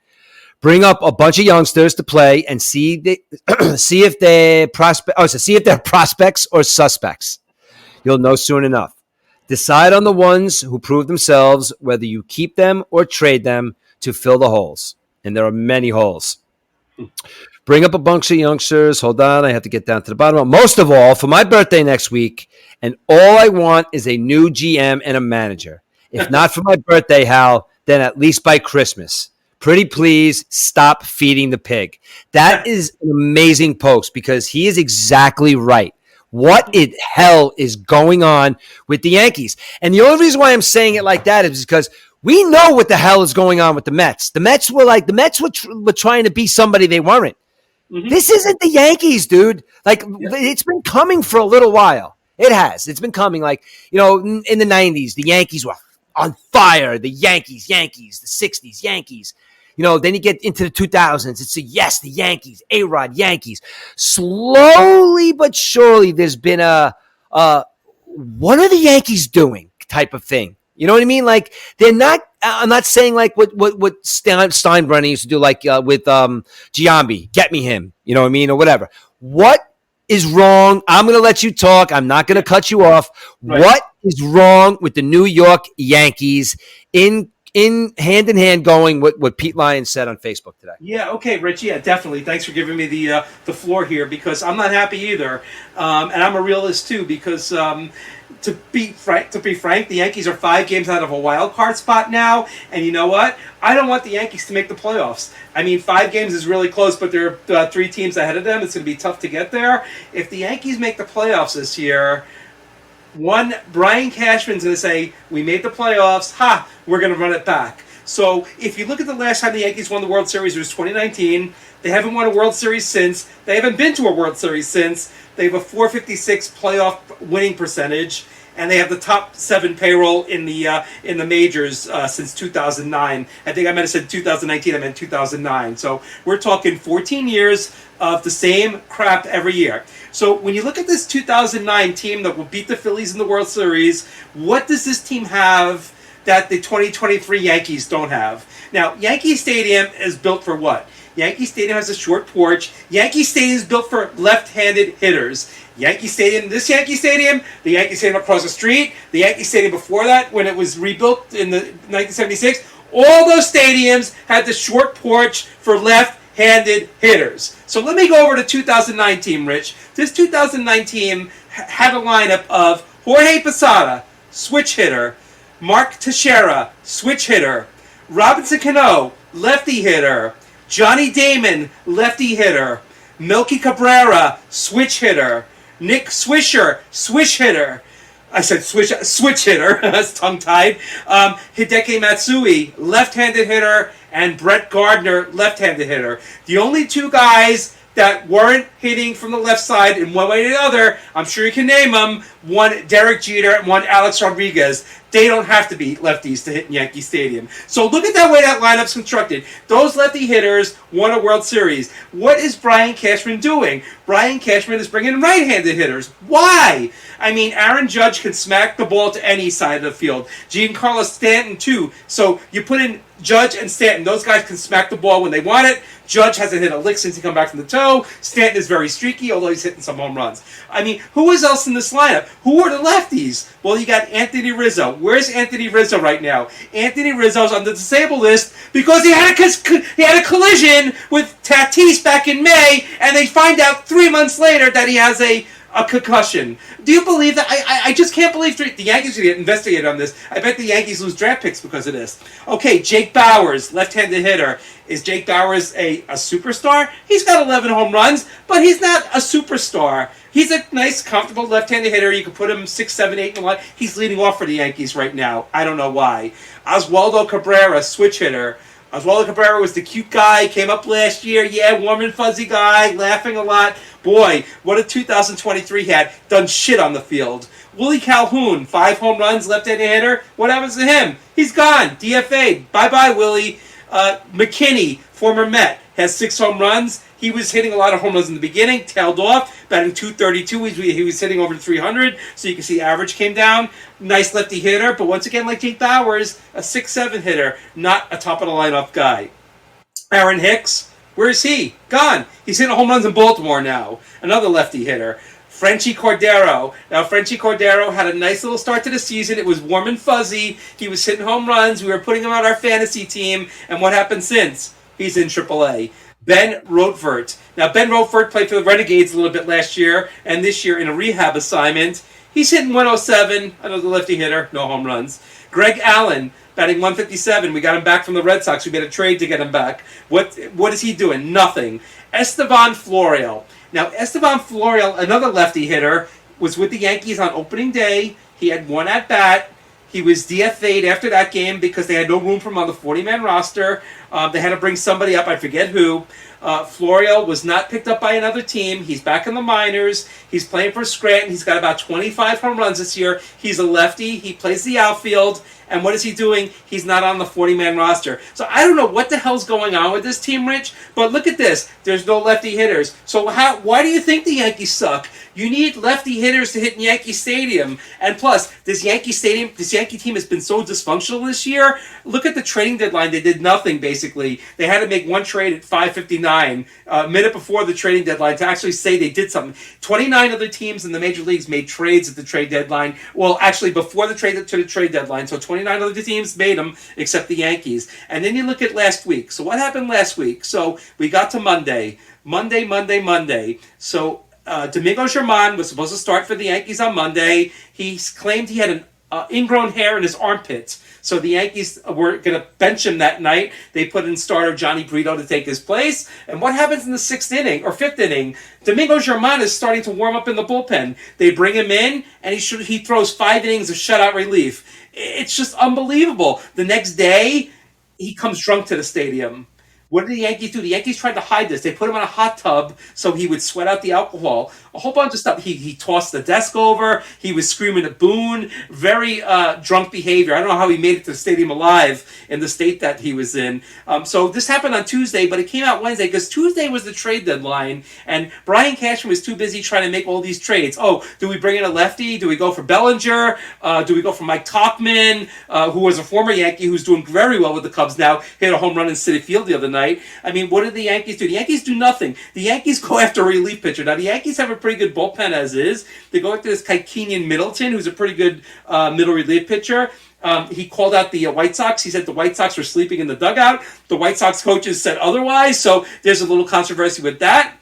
Bring up a bunch of youngsters to play and see if they're prospects or suspects. You'll know soon enough. Decide on the ones who prove themselves, whether you keep them or trade them to fill the holes. And there are many holes. Bring up a bunch of youngsters. Hold on, I have to get down to the bottom. Most of all, for my birthday next week, and all I want is a new GM and a manager. If not for my birthday, Hal, then at least by Christmas. Pretty please stop feeding the pig. That is an amazing post because he is exactly right. What in hell is going on with the Yankees? And the only reason why I'm saying it like that is because we know what the hell is going on with the Mets. The Mets were trying to be somebody they weren't. Mm-hmm. This isn't the Yankees, dude. It's been coming for a little while. It has. It's been coming. In the 90s, the Yankees were on fire. The Yankees, the 60s, Yankees. Then you get into the 2000s. It's the Yankees, A-Rod, Yankees. Slowly but surely, there's been a what are the Yankees doing type of thing. You know what I mean? Like, they're not, I'm not saying like what Steinbrenner used to do, like with Giambi, get me him, you know what I mean? Or whatever. What is wrong? I'm going to let you talk. I'm not going to cut you off. Right. What is wrong with the New York Yankees in in hand going what Pete Lyons said on Facebook today. Yeah, okay, Rich. Yeah, definitely. Thanks for giving me the floor here, because I'm not happy either, and I'm a realist too. Because to be frank, the Yankees are 5 games out of a wild card spot now, and you know what? I don't want the Yankees to make the playoffs. I mean, 5 games is really close, but there are 3 teams ahead of them. It's going to be tough to get there. If the Yankees make the playoffs this year, Brian Cashman's going to say, we made the playoffs, we're going to run it back. So if you look at the last time the Yankees won the World Series, it was 2019. They haven't won a World Series since. They haven't been to a World Series since. They have a .456 playoff winning percentage, and they have the top 7 payroll in the majors since 2009. I think I might have said 2019. I meant 2009. So we're talking 14 years of the same crap every year. So when you look at this 2009 team that will beat the Phillies in the World Series, what does this team have that the 2023 Yankees don't have? Now, Yankee Stadium is built for what? Yankee Stadium has a short porch. Yankee Stadium is built for left-handed hitters. Yankee Stadium, the Yankee Stadium across the street, the Yankee Stadium before that, when it was rebuilt in the 1976, all those stadiums had the short porch for left-handed hitters. So let me go over to 2009 team, Rich. This 2009 team had a lineup of Jorge Posada, switch hitter, Mark Teixeira, switch hitter, Robinson Cano, lefty hitter, Johnny Damon, lefty hitter, Melky Cabrera, switch hitter, Nick Swisher, switch hitter. I said switch hitter. That's tongue-tied. Hideki Matsui, left-handed hitter, and Brett Gardner, left-handed hitter. The only 2 guys that weren't hitting from the left side in one way or the other, I'm sure you can name them, one Derek Jeter and one Alex Rodriguez. They don't have to be lefties to hit in Yankee Stadium. So look at that way that lineup's constructed. Those lefty hitters won a World Series. What is Brian Cashman doing? Brian Cashman is bringing in right-handed hitters. Why? I mean, Aaron Judge can smack the ball to any side of the field. Giancarlo Stanton, too. So you put in Judge and Stanton. Those guys can smack the ball when they want it. Judge hasn't hit a lick since he come back from the toe. Stanton is very streaky, although he's hitting some home runs. I mean, who is else in this lineup? Who are the lefties? Well, you got Anthony Rizzo. Where's Anthony Rizzo right now? Anthony Rizzo's on the disabled list because he had a collision with Tatis back in May, and they find out 3 months later that he has a concussion. Do you believe that? I just can't believe the Yankees are going to get investigated on this. I bet the Yankees lose draft picks because of this. Okay, Jake Bauers, left-handed hitter. Is Jake Bauers a superstar? He's got 11 home runs, but he's not a superstar. He's a nice, comfortable left-handed hitter. You could put him 6, 7, 8 in the line. He's leading off for the Yankees right now. I don't know why. Oswaldo Cabrera, switch hitter. Oswaldo Cabrera was the cute guy, came up last year, warm and fuzzy guy, laughing a lot. Boy, what a 2023 he had. Done shit on the field. Willie Calhoun, 5 home runs, left-handed hitter. What happens to him? He's gone. DFA'd. Bye-bye, Willie. McKinney, former Met, has 6 home runs. He was hitting a lot of home runs in the beginning, tailed off, batting .232. He was hitting over 300, so you can see average came down. Nice lefty hitter, but once again, like Jake Bauers, a 6-7 hitter, not a top-of-the-lineup guy. Aaron Hicks, where is he? Gone. He's hitting home runs in Baltimore now. Another lefty hitter. Frenchie Cordero. Now, Frenchie Cordero had a nice little start to the season. It was warm and fuzzy. He was hitting home runs. We were putting him on our fantasy team. And what happened since? He's in AAA. Ben Rotvert. Now, Ben Rotvert played for the Renegades a little bit last year and this year in a rehab assignment. He's hitting 107. Another lefty hitter. No home runs. Greg Allen, batting 157. We got him back from the Red Sox. We made a trade to get him back. What is he doing? Nothing. Esteban Florial. Now, Esteban Florial, another lefty hitter, was with the Yankees on opening day. He had 1 at-bat. He was DFA'd after that game because they had no room for him on the 40-man roster. They had to bring somebody up. I forget who. Florial was not picked up by another team. He's back in the minors. He's playing for Scranton. He's got about 25 home runs this year. He's a lefty. He plays the outfield. And what is he doing? He's not on the 40-man roster. So I don't know what the hell's going on with this team, Rich. But look at this. There's no lefty hitters. So why do you think the Yankees suck? You need lefty hitters to hit in Yankee Stadium. And plus, this Yankee team has been so dysfunctional this year. Look at the trading deadline. They did nothing, basically. They had to make one trade at 5:59, a minute before the trading deadline, to actually say they did something. 29 other teams in the major leagues made trades at the trade deadline. Well, actually, before the trade deadline. So 29 other teams made them, except the Yankees. And then you look at last week. So what happened last week? So we got to Monday. So Domingo Germán was supposed to start for the Yankees on Monday. He claimed he had an ingrown hair in his armpits. So the Yankees were going to bench him that night. They put in starter Johnny Brito to take his place. And what happens in the fifth inning? Domingo Germán is starting to warm up in the bullpen. They bring him in, and he throws 5 innings of shutout relief. It's just unbelievable. The next day, he comes drunk to the stadium. What did the Yankees do? The Yankees tried to hide this. They put him in a hot tub so he would sweat out the alcohol. A whole bunch of stuff. He tossed the desk over. He was screaming at Boone. Very drunk behavior. I don't know how he made it to the stadium alive in the state that he was in. So this happened on Tuesday, but it came out Wednesday because Tuesday was the trade deadline, and Brian Cashman was too busy trying to make all these trades. Oh, do we bring in a lefty? Do we go for Bellinger? Do we go for Mike Tauchman, who was a former Yankee who's doing very well with the Cubs now, hit a home run in Citi Field the other night? I mean, what did the Yankees do? The Yankees do nothing. The Yankees go after a relief pitcher. Now, the Yankees have a pretty good bullpen as is. They go after this guy, Kenyon Middleton, who's a pretty good middle relief pitcher. He called out the White Sox. He said the White Sox were sleeping in the dugout. The White Sox coaches said otherwise, so there's a little controversy with that.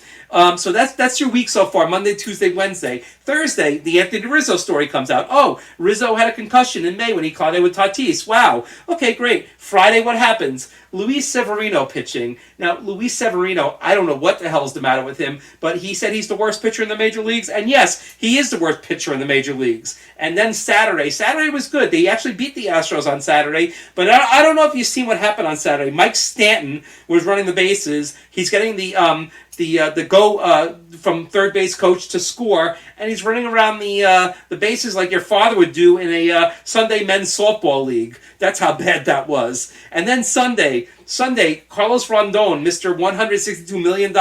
So that's your week so far, Monday, Tuesday, Wednesday. Thursday, the Anthony Rizzo story comes out. Oh, Rizzo had a concussion in May when he caught it with Tatis. Wow. Okay, great. Friday, what happens? Luis Severino pitching. Now, Luis Severino, I don't know what the hell's the matter with him, but he said he's the worst pitcher in the major leagues. And yes, he is the worst pitcher in the major leagues. And then Saturday was good. They actually beat the Astros on Saturday, but I don't know if you've seen what happened on Saturday. Mike Stanton was running the bases. He's getting the go from third base coach to score, and he's running around the bases like your father would do in a Sunday men's softball league. That's how bad that was. And then Sunday, Carlos Rondon, Mr. $162 million,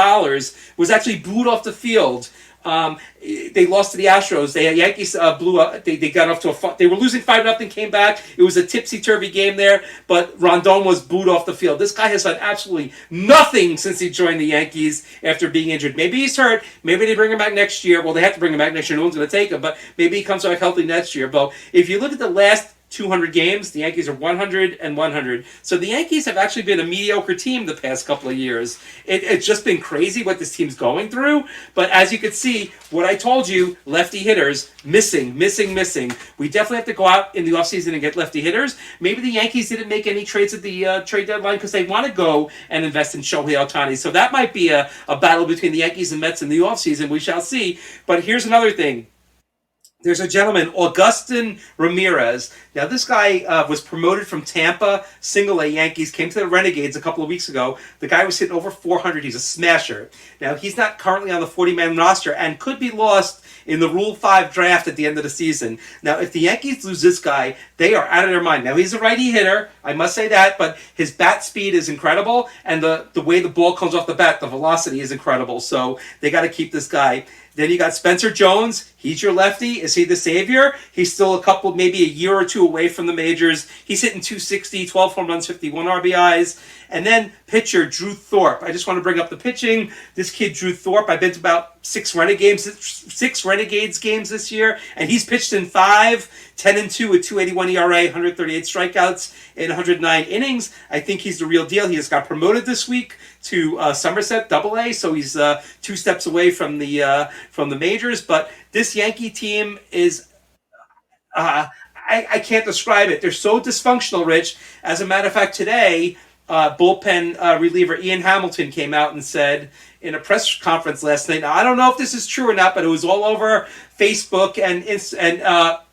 was actually booed off the field. They lost to the Astros. The Yankees blew up. They got off to they were losing 5-0, came back. It was a tipsy-turvy game there, but Rondon was booed off the field. This guy has done absolutely nothing since he joined the Yankees after being injured. Maybe he's hurt. Maybe they bring him back next year. Well, they have to bring him back next year. No one's going to take him, but maybe he comes back healthy next year. But if you look at the last 200 games, the Yankees are 100 and 100. So the Yankees have actually been a mediocre team the past couple of years. It's just been crazy what this team's going through. But as you can see, what I told you, lefty hitters, missing. We definitely have to go out in the offseason and get lefty hitters. Maybe the Yankees didn't make any trades at the trade deadline because they want to go and invest in Shohei Ohtani. So that might be a battle between the Yankees and Mets in the offseason. We shall see. But here's another thing. There's a gentleman, Augustin Ramirez. Now, this guy was promoted from Tampa, single A Yankees, came to the Renegades a couple of weeks ago. The guy was hitting over 400. He's a smasher. Now, he's not currently on the 40-man roster and could be lost in the Rule 5 draft at the end of the season. Now, if the Yankees lose this guy, they are out of their mind. Now, he's a righty hitter, I must say that, but his bat speed is incredible, and the way the ball comes off the bat, the velocity is incredible. So they got to keep this guy. Then you got Spencer Jones. He's your lefty. Is he the savior? He's still maybe a year or two away from the majors. He's hitting 260, 12 home runs, 51 RBIs. And then pitcher Drew Thorpe. I just want to bring up the pitching. This kid, Drew Thorpe, I've been to about 6 Renegades games this year, and he's pitched in 5, 10-2 with 2.81 ERA, 138 strikeouts in 109 innings. I think he's the real deal. He just got promoted this week to Somerset Double-A, so he's 2 steps away from the majors. But this Yankee team is, I can't describe it. They're so dysfunctional, Rich. As a matter of fact, today, bullpen reliever Ian Hamilton came out and said in a press conference last night. Now, I don't know if this is true or not, but it was all over Facebook and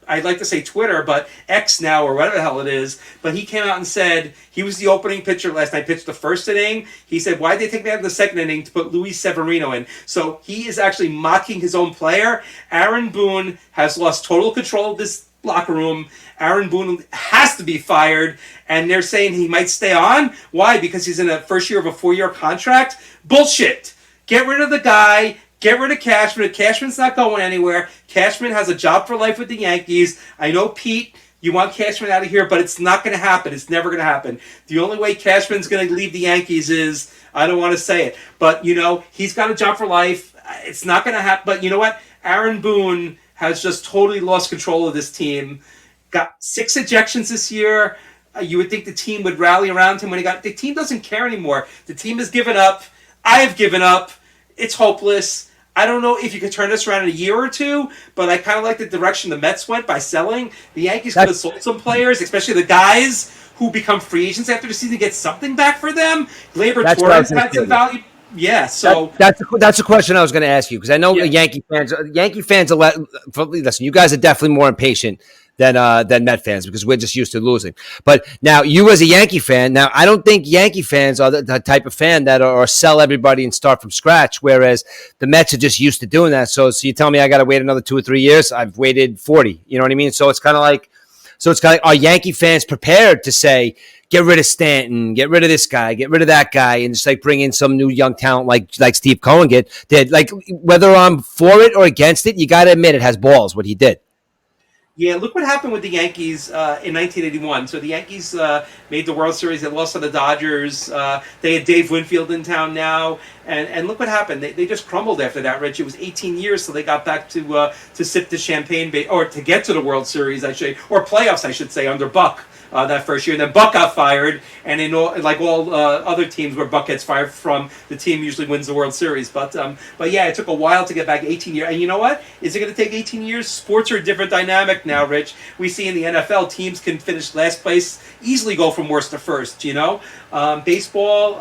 I'd like to say Twitter, but X now or whatever the hell it is. But he came out and said he was the opening pitcher last night, pitched the first inning. He said, why'd they take me out in the second inning to put Luis Severino in? So he is actually mocking his own player. Aaron Boone has lost total control of this locker room. Aaron Boone has to be fired, and they're saying he might stay on. Why? Because he's in the first year of a 4-year contract? Bullshit. Get rid of the guy. Get rid of Cashman. Cashman's not going anywhere. Cashman has a job for life with the Yankees. I know, Pete, you want Cashman out of here, but it's not going to happen. It's never going to happen. The only way Cashman's going to leave the Yankees is, I don't want to say it, but, he's got a job for life. It's not going to happen. But you know what? Aaron Boone has just totally lost control of this team. Got 6 ejections this year. You would think the team would rally around him when the team doesn't care anymore. The team has given up. I have given up. It's hopeless. I don't know if you could turn this around in a year or two, but I kind of like the direction the Mets went by selling. The Yankees could have sold some players, especially the guys who become free agents after the season, get something back for them. Gleyber Torres had some value. Yeah, so that's a question I was going to ask you, because I know Yankee fans. Listen, you guys are definitely more impatient than Met fans, because we're just used to losing. But now, you as a Yankee fan, now I don't think Yankee fans are the type of fan that are sell everybody and start from scratch, whereas the Mets are just used to doing that. So you tell me I got to wait another 2 or 3 years? I've waited 40. You know what I mean? So it's kind of like, are Yankee fans prepared to say, get rid of Stanton, get rid of this guy, get rid of that guy, and just like bring in some new young talent like Steve Cohen did? Like, whether I'm for it or against it, you got to admit it has balls what he did. Yeah, look what happened with the Yankees in 1981. So the Yankees made the World Series. They lost to the Dodgers. They had Dave Winfield in town now. And look what happened. They just crumbled after that, Rich. It was 18 years till they got back to sip the champagne, or to get to the World Series, or playoffs, I should say, under Buck. That first year, and then Buck got fired, and like all other teams where Buck gets fired from, the team usually wins the World Series. But yeah, it took a while to get back. 18 years, and you know what? Is it going to take 18 years? Sports are a different dynamic now, Rich. We see in the NFL, teams can finish last place, easily go from worst to first. Baseball,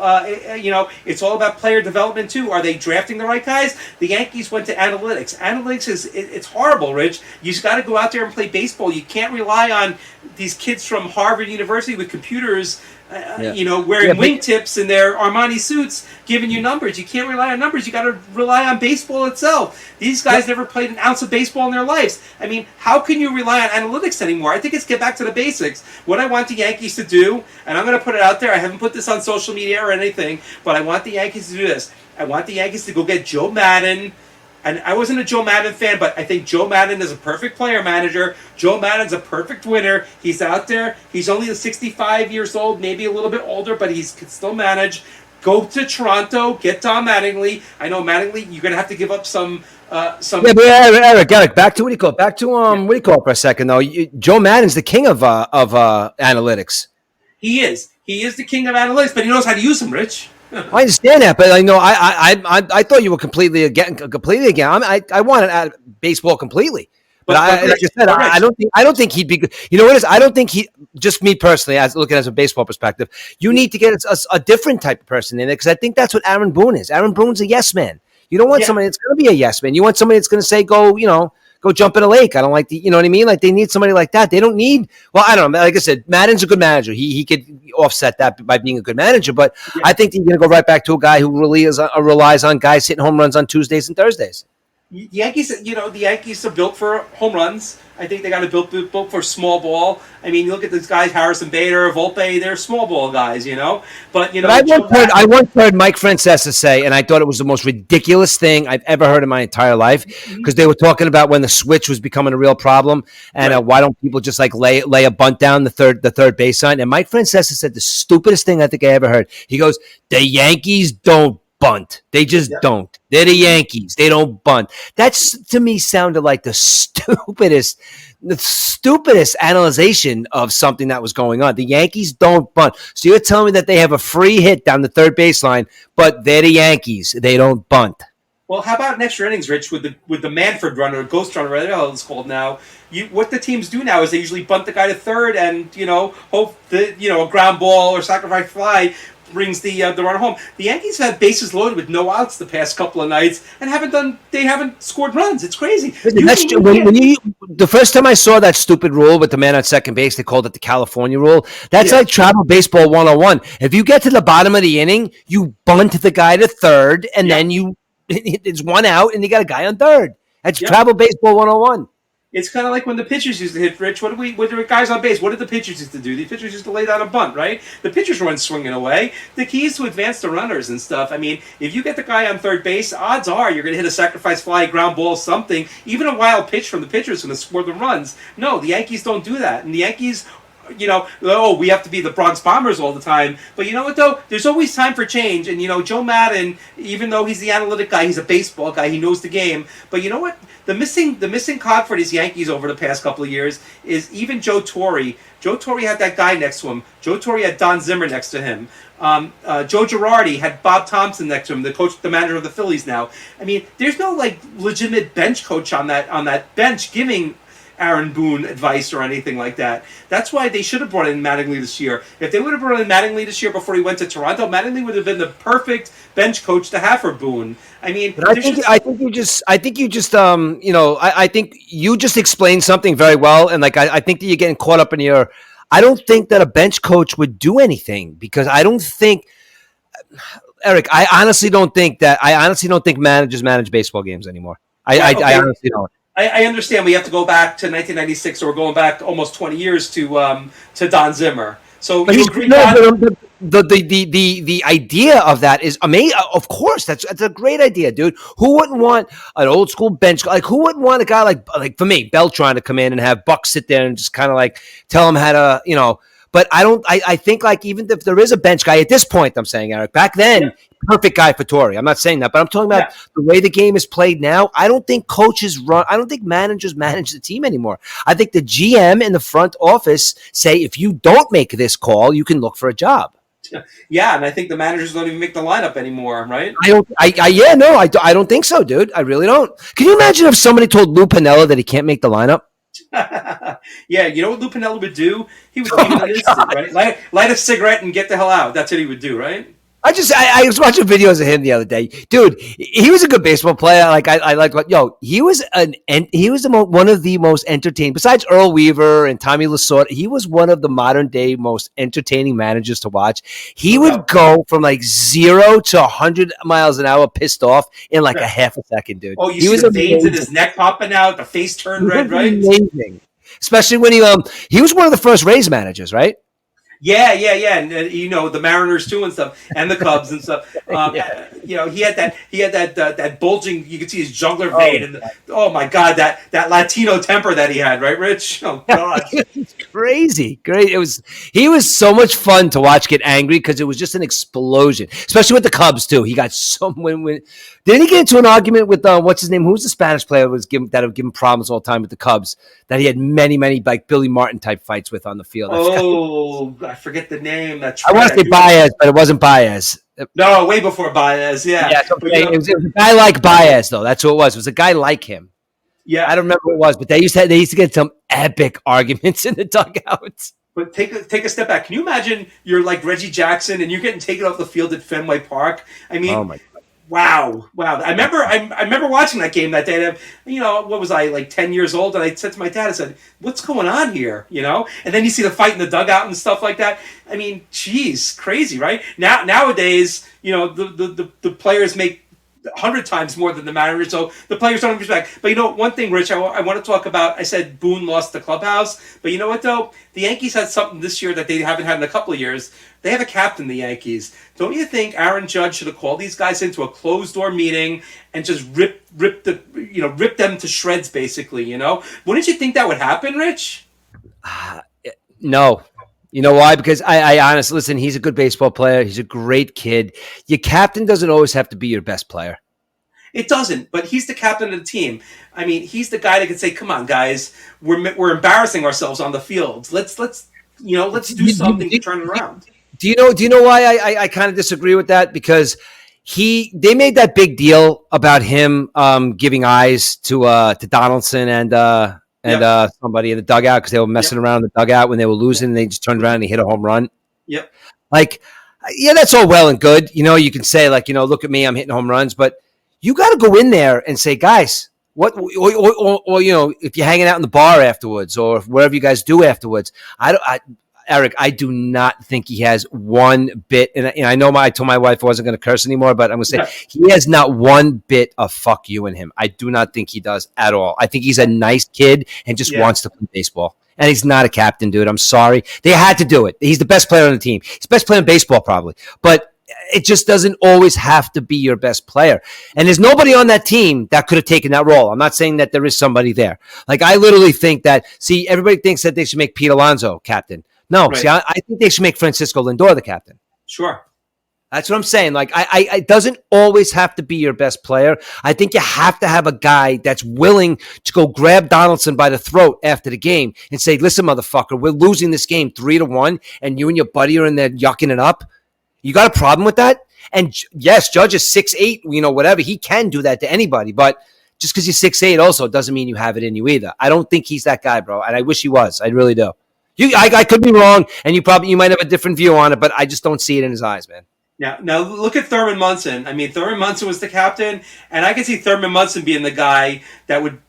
it's all about player development too. Are they drafting the right guys? The Yankees went to analytics. Analytics it's horrible, Rich. You just got to go out there and play baseball. You can't rely on these kids from Harvard University with computers, wearing wingtips in their Armani suits, giving you numbers. You can't rely on numbers. You got to rely on baseball itself. These guys never played an ounce of baseball in their lives. I mean, how can you rely on analytics anymore? I think it's get back to the basics. What I want the Yankees to do, and I'm going to put it out there, I haven't put this on social media or anything, but I want the Yankees to do this. I want the Yankees to go get Joe Madden. And I wasn't a Joe Madden fan, but I think Joe Madden is a perfect player manager. Joe Madden's a perfect winner. He's out there. He's only 65 years old, maybe a little bit older, but he can still manage. Go to Toronto, get Don Mattingly. I know Mattingly, you're going to have to give up some. Yeah, but Eric, back to what do you call it? What do you call it for a second though? Joe Madden's the king of analytics. He is. He is the king of analytics, but he knows how to use them, Rich. I understand that, but I know I thought you were completely again. I wanted baseball completely, but like I said, I don't think he'd be good. You know what it is? I don't think he. Just me personally, as looking as a baseball perspective, you need to get a different type of person in it, because I think that's what Aaron Boone is. Aaron Boone's a yes man. You don't want somebody that's going to be a yes man. You want somebody that's going to say, go jump in a lake. I don't like you know what I mean? Like, they need somebody like that. They don't need, well, I don't know. Like I said, Madden's a good manager. He could offset that by being a good manager, but I think you're going to go right back to a guy who really relies on guys hitting home runs on Tuesdays and Thursdays. The Yankees are built for home runs. I think they got built for small ball. I mean, you look at these guys, Harrison Bader, Volpe, they're small ball guys, But, I once heard Mike Francesa say, and I thought it was the most ridiculous thing I've ever heard in my entire life, because they were talking about when the switch was becoming a real problem, and why don't people just like lay a bunt down the third base line? And Mike Francesa said the stupidest thing I think I ever heard. He goes, "The Yankees don't bunt. They just don't. They're the Yankees. They don't bunt." That's, to me, sounded like the stupidest analyzation of something that was going on. The Yankees don't bunt. So you're telling me that they have a free hit down the third baseline, but they're the Yankees. They don't bunt. Well, how about in extra innings, Rich, with the Manfred runner, or ghost runner, whatever the hell it's called now? What the teams do now is they usually bunt the guy to third, and hope that a ground ball or sacrifice fly brings the runner home. The Yankees have bases loaded with no outs the past couple of nights and haven't scored runs. It's crazy. The first time I saw that stupid rule with the man on second base, they called it the California rule. That's like travel baseball 101. If you get to the bottom of the inning, you bunt the guy to third, and then it's one out, and you got a guy on third. That's travel baseball 101. It's kind of like when the pitchers used to hit, Rich. What do we guys on base? What did the pitchers used to do? The pitchers used to lay down a bunt, right? The pitchers weren't swinging away. The key is to advance the runners and stuff. I mean, if you get the guy on third base, odds are you're going to hit a sacrifice fly, ground ball, something. Even a wild pitch from the pitcher is going to score the runs. No, the Yankees don't do that. And the Yankees, we have to be the Bronx Bombers all the time. But you know what, though? There's always time for change. And, Joe Madden, even though he's the analytic guy, he's a baseball guy. He knows the game. But you know what? The missing cog for these Yankees over the past couple of years is even Joe Torre. Joe Torre had that guy next to him. Joe Torre had Don Zimmer next to him. Joe Girardi had Bob Thompson next to him, the manager of the Phillies now. I mean, there's no legitimate bench coach on that bench giving Aaron Boone advice or anything like that. That's why they should have brought in Mattingly this year. If they would have brought in Mattingly this year before he went to Toronto, Mattingly would have been the perfect bench coach to have for Boone. I mean, I think you just explained something very well, and I think that you're getting caught up in your. I don't think that a bench coach would do anything because I don't think, Eric. I honestly don't think managers manage baseball games anymore. I honestly don't. I understand we have to go back to 1996, or we're going back almost 20 years to Don Zimmer. So you agree, the idea of that is amazing. Of course, that's a great idea, dude. Who wouldn't want an old school bench? Who wouldn't want a guy like for me, Beltran, to come in and have Buck sit there and just kind of tell him how to, But I think even if there is a bench guy at this point, I'm saying, Eric, back then, perfect guy for Torre. I'm not saying that, but I'm talking about the way the game is played now. I don't think I don't think managers manage the team anymore. I think the GM in the front office say, if you don't make this call, you can look for a job. Yeah, and I think the managers don't even make the lineup anymore, right? I don't think so, dude. I really don't. Can you imagine if somebody told Lou Piniella that he can't make the lineup? Yeah, you know what Lou Piniella would do? He would leave in an instant, right? Light a cigarette and get the hell out. That's what he would do, right? I was watching videos of him the other day, dude. He was a good baseball player. He was one of the most entertaining. Besides Earl Weaver and Tommy Lasorda, he was one of the modern day most entertaining managers to watch. He would go from 0 to 100 miles an hour, pissed off in a half a second, dude. Oh, you see the veins in his neck popping out, the face turned red, right? Amazing, especially when he was one of the first Rays managers, right? Yeah, and the Mariners too and stuff, and the Cubs and stuff. He had that bulging. You could see his jugular vein, and oh my God, that Latino temper that he had, right, Rich? Oh God, it's crazy, great. He was so much fun to watch get angry because it was just an explosion, especially with the Cubs too. He got so when didn't he get into an argument with what's his name? Who's the Spanish player that would give him problems all the time with the Cubs that he had many Billy Martin type fights with on the field? I forget the name. I want to say Baez, but it wasn't Baez. No, way before Baez. Yeah. It was a guy like Baez, though. That's who it was. It was a guy like him. Yeah, I don't remember who it was, but they used to get some epic arguments in the dugouts. But take a step back. Can you imagine you're like Reggie Jackson and you're getting taken off the field at Fenway Park? I mean, oh my God. Wow. I remember watching that game that day. What was I, 10 years old? And I said to my dad, I said, what's going on here? And then you see the fight in the dugout and stuff like that. I mean, geez, crazy, right? Nowadays, the players make 100 times more than the managers, so the players don't have respect. But one thing, Rich, I want to talk about, I said Boone lost the clubhouse, but you know what, though? The Yankees had something this year that they haven't had in a couple of years. They have a captain, the Yankees. Don't you think Aaron Judge should have called these guys into a closed-door meeting and just rip them to shreds, basically, Wouldn't you think that would happen, Rich? No. You know why? Because I honestly, listen, he's a good baseball player. He's a great kid. Your captain doesn't always have to be your best player. It doesn't, but he's the captain of the team. I mean, he's the guy that can say, "Come on, guys, we're embarrassing ourselves on the field. Let's do something to turn it around." Do you know why I kind of disagree with that? Because they made that big deal about him giving eyes to Donaldson and somebody in the dugout because they were messing around in the dugout when they were losing, and they just turned around and they hit a home run. Yep. That's all well and good. You can say look at me, I'm hitting home runs, but you got to go in there and say, guys, what, or if you're hanging out in the bar afterwards or whatever you guys do afterwards, Eric, I do not think he has one bit. And I know I told my wife I wasn't going to curse anymore, but I'm going to say Yeah. he has not one bit of fuck you in him. I do not think he does at all. I think he's a nice kid and just wants to play baseball. And he's not a captain, dude. I'm sorry. They had to do it. He's the best player on the team. He's the best player in baseball, probably. But it just doesn't always have to be your best player. And there's nobody on that team that could have taken that role. I'm not saying that there is somebody there. Like, I literally think that, see, everybody thinks that they should make Pete Alonso captain. No, Right. see, I think they should make Francisco Lindor the captain. Sure. That's what I'm saying. Like, it doesn't always have to be your best player. I think you have to have a guy that's willing to go grab Donaldson by the throat after the game and say, listen, motherfucker, we're losing this game 3-1, and you and your buddy are in there yucking it up. You got a problem with that? And yes, Judge is 6'8", whatever. He can do that to anybody, but just because you're 6'8" also doesn't mean you have it in you either. I don't think he's that guy, bro, and I wish he was. I really do. I could be wrong, and you might have a different view on it, but I just don't see it in his eyes, man. Now look at Thurman Munson. I mean, Thurman Munson was the captain, and I can see Thurman Munson being the guy that would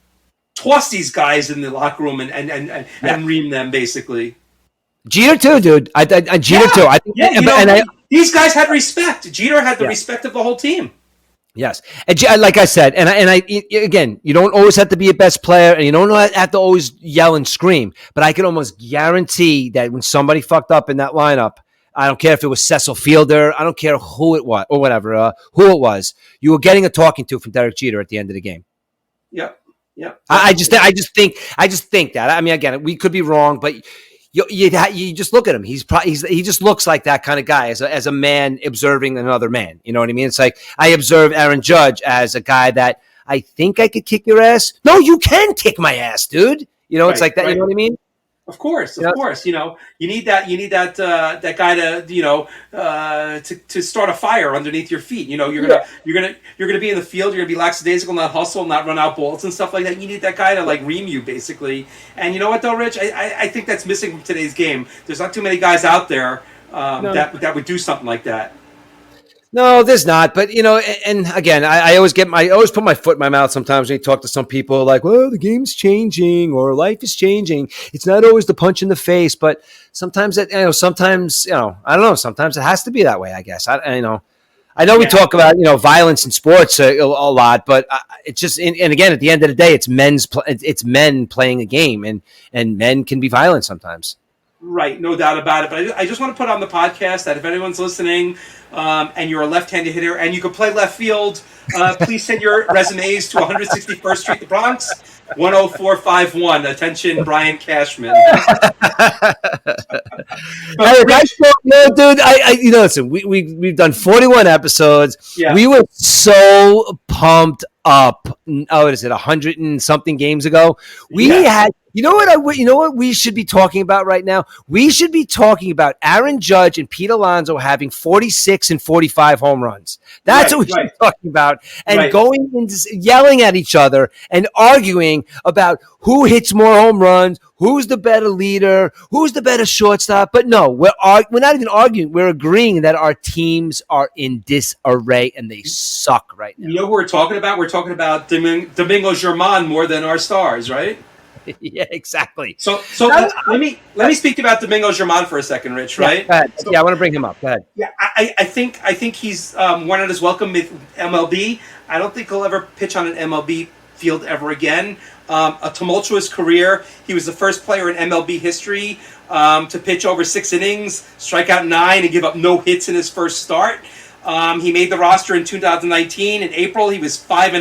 toss these guys in the locker room and ream them, basically. Jeter too, dude. Jeter too. I think, these guys had respect. Jeter had the respect of the whole team. Yes, and like I said, and I again, you don't always have to be a best player, and you don't have to always yell and scream. But I can almost guarantee that when somebody fucked up in that lineup, I don't care if it was Cecil Fielder, I don't care who it was or whatever, who it was, you were getting a talking to from Derek Jeter at the end of the game. Yep. I just think that. I mean, again, we could be wrong, but you just look at him. He just looks like that kind of guy as a man observing another man. You know what I mean? It's like I observe Aaron Judge as a guy that I think I could kick your ass. No, you can kick my ass, dude. It's like that. Right. You know what I mean? Of course. You need that guy to start a fire underneath your feet. You're gonna be in the field. You're gonna be lackadaisical, not hustle, not run out balls and stuff like that. You need that guy to like ream you, basically. And you know what, though, Rich? I think that's missing from today's game. There's not too many guys out there that would do something like that. No, there's not. But, and again, I always put my foot in my mouth sometimes when you talk to some people like, well, the game's changing or life is changing. It's not always the punch in the face, but sometimes I don't know. Sometimes it has to be that way, I guess. I know we talk about, violence in sports a lot, but it's just, and again, at the end of the day, it's men playing a game, and men can be violent sometimes. Right, no doubt about it. But I just want to put on the podcast that if anyone's listening and you're a left-handed hitter and you can play left field, please send your resumes to 161st Street, the Bronx, 10451. Attention, Brian Cashman. Dude, listen, we've done 41 episodes. Yeah. We were so pumped up. What is it, 100 and something games ago? We had. You know what we should be talking about right now? We should be talking about Aaron Judge and Pete Alonso having 46 and 45 home runs. That's what we should be talking about. And going and yelling at each other and arguing about who hits more home runs, who's the better leader, who's the better shortstop. But no, we're not even arguing. We're agreeing that our teams are in disarray and they suck right now. You know what we're talking about? We're talking about Domingo Germán more than our stars, right? Yeah, exactly. So let me speak about Domingo Germán for a second, Rich. Right? Yeah, I want to bring him up. Go ahead. Yeah, I think he's one at his welcome with MLB. I don't think he'll ever pitch on an MLB field ever again. A tumultuous career. He was the first player in MLB history to pitch over 6 innings, strike out 9, and give up no hits in his first start. He made the roster in 2019. In April, he was 5-0,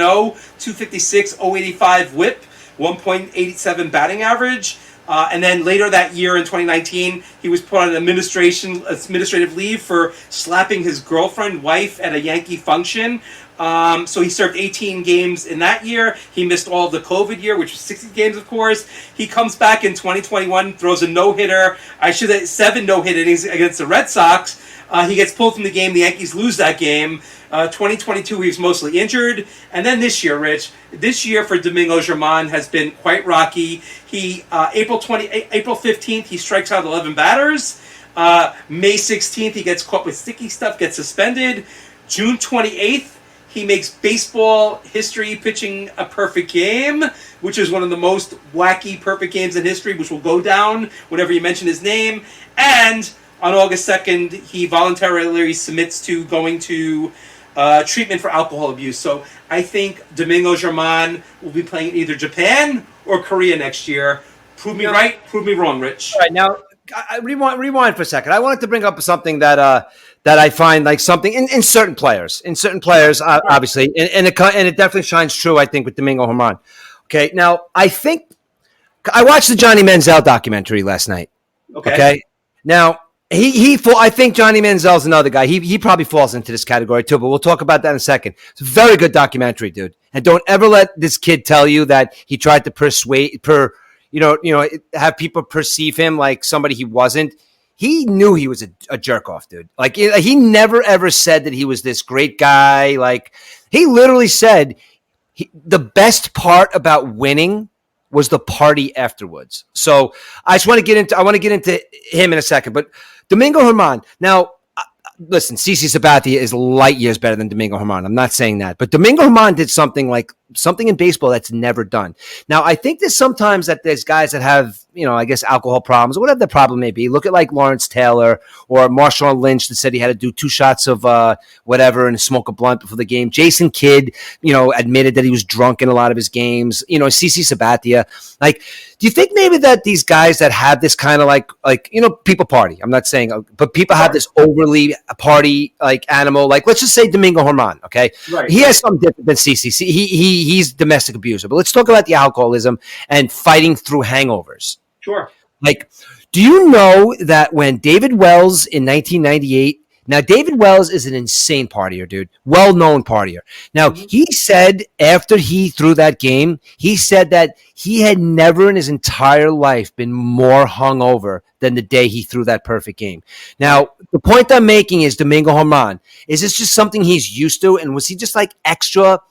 256, 085 WHIP. 1.87 batting average. And then later that year in 2019, he was put on administrative leave for slapping his wife at a Yankee function. So he served 18 games in that year. He missed all of the COVID year, which was 60 games, of course. He comes back in 2021, throws a no-hitter. I should say 7 no-hit innings against the Red Sox. He gets pulled from the game. The Yankees lose that game. 2022, he was mostly injured. And then this year, Rich, for Domingo Germán has been quite rocky. He April 15th, he strikes out 11 batters. May 16th, he gets caught with sticky stuff, gets suspended. June 28th, He makes baseball history pitching a perfect game, which is one of the most wacky perfect games in history, which will go down whenever you mention his name. And on August 2nd, he voluntarily submits to going to treatment for alcohol abuse. So I think Domingo Germán will be playing either Japan or Korea next year. Prove me right, prove me wrong, Rich. All right, now rewind for a second. I wanted to bring up something that I find like something in certain players, obviously, and it definitely shines true. I think with Domingo Germán. Okay, now I think I watched the Johnny Manziel documentary last night. Okay, now I think Johnny Manziel's another guy. He probably falls into this category too, but we'll talk about that in a second. It's a very good documentary, dude. And don't ever let this kid tell you that he tried to have people perceive him like somebody he wasn't. He knew he was a jerk off, dude. Like he never ever said that he was this great guy. Like he literally said the best part about winning was the party afterwards. So I want to get into him in a second, but Domingo Germán. Now, listen, CC Sabathia is light years better than Domingo Germán. I'm not saying that, but Domingo Germán did something in baseball that's never done. Now, I think there's sometimes that there's guys that have, I guess alcohol problems or whatever the problem may be. Look at like Lawrence Taylor or Marshawn Lynch that said he had to do 2 shots of whatever and smoke a blunt before the game. Jason Kidd, admitted that he was drunk in a lot of his games. CC Sabathia. Like, do you think maybe that these guys that have this kind of like people party? I'm not saying, but people have this overly party like animal. Like, let's just say Domingo Germán. Okay, right. He has something different than CC. He's a domestic abuser. But let's talk about the alcoholism and fighting through hangovers. Sure. Like, do you know that when David Wells in 1998, now David Wells is an insane partier, dude, well-known partier. Now, he said after he threw that game, he said that he had never in his entire life been more hungover than the day he threw that perfect game. Now, the point I'm making is Domingo Germán. Is this just something he's used to? And was he just like extra,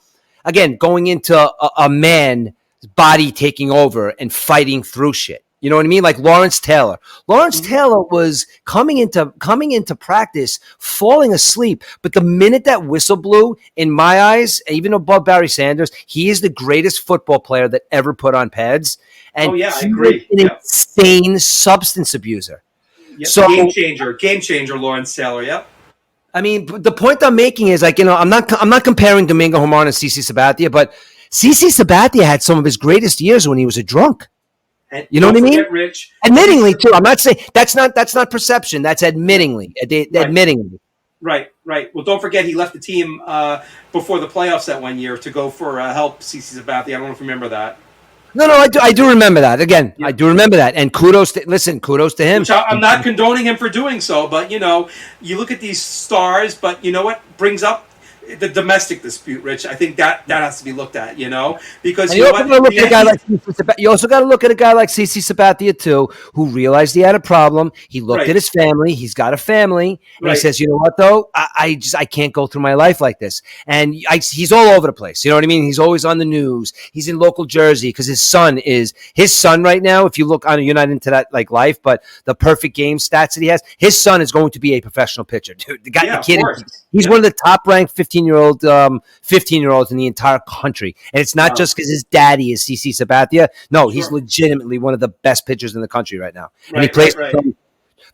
again, going into a man's body taking over and fighting through shit? You know what I mean? Like Lawrence Taylor. Lawrence Taylor was coming into practice, falling asleep. But the minute that whistle blew, in my eyes, even above Barry Sanders, he is the greatest football player that ever put on pads. And I agree. An insane substance abuser. Yep. So game changer, Lawrence Taylor. Yep. I mean, the point I'm making is like, I'm not comparing Domingo Germán and CC Sabathia, but CC Sabathia had some of his greatest years when he was a drunk. And you know what I mean? Rich, admittingly, too. I'm not saying that's not perception. That's admittingly. Admittingly. Right. Well, don't forget he left the team before the playoffs that one year to go for help CC Sabathia. I don't know if you remember that. No, I do remember that. Again, yeah. I do remember that. And kudos to him. Which I'm not condoning him for doing so, but you look at these stars, but you know what brings up the domestic dispute, Rich. I think that has to be looked at, because you also got to look at a guy like CC Sabathia too, who realized he had a problem. He looked at his family. He's got a family, and he says, "You know what, though, I can't go through my life like this." And he's all over the place. You know what I mean? He's always on the news. He's in local Jersey because his son right now. If you look, you're not into that like life, but the perfect game stats that he has, his son is going to be a professional pitcher, dude. The kid. He's one of the top-ranked 15-year-olds in the entire country. And it's not just because his daddy is CC Sabathia. No, he's legitimately one of the best pitchers in the country right now. And he plays.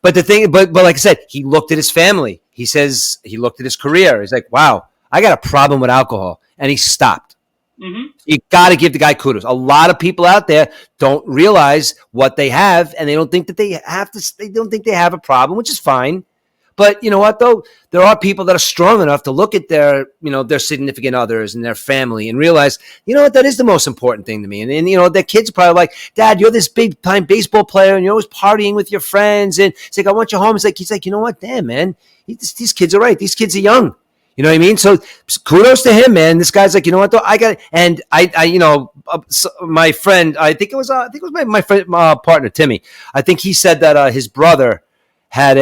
But the thing, but like I said, he looked at his family. He says he looked at his career. He's like, wow, I got a problem with alcohol. And he stopped. Mm-hmm. You got to give the guy kudos. A lot of people out there don't realize what they have, and they don't think that they have to. They don't think they have a problem, which is fine. But you know what, though? There are people that are strong enough to look at their significant others and their family and realize, you know what, that is the most important thing to me. And their kids are probably like, Dad, you're this big-time baseball player, and you're always partying with your friends. And it's like, I want you home. He's like, you know what? Damn, man. These kids are right. These kids are young. You know what I mean? So kudos to him, man. This guy's like, you know what, though? I got it. And my friend, I think it was my friend, partner, Timmy. I think he said that his brother had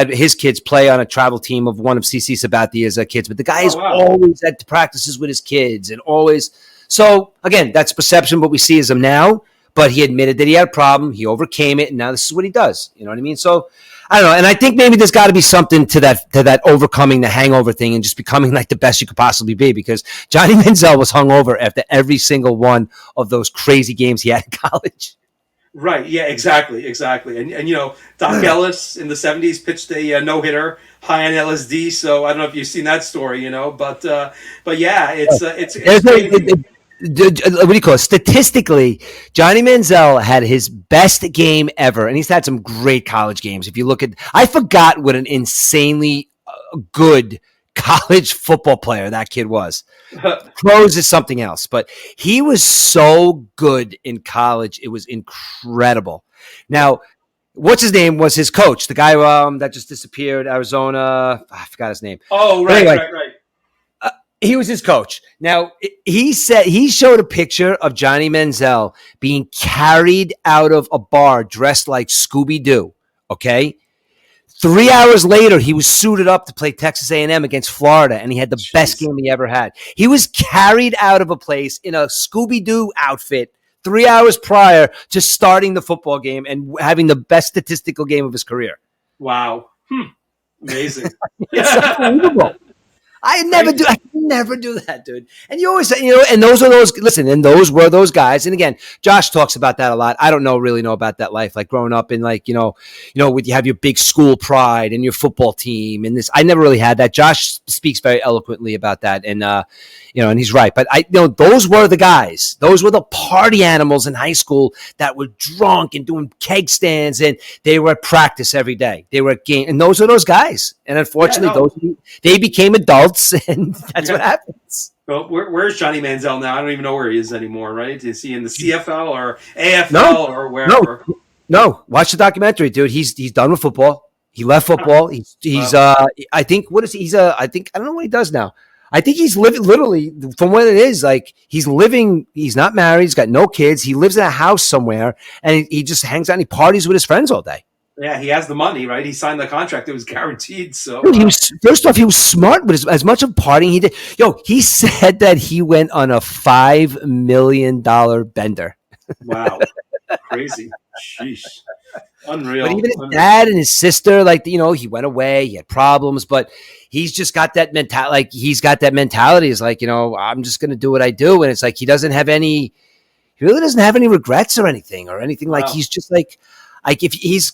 his kids play on a travel team of one of CC Sabathia's kids, but the guy is always at practices with his kids and always. So again, that's perception. What we see is him now, but he admitted that he had a problem. He overcame it, and now this is what he does. You know what I mean? So I don't know. And I think maybe there's got to be something to that overcoming the hangover thing and just becoming like the best you could possibly be, because Johnny Manziel was hungover after every single one of those crazy games he had in college. Right. Yeah. Exactly. Exactly. And Doc Ellis in the '70s pitched a no-hitter high on LSD. So I don't know if you've seen that story. But yeah, it's crazy. What do you call it? Statistically, Johnny Manziel had his best game ever, and he's had some great college games. If you look at, I forgot what an insanely good college football player that kid was. Pros is something else, but he was so good in college. It was incredible. Now, what's his name was his coach, the guy that just disappeared, Arizona. I forgot his name. Oh, right, anyway, right. He was his coach. Now, he showed a picture of Johnny Manziel being carried out of a bar dressed like Scooby-Doo, okay? 3 hours later, he was suited up to play Texas A&M against Florida, and he had the best game he ever had. He was carried out of a place in a Scooby-Doo outfit 3 hours prior to starting the football game and having the best statistical game of his career. Wow. Amazing. It's unbelievable. I never do that, dude. And you always say, and those were those guys. And again, Josh talks about that a lot. I don't really know about that life, like growing up in with you have your big school pride and your football team and this. I never really had that. Josh speaks very eloquently about that, and and he's right. But those were the guys. Those were the party animals in high school that were drunk and doing keg stands, and they were at practice every day. They were at game, and those are those guys. And unfortunately, they became adults. And that's what happens. Well, where's Johnny Manziel now? I don't even know where he is anymore, right? Is he in the CFL or AFL or wherever? No. Watch the documentary, dude. He's done with football. He left football. He's I think I don't know what he does now. I think he's living literally from what it is. Like he's not married. He's got no kids. He lives in a house somewhere and he just hangs out and he parties with his friends all day. Yeah, he has the money, right? He signed the contract; it was guaranteed. So he was first off, he was smart, but as much of partying he did. He said that he went on a $5 million bender. Wow, crazy, sheesh, unreal. But even his dad and his sister, he went away. He had problems, but he's just got that mentality. Like he's got that mentality. Is like I'm just going to do what I do, and it's like he really doesn't have any regrets or anything. Wow. Like he's just like if he's.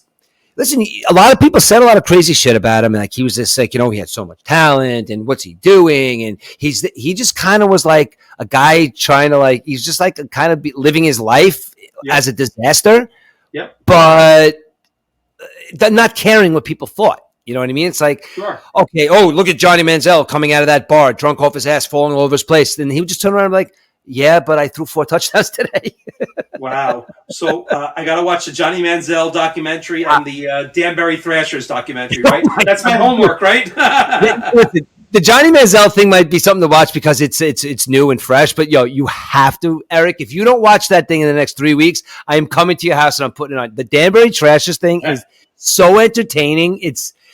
Listen, a lot of people said a lot of crazy shit about him. And like he was just like, he had so much talent and what's he doing? And he just kind of was like a guy trying to he's just like kind of living his life as a disaster, but not caring what people thought. You know what I mean? It's like, okay, look at Johnny Manziel coming out of that bar, drunk off his ass, falling all over his place. Then he would just turn around and be like, yeah, but I threw 4 touchdowns today. Wow. So I got to watch the Johnny Manziel documentary and the Danbury Thrashers documentary, right? That's my homework, right? The Johnny Manziel thing might be something to watch because it's new and fresh, but you have to, Eric, if you don't watch that thing in the next 3 weeks, I am coming to your house and I'm putting it on. The Danbury Thrashers thing is so entertaining.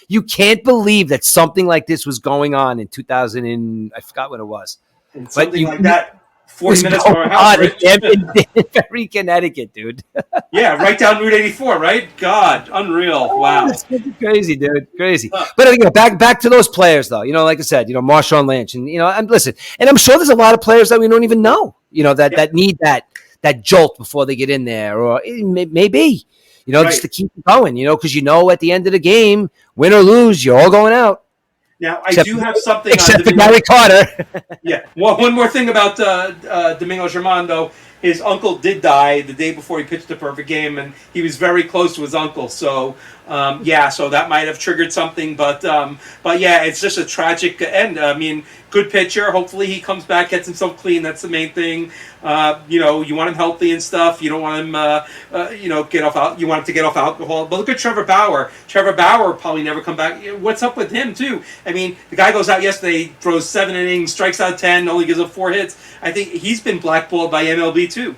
You can't believe that something like this was going on in 2000 and I forgot when it was. And something like that. 40 minutes from our house, in Danbury, Connecticut, dude. Yeah, right down Route 84, right? God, unreal. Wow. That's crazy, dude. Crazy. But back to those players, though. Like I said, Marshawn Lynch. And, and listen, and I'm sure there's a lot of players that we don't even know, that need that jolt before they get in there. Or maybe, just to keep going, because at the end of the game, win or lose, you're all going out. Now, I do have something except for Gary Carter. Yeah. Well, one more thing about Domingo Germán, though. His uncle did die the day before he pitched the perfect game, and he was very close to his uncle. So, so that might have triggered something. But yeah, it's just a tragic end. I mean, good pitcher. Hopefully he comes back, gets himself clean. That's the main thing. You want him healthy and stuff. You don't want him, get off. You want him to get off alcohol. But look at Trevor Bauer. Trevor Bauer will probably never come back. What's up with him too? I mean, the guy goes out yesterday, throws 7 innings, strikes out 10, only gives up 4 hits. I think he's been blackballed by MLB too.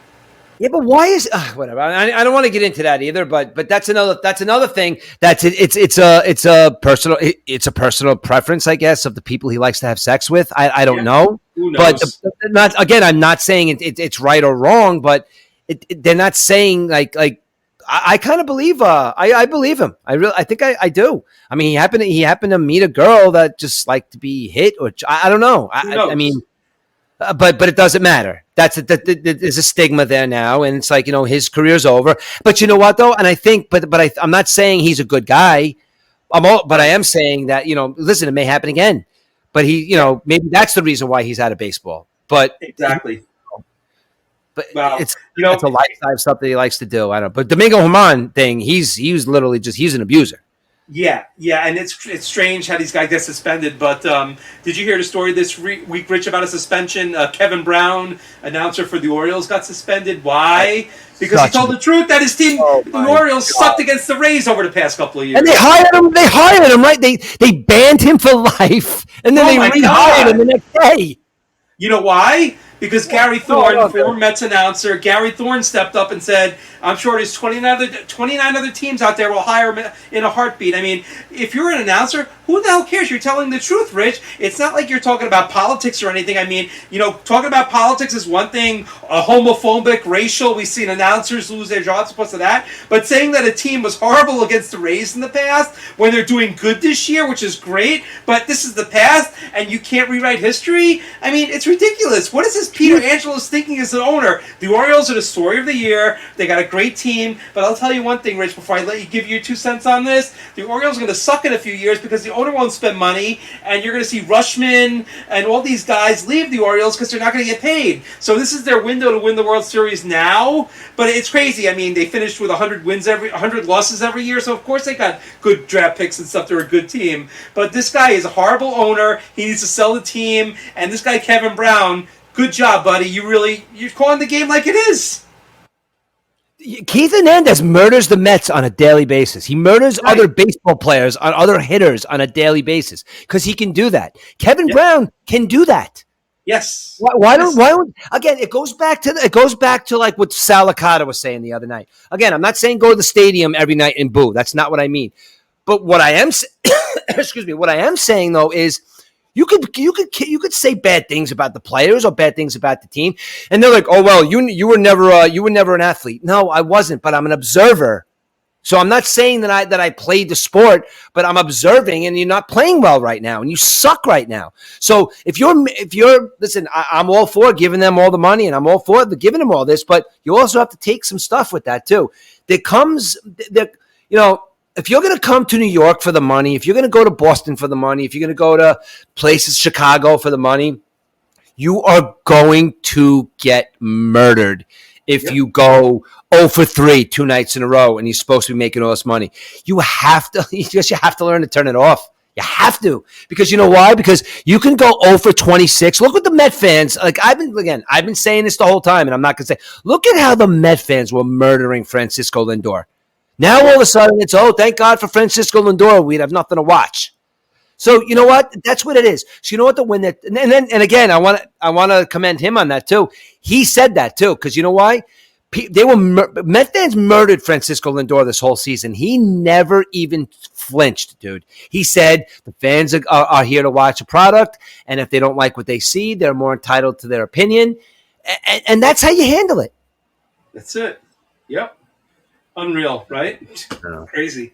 Yeah, but why is whatever? I don't want to get into that either. But that's another thing. It's a personal preference, I guess, of the people he likes to have sex with. I don't know. Who knows? But I'm not saying it's right or wrong. But they're not saying like I kind of believe. I believe him. I think I do. I mean, he happened to meet a girl that just liked to be hit, or I don't know. I mean, but it doesn't matter. There's a stigma there now, and it's like, his career's over. But you know what though? And I think, I'm not saying he's a good guy. But I am saying that, listen, it may happen again. But maybe that's the reason why he's out of baseball. But exactly. But it's a lifestyle stuff that he likes to do. I don't know. But Domingo Germán thing, he's literally he's an abuser. Yeah, and it's strange how these guys get suspended. But did you hear the story this week, Rich, about a suspension? Kevin Brown, announcer for the Orioles, got suspended. Why? Because he told the truth that his team, the Orioles, sucked against the Rays over the past couple of years. And they hired him, right? They banned him for life, and then they rehired him the next day. You know why? Because Gary Thorne, former Mets announcer, Gary Thorne stepped up and said, I'm sure there's 29 other teams out there will hire him in a heartbeat. I mean, if you're an announcer, who the hell cares? You're telling the truth, Rich. It's not like you're talking about politics or anything. I mean, talking about politics is one thing, homophobic, racial. We've seen announcers lose their jobs because of that. But saying that a team was horrible against the Rays in the past when they're doing good this year, which is great, but this is the past and you can't rewrite history, I mean, it's ridiculous. What is this Peter Angelos thinking as an owner? The Orioles are the story of the year. They got a great team. But I'll tell you one thing, Rich, before I let you give your 2 cents on this. The Orioles are going to suck in a few years because the owner won't spend money, and you're going to see Rushman and all these guys leave the Orioles because they're not going to get paid. So this is their window to win the World Series now. But it's crazy. I mean, they finished with 100 losses every year, so of course they got good draft picks and stuff. They're a good team. But this guy is a horrible owner. He needs to sell the team. And this guy, Kevin Brown, good job, buddy. You're calling the game like it is. Keith Hernandez murders the Mets on a daily basis. He murders other baseball players, on other hitters on a daily basis because he can do that. Kevin Brown can do that. Yes. Why don't again? It goes back to like what Sal Licata was saying the other night. Again, I'm not saying go to the stadium every night and boo. That's not what I mean. But what I am, what I am saying though is, you could say bad things about the players or bad things about the team, and they're like, "Oh well, you were never an athlete." No, I wasn't, but I'm an observer. So I'm not saying that I played the sport, but I'm observing, and you're not playing well right now, and you suck right now. So if you're listen, I'm all for giving them all the money, and I'm all for giving them all this, but you also have to take some stuff with that too. If you're going to come to New York for the money, if you're going to go to Boston for the money, if you're going to go to places, Chicago for the money, you are going to get murdered if you go 0 for 3 2 nights in a row and you're supposed to be making all this money. You have to learn to turn it off. You have to. Because you know why? Because you can go 0 for 26. Look at the Met fans. Like I've been saying this the whole time, and I'm not going to say, look at how the Met fans were murdering Francisco Lindor. Now all of a sudden it's, thank God for Francisco Lindor. We'd have nothing to watch. So you know what? That's what it is. So you know what? And again, I want to commend him on that too. He said that too, because you know why? Met fans murdered Francisco Lindor this whole season. He never even flinched, dude. He said the fans are here to watch a product, and if they don't like what they see, they're more entitled to their opinion, and that's how you handle it. That's it. Yep. Unreal, right? Crazy.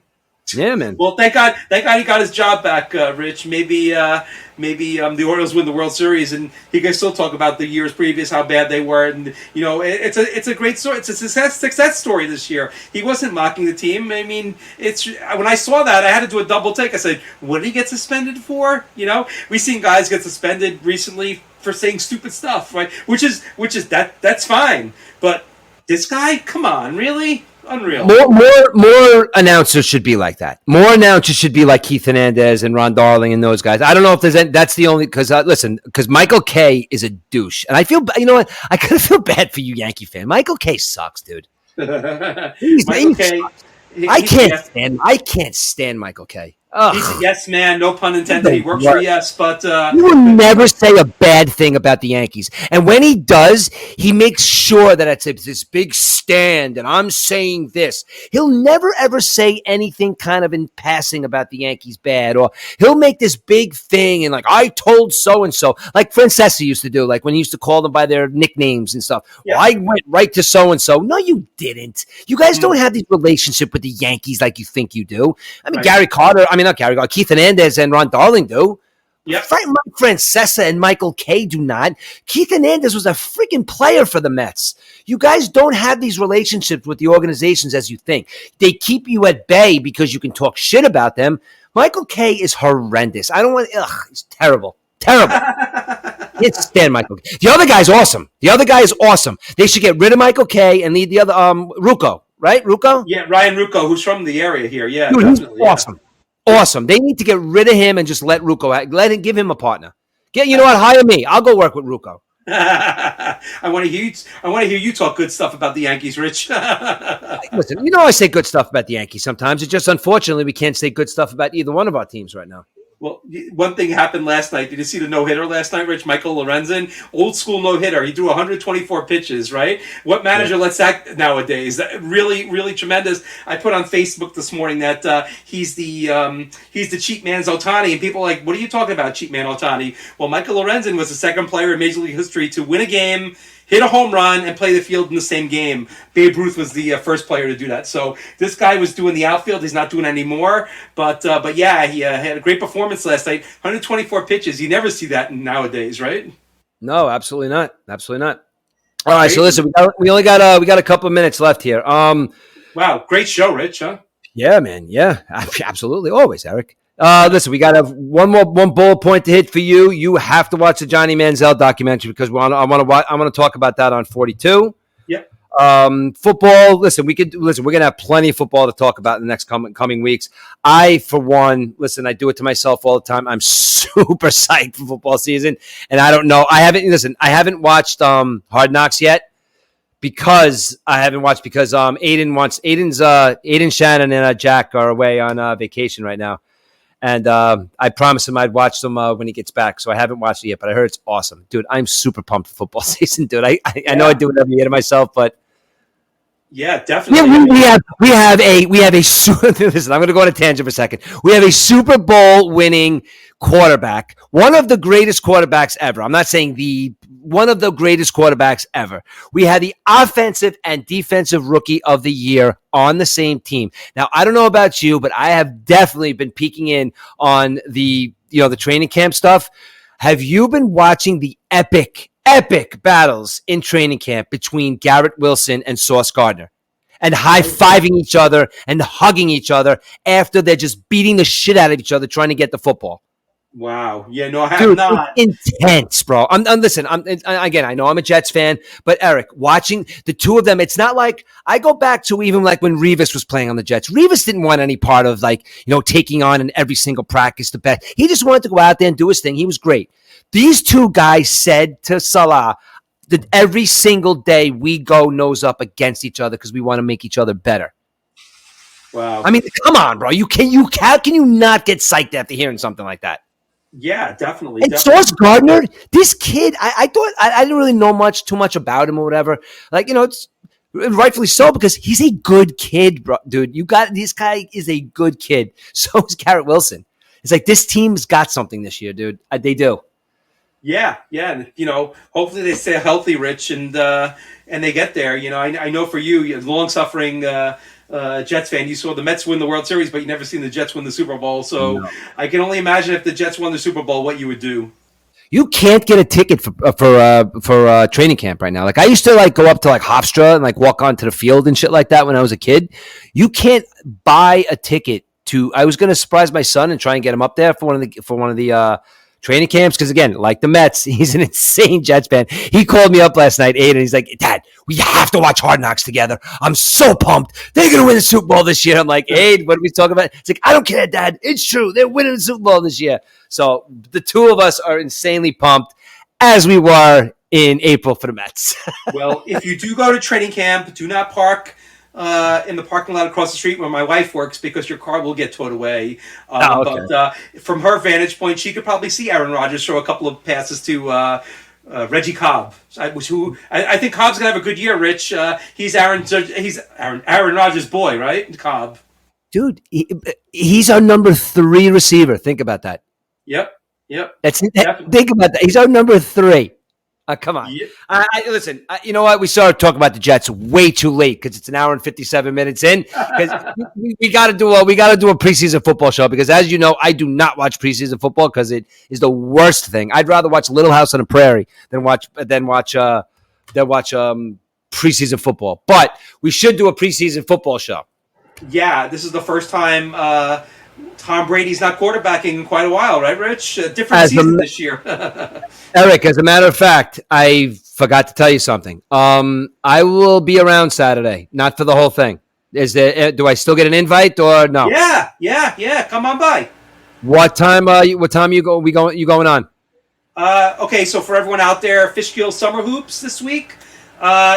Yeah, man. Well, thank God he got his job back, Rich. Maybe the Orioles win the World Series, and he can still talk about the years previous, how bad they were, and it's a great story. It's a success story this year. He wasn't mocking the team. I mean, when I saw that, I had to do a double take. I said, "What did he get suspended for?" We've seen guys get suspended recently for saying stupid stuff, right? Which is that's fine, but this guy, come on, really? Unreal. More announcers should be like that. More announcers should be like Keith Hernandez and Ron Darling and those guys. I don't know if there's any, that's the only, because Michael Kay is a douche, and I feel, you know what, I kind of feel bad for you, Yankee fan. Michael Kay sucks, dude. Michael Kay. I can't stand Michael Kay. He's a yes man, no pun intended. He works for yes, but he will never say a bad thing about the Yankees. And when he does, he makes sure that it's this big stand and I'm saying this. He'll never ever say anything kind of in passing about the Yankees bad, or he'll make this big thing and like, I told so and so, like Francesa used to do, like when he used to call them by their nicknames and stuff. Yeah. Well, I went right to so and so. No, you didn't. You guys don't have this relationship with the Yankees like you think you do. I mean, Right. Keith Hernandez and Ron Darling do. Yep. Mike Francesa and Michael Kay do not. Keith Hernandez was a freaking player for the Mets. You guys don't have these relationships with the organizations as you think. They keep you at bay because you can talk shit about them. Michael Kay is horrendous. I don't want. He's terrible. Terrible. Can't stand Michael Kay. The other guy's awesome. The other guy is awesome. They should get rid of Michael Kay and leave the other Rucco. Right, Rucco? Yeah, Ryan Rucco, who's from the area here. Yeah, Dude, definitely. he's awesome. Awesome. They need to get rid of him and just let Rucco act. Give him a partner. You know what? Hire me. I'll go work with Rucco. I want to hear you talk good stuff about the Yankees, Rich. Listen, I say good stuff about the Yankees sometimes. It's just unfortunately we can't say good stuff about either one of our teams right now. Well, one thing happened last night. Did you see the no-hitter last night, Rich? Michael Lorenzen, old school no-hitter. He threw 124 pitches, right? What manager lets that nowadays? That really, really tremendous. I put on Facebook this morning that he's the cheap man's Ohtani, and people are like, what are you talking about, cheap man Ohtani? Well, Michael Lorenzen was the second player in Major League history to win a game, hit a home run, and play the field in the same game. Babe Ruth was the first player to do that. So this guy was doing the outfield. He's not doing it anymore. But yeah, he had a great performance last night. 124 pitches. You never see that nowadays, right? No, absolutely not. Absolutely not. All right, so listen, we only got a couple of minutes left here. Wow, great show, Rich, huh? Yeah, man. Yeah, absolutely. Always, Eric. Listen, we got one bullet point to hit for you. You have to watch the Johnny Manziel documentary because I want to talk about that on 42. Yep. Football. Listen, we're gonna have plenty of football to talk about in the next coming weeks. I, for one, I do it to myself all the time. I'm super psyched for football season, and I don't know. I haven't watched Hard Knocks yet. Because Aiden Shannon and Jack are away on vacation right now. And I promised him I'd watch them when he gets back. So I haven't watched it yet, but I heard it's awesome. Dude, I'm super pumped for football season, dude. I know I do it every year to myself, but yeah, definitely. We have a listen, I'm going to go on a tangent for a second. We have a Super Bowl winning quarterback, one of the greatest quarterbacks ever. I'm not saying one of the greatest quarterbacks ever. We had the offensive and defensive rookie of the year on the same team. Now, I don't know about you, but I have definitely been peeking in on the training camp stuff. Have you been watching the epic battles in training camp between Garrett Wilson and Sauce Gardner and high-fiving each other and hugging each other after they're just beating the shit out of each other trying to get the football? Wow. Yeah, no, I have not. It's intense, bro. Listen, again, I know I'm a Jets fan, but Eric, watching the two of them, it's not like I go back to even like when Revis was playing on the Jets. Revis didn't want any part of taking on in every single practice the bet. He just wanted to go out there and do his thing. He was great. These two guys said to Salah that every single day we go nose up against each other because we want to make each other better. Wow. I mean, come on, bro. How can you not get psyched after hearing something like that? Yeah, definitely. And Sauce Gardner, this kid, I thought I didn't really know too much about him or whatever. It's rightfully so because he's a good kid, bro, dude. This guy is a good kid. So is Garrett Wilson. It's like this team's got something this year, dude. They do. Yeah, and hopefully they stay healthy, Rich, and they get there. I know for you, long suffering Jets fan, you saw the Mets win the World Series, but you never seen the Jets win the Super Bowl. So no. I can only imagine if the Jets won the Super Bowl, what you would do. You can't get a ticket for training camp right now. Like I used to go up to Hofstra and walk onto the field and shit like that when I was a kid. You can't buy a ticket to. I was going to surprise my son and try and get him up there for one of the training camps because again, like the Mets, he's an insane Jets fan. He called me up last night, Aiden, and he's like, "Dad, we have to watch Hard Knocks together. I'm so pumped. They're gonna win the Super Bowl this year." I'm like, "Aiden, what are we talking about?" It's like, "I don't care, Dad. It's true. They're winning the Super Bowl this year." So the two of us are insanely pumped, as we were in April for the Mets. Well, if you do go to training camp, do not park in the parking lot across the street where my wife works because your car will get towed away. Okay. But from her vantage point, she could probably see Aaron Rodgers throw a couple of passes to Reggie Cobb, I think Cobb's gonna have a good year. Rich, he's Aaron Rodgers' boy, right? Cobb. Dude, he's our number 3 receiver. Think about that. Yep. Yep. Think about that. He's our number 3. Come on. Yep. Listen, you know what? We started talking about the Jets way too late because it's an hour and 57 minutes in. Because we got to do a preseason football show because, as you know, I do not watch preseason football because it is the worst thing. I'd rather watch Little House on the Prairie than watch preseason football. But we should do a preseason football show. Yeah, this is the first time Tom Brady's not quarterbacking in quite a while, right, Rich? Different season this year. Eric, as a matter of fact, I forgot to tell you something. I will be around Saturday, not for the whole thing. Do I still get an invite or no? Yeah. Come on by. What time? You going on? Okay, so for everyone out there, Fishkill Summer Hoops this week.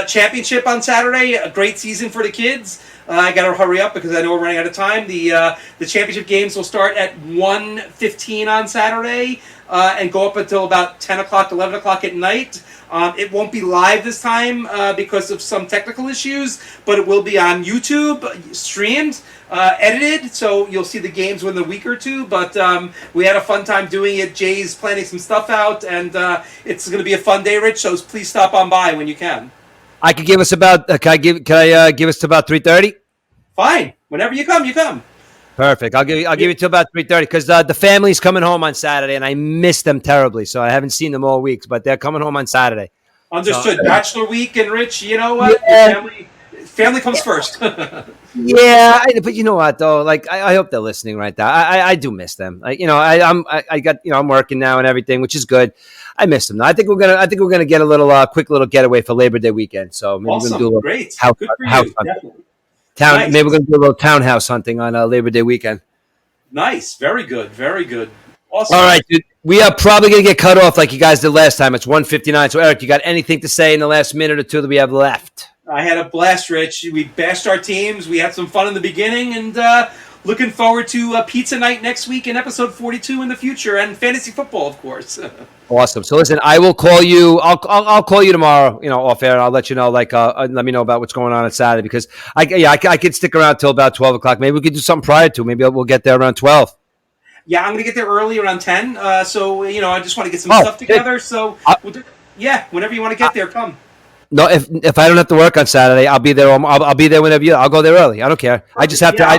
Championship on Saturday. A great season for the kids. I got to hurry up because I know we're running out of time. The championship games will start at 1:15 on Saturday and go up until about 10 o'clock, 11 o'clock at night. It won't be live this time because of some technical issues, but it will be on YouTube, streamed, edited, so you'll see the games within a week or two. But we had a fun time doing it. Jay's planning some stuff out, and it's going to be a fun day, Rich, so please stop on by when you can. I could give us about. Can I give us to about 3:30? Fine. Whenever you come, you come. Perfect. I'll give you to about 3:30 because the family's coming home on Saturday, and I miss them terribly. So I haven't seen them all weeks, but they're coming home on Saturday. Understood. Bachelor week, and Rich, you know what? Yeah. Family comes first. Yeah, but you know what though? Like I hope they're listening right now. I do miss them. I'm working now and everything, which is good. I miss them. I think we're gonna get a little quick little getaway for Labor Day weekend. So maybe awesome. We're gonna do a little great. house, good for house you. hunting. Definitely. Nice. Maybe we're gonna do a little townhouse hunting on Labor Day weekend. Nice. Very good. Very good. Awesome. All right, dude. We are probably gonna get cut off like you guys did last time. It's 1:59. So Eric, you got anything to say in the last minute or two that we have left? I had a blast, Rich. We bashed our teams. We had some fun in the beginning, and looking forward to pizza night next week in episode 42 in the future, and fantasy football, of course. Awesome. So listen, I will call you. I'll call you tomorrow. Off air. I'll let you know. Let me know about what's going on Saturday because I could stick around till about 12 o'clock. Maybe we could do something prior to. Maybe we'll get there around 12. Yeah, I'm gonna get there early around 10. So I just want to get some stuff together. So whenever you want to get there, come. No, if I don't have to work on Saturday, I'll be there. I'll be there whenever I'll go there early. I don't care. Perfect. I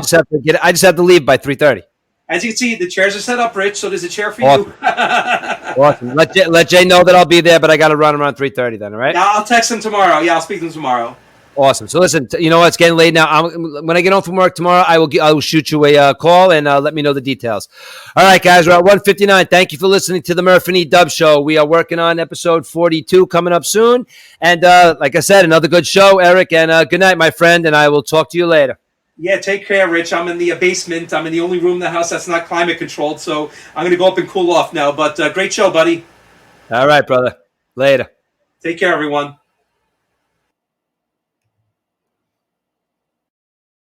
just have to leave by 3:30. As you can see, the chairs are set up, Rich. So there's a chair for awesome. you. Awesome. Let Jay know that I'll be there, but I got to run around 3:30 then. All right. Yeah, I'll text him tomorrow. Yeah, I'll speak to him tomorrow. Awesome. So listen, you know what? It's getting late now. When I get home from work tomorrow, I will shoot you a call and let me know the details. All right, guys, we're at 1:59. Thank you for listening to the MURF and EDUBBS show. We are working on episode 42 coming up soon. And like I said, another good show, Eric. And good night, my friend. And I will talk to you later. Yeah, take care, Rich. I'm in the basement. I'm in the only room in the house that's not climate controlled. So I'm going to go up and cool off now. But great show, buddy. All right, brother. Later. Take care, everyone.